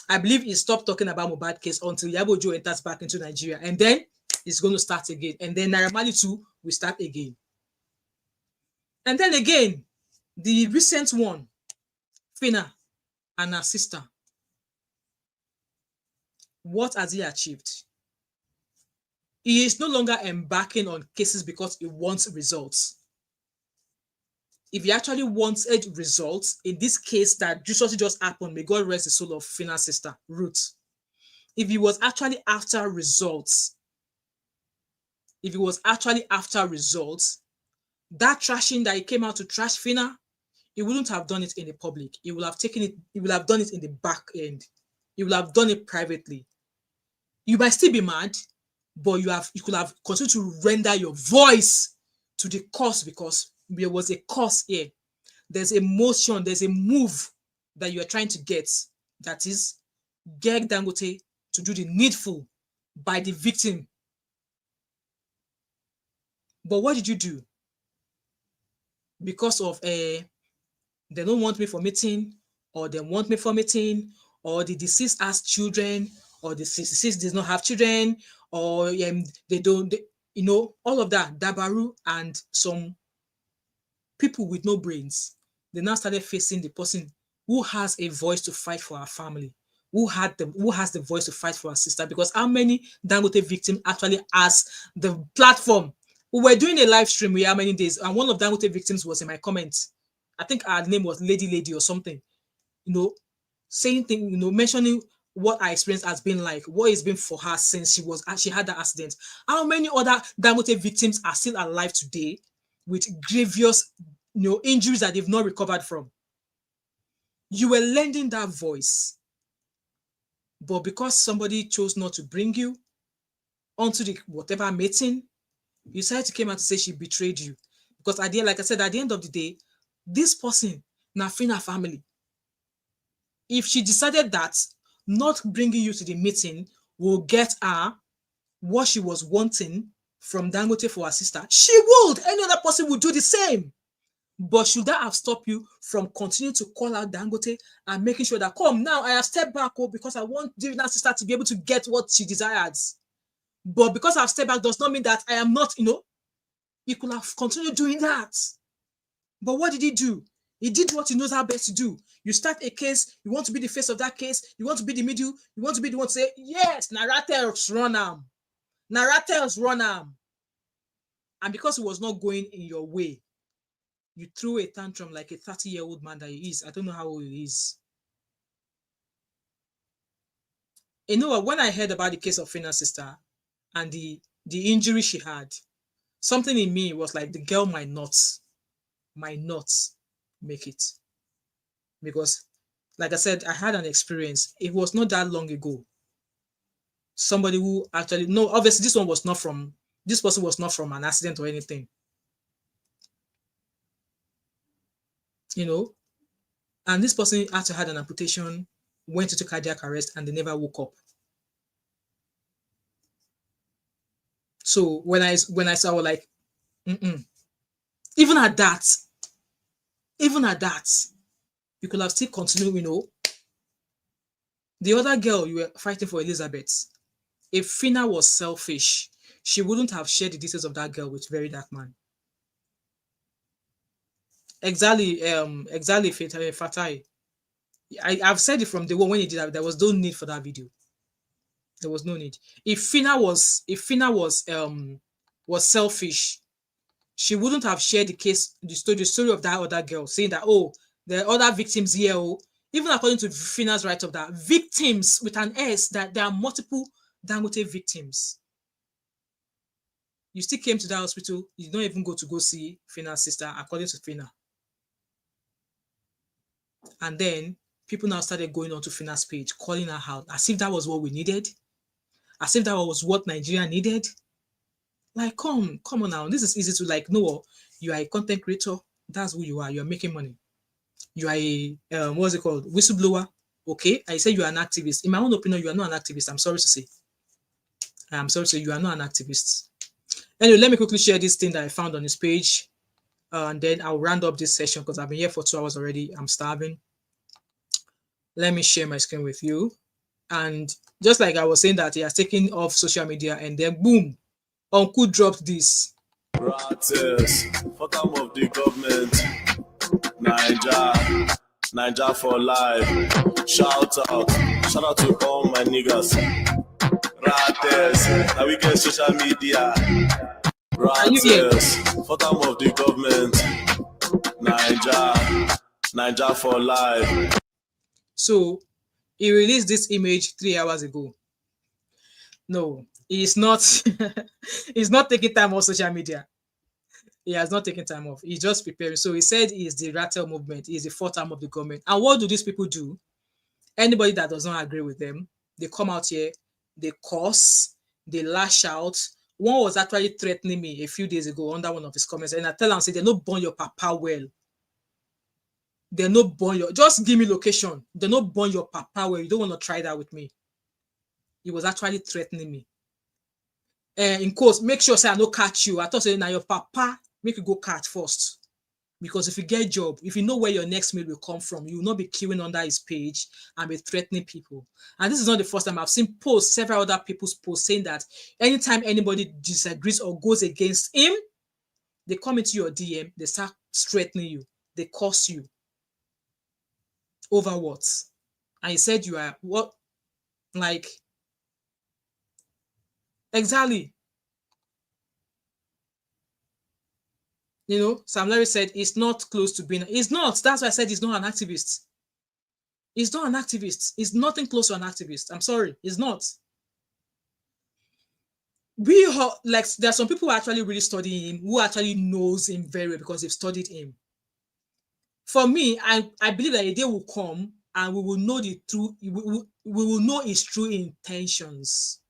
I believe he stopped talking about Mohbad case until Yabo Ojo enters back into Nigeria, and then he's going to start again. And then Naira Marley too will start again. And then again, the recent one, Fina and her sister. What has he achieved? He is no longer embarking on cases because he wants results. If he actually wanted results, in this case that just happened, may God rest the soul of Fina's sister, Ruth. if he was actually after results, that trashing that he came out to trash Fina, he wouldn't have done it in the public. He would have taken it, he would have done it in the back end. He would have done it privately. You might still be mad, but you could have continued to render your voice to the cause, because there was a cause here. There's a motion, there's a move that you are trying to get, that is get Dangote to do the needful by the victim. But what did you do? Because of they don't want me for meeting, or they want me for meeting, or the deceased has children, or the deceased does not have children, or they don't, you know, all of that, Dabaru and some people with no brains, they now started facing the person who has a voice to fight for our family, who has the voice to fight for our sister. Because how many Dangote victims actually has the platform? We were doing a live stream with how many days, and one of Dangote victims was in my comments. I think her name was Lady or something, you know, saying things, you know, mentioning what our experience has been like, what it's been for her since she had that accident. How many other Dangote victims are still alive today with grievous, you know, injuries that they've not recovered from? You were lending that voice, but because somebody chose not to bring you onto the whatever meeting, you decided to come out to say she betrayed you. Because at the end, like I said, at the end of the day, this person, Nafina family, if she decided that not bringing you to the meeting will get her what she was wanting from Dangote for her sister, she would. Any other person would do the same. But should that have stopped you from continuing to call out Dangote and making sure that, come now, I have stepped back, because I want that sister to be able to get what she desires. But because I've stepped back does not mean that I am not, you know, he could have continued doing that. But what did he do? He did what he knows how best to do. You start a case, you want to be the face of that case, you want to be the middle, you want to be the one to say, yes, narrators run am. Narrators run am. And because it was not going in your way, you threw a tantrum like a 30-year-old man that he is. I don't know how old he is. You know what? When I heard about the case of Fina's sister and the injury she had, something in me was like, the girl might not make it. Because, like I said, I had an experience. It was not that long ago. Somebody who actually, no, obviously this person was not from an accident or anything. You know, and this person actually had an amputation, went into cardiac arrest, and they never woke up. So when I saw, I was like, even at that, you could have still continued, you know. The other girl, you were fighting for, Elizabeth. If Fina was selfish, she wouldn't have shared the details of that girl with Very Dark Man. Exactly, Fatai. I've said it from the one when he did that. There was no need for that video. There was no need. If Fina was selfish, she wouldn't have shared the story of that other girl, saying that, oh, there are other victims here. Oh, even according to Fina's write of that, victims with an S, that there are multiple Dangote victims. You still came to that hospital. You don't even go see Fina's sister, according to Fina. And then people now started going onto Fina's page, calling her out, as if that was what we needed, as if that was what Nigeria needed. Like, come on now. This is easy to, like, no, you are a content creator. That's who you are. You're making money. You are a what's it called? Whistleblower. Okay. I say you are an activist. In my own opinion, you are not an activist. I'm sorry to say. You are not an activist. Anyway, let me quickly share this thing that I found on his page. And then I'll round up this session because I've been here for 2 hours already. I'm starving. Let me share my screen with you. And just like I was saying that he has taken off social media, and then boom, Uncle dropped this. Ratters, bottom of the government, Naija for life. Shout out to all my niggas. Ratters, now we get social media. Ratters, bottom of the government, Naija for life. So he released this image 3 hours ago. No, he's not. He's not taking time off social media. He has not taken time off. He's just preparing. So he said he's the Rattle movement. He's the fourth arm of the government. And what do these people do? Anybody that does not agree with them, they come out here, they curse, they lash out. One was actually threatening me a few days ago under one of his comments, and I tell him, say, they're not born your papa well. They're not born your, just give me location. They're not born your papa well. You don't want to try that with me. He was actually threatening me. In quotes, make sure say I don't catch you. I thought say now your papa make you go catch first. Because if you get job, if you know where your next meal will come from, you will not be queuing under his page and be threatening people. And this is not the first time. I've seen posts, several other people's posts saying that anytime anybody disagrees or goes against him, they come into your DM, they start threatening you, they curse you. Over what? And he said you are what? Like, exactly. You know, Sam Larry said he's not close to being. He's not. That's why I said he's not an activist. He's not an activist. He's nothing close to an activist. I'm sorry. He's not. Like, there are some people who actually really study him, who actually knows him very well because they've studied him. For me, I believe that a day will come and we will know the true. We will know his true intentions.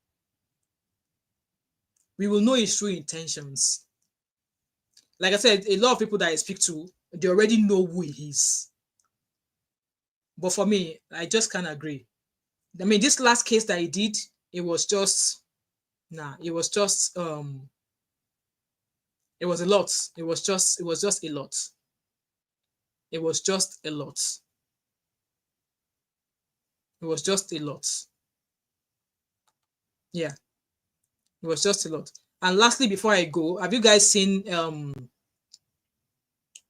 We will know his true intentions. Like I said, a lot of people that I speak to, they already know who he is. But for me, I just can't agree. I mean, this last case that he did, it was just, it was just, it was a lot. It was just a lot. It was just a lot. It was just a lot. Yeah. It was just a lot. And lastly, before I go, have you guys seen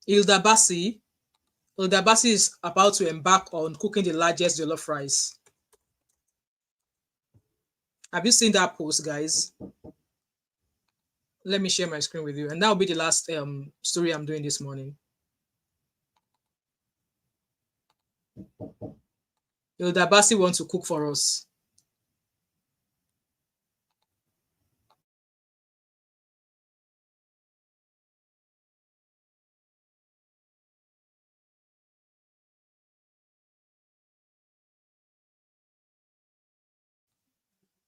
Hilda Bassi? Hilda Bassi is about to embark on cooking the largest jollof rice. Have you seen that post, guys? Let me share my screen with you. And that will be the last story I'm doing this morning. Hilda Bassi wants to cook for us.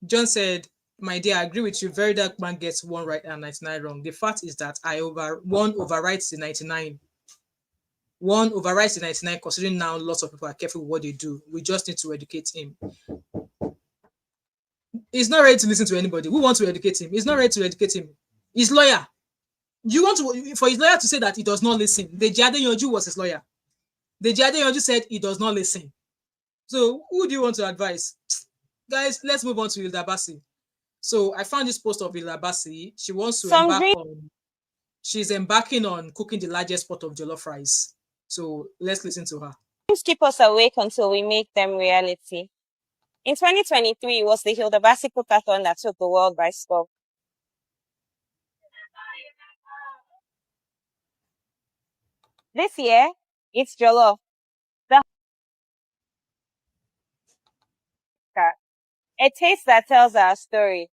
John said, my dear, I agree with you. Very dark man gets one right and 99 wrong. The fact is that one overwrites the 99. One overwrites the 99, considering now lots of people are careful with what they do. We just need to educate him. He's not ready to listen to anybody. We want to educate him. He's not ready to educate him. His lawyer. You want to, for his lawyer to say that he does not listen. The Jade Yonju was his lawyer. The Jade Yonju said he does not listen. So who do you want to advise? Guys, let's move on to Hilda Bassi. So I found this post of Hilda Bassi. She wants to she's embarking on cooking the largest pot of jollof rice. So let's listen to her. Keep us awake until we make them reality. In 2023, it was the Hilda Bassi Cookathon that took the world by storm. This year, it's jollof. A taste that tells our story.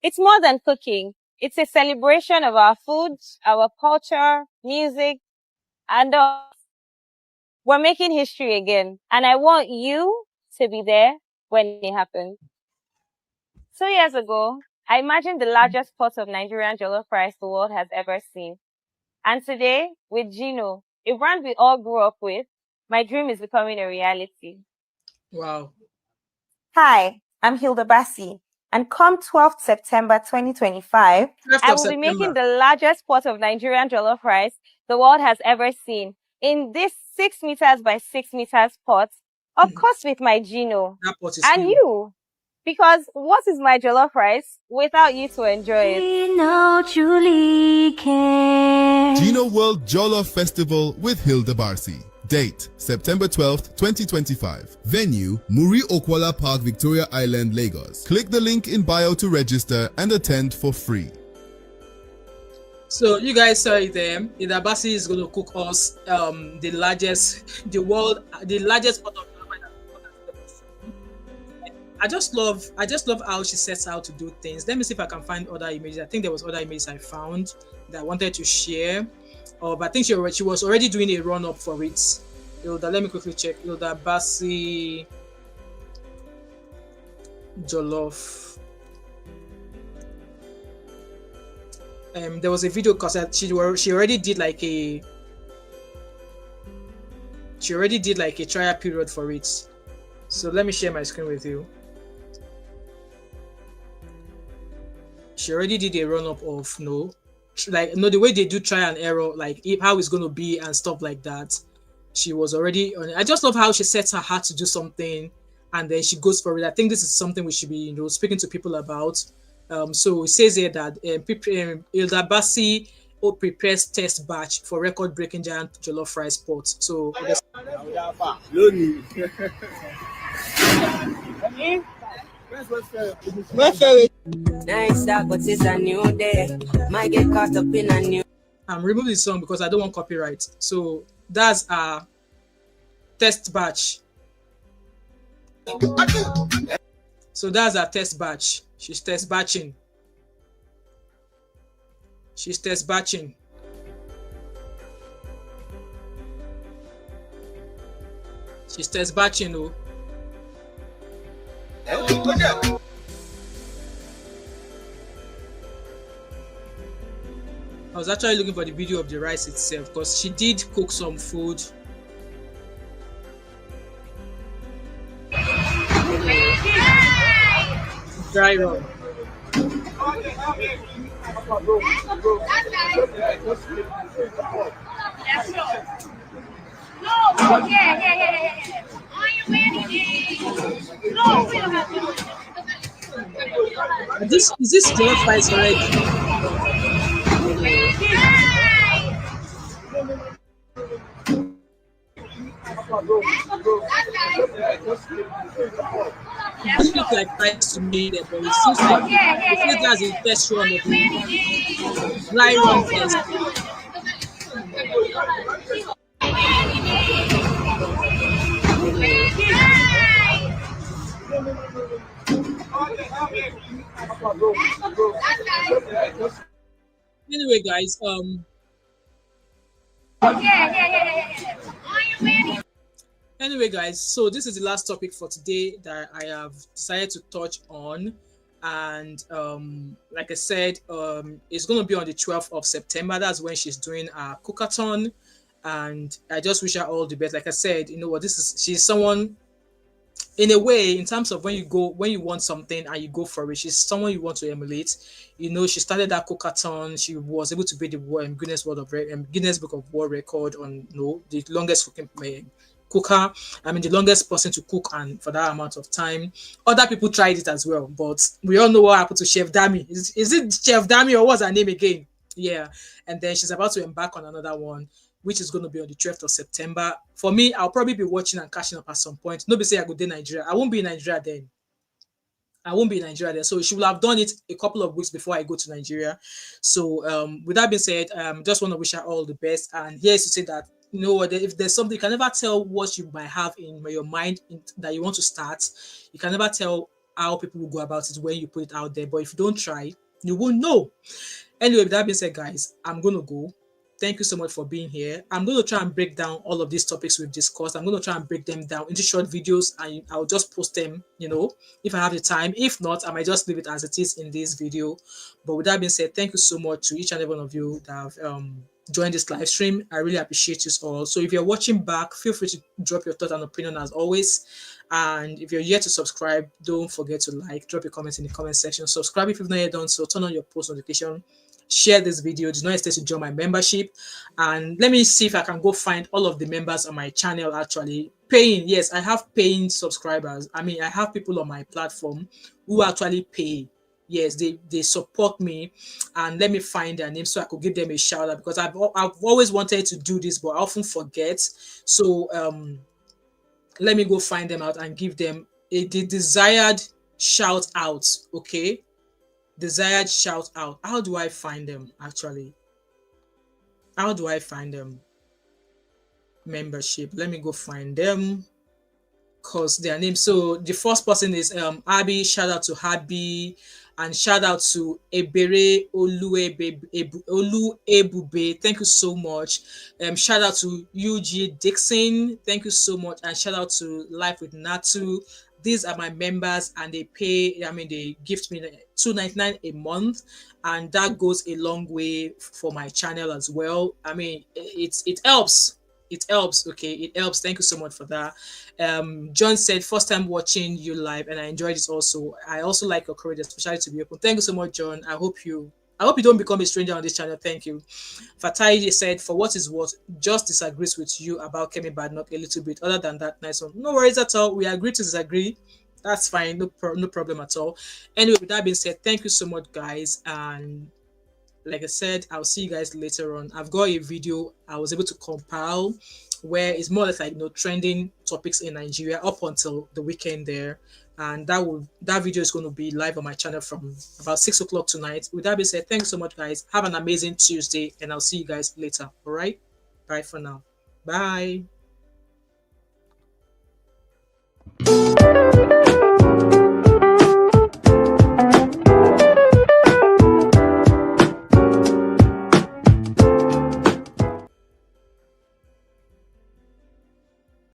It's more than cooking. It's a celebration of our food, our culture, music, and we're making history again. And I want you to be there when it happens. 2 years ago, I imagined the largest pot of Nigerian jollof rice the world has ever seen. And today, with Gino, a brand we all grew up with, my dream is becoming a reality. Wow. Hi, I'm Hilda Bassi. And come 12th September 2025, I will be making the largest pot of Nigerian jollof rice the world has ever seen. In this 6 meters by 6 meters pot, of course with my Gino. And you. Because what is my jollof rice without you to enjoy it? Gino truly cares. Gino World Jollof Festival with Hilda Bassi. Date, September 12th, 2025. Venue, Muri Okwala Park, Victoria Island, Lagos. Click the link in bio to register and attend for free. So you guys saw it there. Hilda Bassi is going to cook us the largest pot of I just love how she sets out to do things. Let me see if I can find other images. I think there was other images I found that I wanted to share. But I think she was already doing a run up for it. Hilda, let me quickly check. Hilda Bassi Jollof. There was a video because she already did like a trial period for it. So let me share my screen with you. She already did a run up of the way they do try and error, like how it's going to be and stuff like that. She was already on it. I just love how she sets her heart to do something and then she goes for it. I think this is something we should be speaking to people about. So it says here that Hilda Bassi prepares test batch for record-breaking giant jollof rice pot. So Nice that, but it's a new day. Might get caught up in a new. I'm removing the song because I don't want copyright. So that's our test batch. So that's our test batch. She's test batching. She's test batching. She's test batching, oh. I was actually looking for the video of the rice itself because she did cook some food. Dry run. Is this jollof rice already? It looks like rice to me, but it seems like that's the first one of the dry run test. Anyway, guys, Anyway, guys, so this is the last topic for today that I have decided to touch on. And like I said, it's going to be on the 12th of September. That's when she's doing a cookathon. And I just wish her all the best. Like I said, you know what, she's someone, in a way, in terms of when you want something and you go for it, she's someone you want to emulate. You know, she started that cookathon. She was able to beat the Guinness Book of World Record on the longest cooking cooker. I mean, the longest person to cook and for that amount of time. Other people tried it as well, but we all know what happened to Chef Dami. Is it Chef Dami or what's her name again? Yeah, and then she's about to embark on another one, which is going to be on the 12th of September. For me, I'll probably be watching and catching up at some point. Nobody say I go to Nigeria. I won't be in Nigeria then. So she will have done it a couple of weeks before I go to Nigeria. So with that being said, just want to wish her all the best. And here's to say that, you know what, if there's something, you can never tell what you might have in your mind that you want to start. You can never tell how people will go about it when you put it out there. But if you don't try, you won't know. Anyway, with that being said, guys, I'm going to go. Thank you so much for being here. I'm going to try and break down all of these topics we've discussed. I'm going to try and break them down into short videos, and I'll just post them, if I have the time. If not, I might just leave it as it is in this video. But with that being said, thank you so much to each and every one of you that have joined this live stream. I really appreciate you all. So if you're watching back, feel free to drop your thought and opinion as always. And if you're yet to subscribe, don't forget to drop your comments in the comment section. Subscribe if you've not yet done so. Turn on your post notification. Share this video. Do not hesitate to join my membership. And let me see if I can go find all of the members on my channel actually paying. Yes, I have paying subscribers. I mean, I have people on my platform who actually pay. Yes, they support me, and let me find their names so I could give them a shout out, because I've always wanted to do this, but I often forget. So let me go find them out and give them the desired shout out. Okay, desired shout out. How do I find them actually? How do I find them? Membership. Let me go find them. cause their name. So the first person is Abby. Shout out to Abby, and shout out to Ebere Olu Ebube. Thank you so much. Shout out to UG Dixon. Thank you so much, and shout out to Life with Natu. These are my members, and they pay. I mean, they gift me $2.99 a month, and that goes a long way for my channel as well. I mean, it helps. It helps. Okay, it helps. Thank you so much for that. John said, first time watching you live, and I enjoyed it also. I also like your courage, especially to be open. Thank you so much, John. I hope you don't become a stranger on this channel. Thank you. Fatai said, for what is what, just disagrees with you about Kemi Badenoch a little bit. Other than that, nice one. No worries at all. We agree to disagree. That's fine. No problem at all. Anyway, with that being said, thank you so much, guys. And like I said, I'll see you guys later on. I've got a video I was able to compile where it's more or less like trending topics in Nigeria up until the weekend there. And that video is going to be live on my channel from about 6 o'clock tonight. With that being said, thanks so much, guys. Have an amazing Tuesday, and I'll see you guys later. All right, bye for now. Bye.